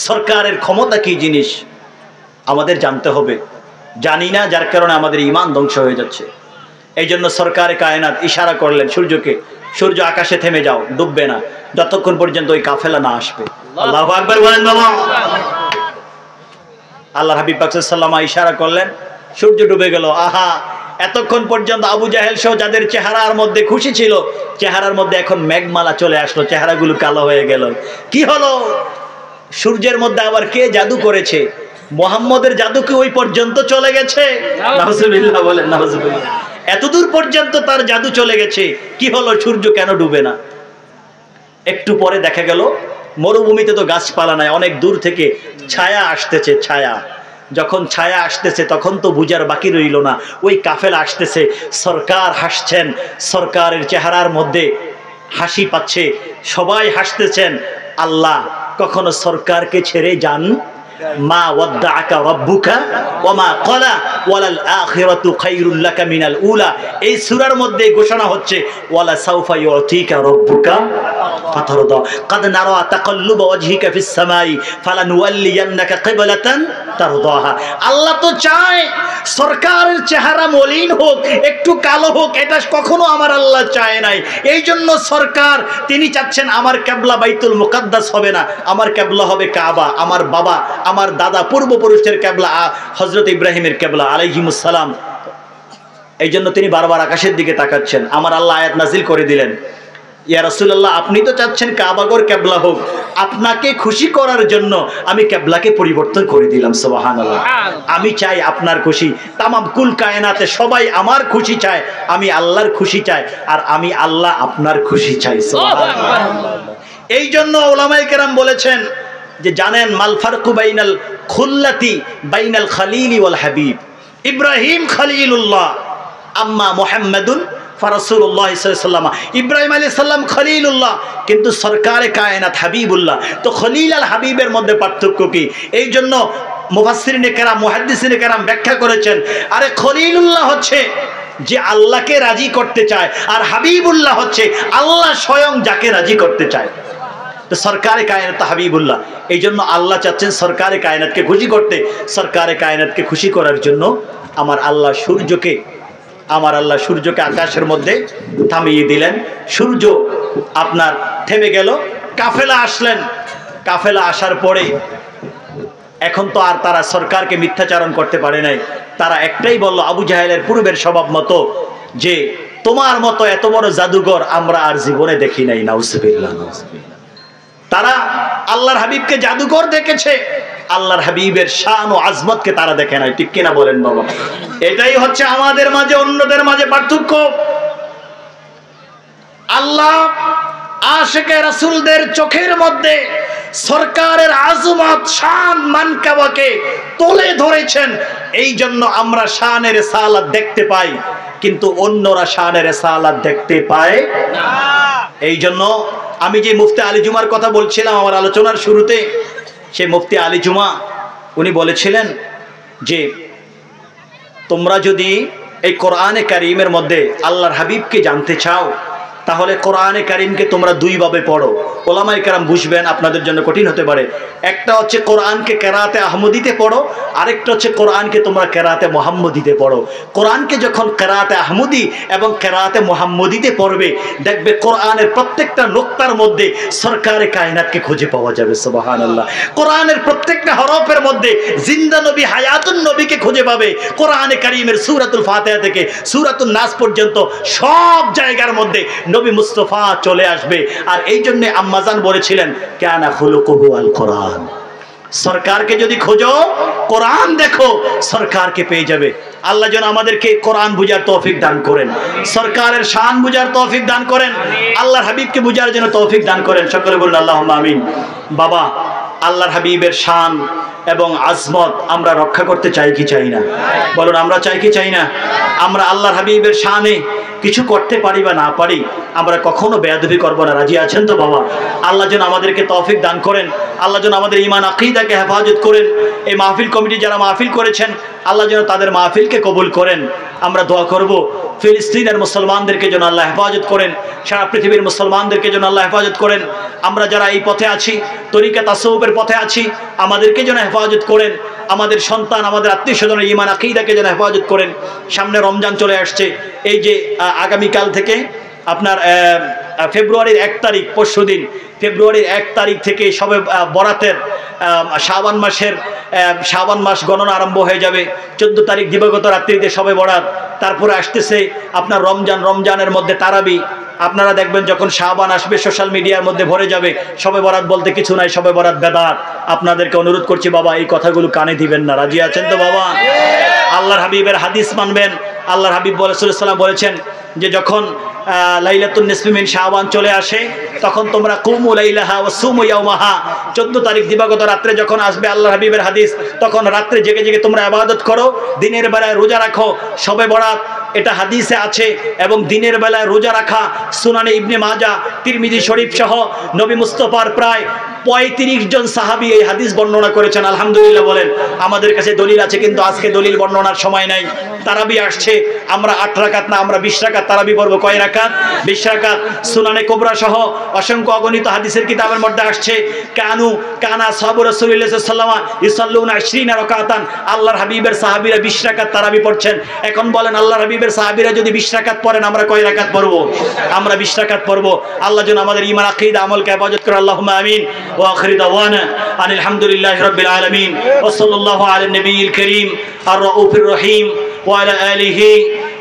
Speaker 1: সরকারের ক্ষমতা কি জিনিস আমাদের জানতে হবে। জানি না, যার কারণে আমাদের ঈমান ধ্বংস হয়ে যাচ্ছে। এই জন্য সরকারে কায়নাত ইশারা করলেন সূর্যকে, সূর্য আকাশে থেমে যাও, ডুববে না যতক্ষণ পর্যন্ত ওই কাফেলা না আসবে। আল্লাহু আকবার বলেন বাবা। আল্লাহর হাবিব পাক সাল্লাল্লাহু আলাইহি ইশারা করলেন, সূর্য ডুবে গেল। আহা, এতক্ষণ পর্যন্ত আবু জাহেল সহ যাদের চেহারার মধ্যে খুশি ছিল, চেহারার মধ্যে এখন মেঘমালা চলে আসলো, চেহারাগুলো কালো হয়ে গেল। কি হলো? সূর্যের মধ্যে আবার কে জাদু করেছে? মুহাম্মদের জাদু কি ওই পর্যন্ত চলে গেছে? নাউজুবিল্লাহ বলেন, নাউজুবিল্লাহ। এতদূর পর্যন্ত তার জাদু চলে গেছে। কি হলো? সূর্য কেন ডুবে না? একটু পরে দেখা গেল মরুভূমিতে তো গাছপালা নাই, অনেক দূর থেকে ছায়া আসতেছে। ছায়া যখন ছায়া আসতেছে তখন তো বুঝার বাকি রইল না, ওই কাফেলা আসতেছে। সরকার হাসছেন, সরকারের চেহারার মধ্যে হাসি পাচ্ছে, সবাই হাসতেছেন। আল্লাহ কখনো সরকারকে ছেড়ে যান? মা ওয়াদ্দাআকা রাব্বুকা ওয়া মা ক্বালা ওয়ালাল আখিরাতু খায়রুল লাকা মিনাল উলা। এই সূরার মধ্যে ঘোষণা হচ্ছে ওয়ালা সাউফা ইউতিকা রাব্বুকা ফাতারদা কাদ নারা তাকাল্লুবা ওয়াজহিকা ফিস সামাই ফালানুওয়াল্লিয়ান্নাকা কিবলাতান তারদাহা। আল্লাহ তো চায় সরকারের চেহারা মলিন হোক, একটু কালো হোক, এটা কখনো আমার আল্লাহ চায় নাই। এই জন্য সরকার তিনি চাচ্ছেন আমার কিবলা বাইতুল মুকাদ্দাস হবে না, আমার কিবলা হবে কাবা, আমার বাবা আমার দাদা পূর্বপুরুষের কিবলা হযরত ইব্রাহিমের কিবলা আলাইহিমুস সালাম। এই জন্য তিনি বারবার আকাশের দিকে তাকাচ্ছেন। আমার আল্লাহ আয়াত নাজিল করে দিলেন, ইয়া রাসূলুল্লাহ, আপনি তো চাচ্ছেন কাবাগর কিবলা হোক, আপনাকে খুশি করার জন্য আমি কিবলাকে পরিবর্তন করে দিলাম। সুবহানাল্লাহ। আমি চাই আপনার খুশি, তামাম কুল কায়নাতে সবাই আমার খুশি চায়, আমি আল্লাহর খুশি চাই, আর আমি আল্লাহ আপনার খুশি চাই। সুবহানাল্লাহ। এই জন্য উলামায়ে কেরাম বলেছেন যে জানেন মাল ফারকু বাইনাল খুল্লাতি বাইনাল খালিলি ওয়াল হাবিব। ইব্রাহিম খালিলুল্লাহ, আম্মা মুহাম্মাদুন ফারাসূলুল্লাহ সাল্লাল্লাহু আলাইহি ওয়াসাল্লাম। ইব্রাহিম আলাইহিস সালাম খলিলুল্লাহ, কিন্তু সরকারে কায়নাত হাবিবুল্লাহ। তো খলিল আর হাবিবের মধ্যে পার্থক্য কি? এই জন্য মুফাসসিরিনে কেরাম মুহাদ্দিসিনে কেরাম ব্যাখ্যা করেছেন, আরে খলিলুল্লাহ হচ্ছে যে আল্লাহকে রাজি করতে চায়, আর হাবিবুল্লাহ হচ্ছে আল্লাহ স্বয়ং যাকে রাজি করতে চায়। তো সরকারে কায়নাত হাবিবুল্লাহ, এই জন্য আল্লাহ চাচ্ছেন সরকারে কায়নাতকে খুশি করতে। সরকারে কায়নাতকে খুশি করার জন্য আমার আল্লাহ সূর্যকে আকাশের মধ্যে থামিয়ে দিলেন। সূর্য আপনার থেমে গেল, কাফেলা আসলেন। কাফেলা আসার পরে এখন তো আর তারা সরকারকে মিথ্যাচারণ করতে পারে নাই। তারা একটাই বলল, আবু জাহেলের পূর্বের স্বভাব মতো, যে তোমার মতো এত বড় জাদুঘর আমরা আর জীবনে দেখি নাই। নাউজুবিল্লাহ। তারা আল্লাহর হাবিবকে জাদুঘর দেখেছে, আল্লাহর হাবিবের শান ও আজমতকে তারা দেখে নাই। ঠিক কিনা বলেন বাবা? এটাই হচ্ছে আমাদের মাঝে অন্যদের মাঝে পার্থক্য। আল্লাহ আশিকে রাসূলদের চোখের মধ্যে সরকারের আজমত, শান, মানকাবাকে তুলে ধরেছেন। এই জন্য আমরা শানের রিসালাত দেখতে পাই, কিন্তু অন্যরা শানের রিসালাত দেখতে পায় না। এই জন্য আমি যে মুফতি আলী জুমার কথা বলছিলাম আমার আলোচনার শুরুতে, সেই মুফতি আলী জুমা উনি বলেছিলেন যে তোমরা যদি এই কোরআনে কারীমের মধ্যে আল্লাহর হাবিবকে জানতে চাও, তাহলে কোরআনে কারীমকে তোমরা দুইভাবে পড়ো। ওলামায়ে কেরাম বুঝবেন, আপনাদের জন্য কঠিন হতে পারে। একটা হচ্ছে কোরআনকে কেরাতে আহমদীতে পড়ো, আরেকটা হচ্ছে কোরআনকে তোমরা কেরাতে মুহাম্মদীতে পড়ো। কোরআনকে যখন কেরাতে আহমদী এবং কেরাতে মুহাম্মদীতে পড়বে, দেখবে কোরআনের প্রত্যেকটা নোক্তার মধ্যে সরকারে কায়নাতকে খুঁজে পাওয়া যাবে। সুবহানাল্লাহ। কোরআনের প্রত্যেকটা হরফের মধ্যে জিন্দা নবী, হায়াতুন নবীকে খুঁজে পাবে। কোরআনে কারীমের সূরাতুল ফাতিহা থেকে সূরাতুন নাস পর্যন্ত সব জায়গার মধ্যে নবী মুস্তাফা চলে আসবে। আর এই জন্য আম্মাজান বলেছিলেন, কানা খুলুকুহু আল কোরআন। সরকারকে যদি খোঁজো, কোরআন দেখো, সরকারকে পেয়ে যাবে। আল্লাহ যেন আমাদেরকে কোরআন বুঝার তৌফিক দান করেন, সরকারের শান বুঝার তৌফিক দান করেন, আল্লাহর হাবিবকে বুঝার জন্য তৌফিক দান করেন। সকলে বলুন আল্লাহুম্মা আমিন। বাবা, আল্লাহর হাবিবের শান এবং আজমত আমরা রক্ষা করতে চাই কি চাই না? বলুন, আমরা চাই কি চাই না? আমরা আল্লাহর হাবিবের শানে কিছু করতে পারি বা না পারি, আমরা কখনো বেয়াদবি করবো না। রাজি আছেন তো বাবা? আল্লাহ যেন আমাদেরকে তৌফিক দান করেন, আল্লাহ যেন আমাদের ঈমান আকীদাকে হেফাজত করেন। এই মাহফিল কমিটি যারা মাহফিল করেছেন, আল্লাহ যেন তাদের মাহফিলকে কবুল করেন। আমরা দোয়া করব ফিলিস্তিনের মুসলমানদেরকে যেন আল্লাহ হেফাজত করেন, সারা পৃথিবীর মুসলমানদেরকে যেন আল্লাহ হেফাজত করেন। আমরা যারা এই পথে আছি, তরিকা তাসাউফের পথে আছি, আমাদেরকে যেন হেফাজত করেন। আমাদের সন্তান, আমাদের আত্মীয় স্বজনের ঈমান আকীদাকে যেন হেফাজত করেন। সামনে রমজান চলে আসছে। এই যে আগামীকাল থেকে আপনার ফেব্রুয়ারির 1 তারিখ, পরশুদিন ফেব্রুয়ারির 1 তারিখ থেকে সবে বরাতের শাবান মাস গণনা আরম্ভ হয়ে যাবে। 14 তারিখ দিবাগত রাত্রিতে সবে বরাত, তারপরে আসতেছে আপনার রমজানের মধ্যে তারাবি। আপনারা দেখবেন যখন শাবান আসবে সোশ্যাল মিডিয়ার মধ্যে ভরে যাবে, সবে বরাত বলতে কিছু নাই, সবে বরাত বেদাত। আপনাদেরকে অনুরোধ করছি বাবা, এই কথাগুলো কানে দিবেন না। রাজি আছেন তো বাবা? আল্লাহর হাবিবের হাদিস মানবেন। আল্লাহর হাবিব সাল্লাল্লাহু আলাইহি ওয়াসাল্লাম বলেছেন যে যখন লাইলাতুন নিসফি মিন শাবান চলে আসে, তখন তোমরা কুমু লাইলাহা ওয়া সুমু ইয়াওমাহা। 14 তারিখ দিবাগত রাত্রে যখন আসবে, আল্লাহর হাবিবের হাদিস, তখন রাত্রে জেগে জেগে তোমরা ইবাদত করো, দিনের বেলায় রোজা রাখো। সবে বরাত এটা হাদিসে আছে, এবং দিনের বেলায় রোজা রাখা সুনানে ইবনে মাজাহ, তিরমিজি শরীফ সহ নবী মুস্তাফার প্রায় 35 জন সাহাবী এই হাদিস বর্ণনা করেছেন। আলহামদুলিল্লাহ বলেন। আমাদের কাছে দলিল আছে, কিন্তু আজকে দলিল বর্ণনার সময় নাই। তারাবি আসছে, আমরা 8 রাকাত না, আমরা 20 রাকাত তারাবি পড়ব। কয় রাকাত? 20 রাকাত। সুনানে কুবরা সহ অসংখ্য অগণিত হাদিসের কিতাবের মধ্যে আসছে, কানা সাহাবু রাসূলুল্লাহ সাল্লাল্লাহু আলাইহি ওয়াসাল্লাম ইসাল্লুনা 20 রাকাতান। আল্লাহর হাবিবের সাহাবীরা 20 রাকাত তারাবি পড়ছেন। এখন বলেন, আল্লাহর হাবিবের সাহাবীরা যদি 20 রাকাত পড়েন, আমরা কয় রাকাত পড়ব? আমরা 20 রাকাত পড়ব। আল্লাহ যেন আমাদের ঈমান আকীদা আমলকে হেফাজত করে। আল্লাহুম্মা আমিন। ওয়া আখিরু দাওয়ানা আনিল হামদুলিল্লাহি রাব্বিল আলামিন ওয়া সাল্লাল্লাহু আলান নবিয়িল কারীম আর রাউফির রহিম ওয়া আলা আলিহি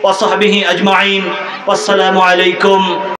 Speaker 1: ওয়া সাহবিহি আজমাইন। ওয়াসসালামু আলাইকুম।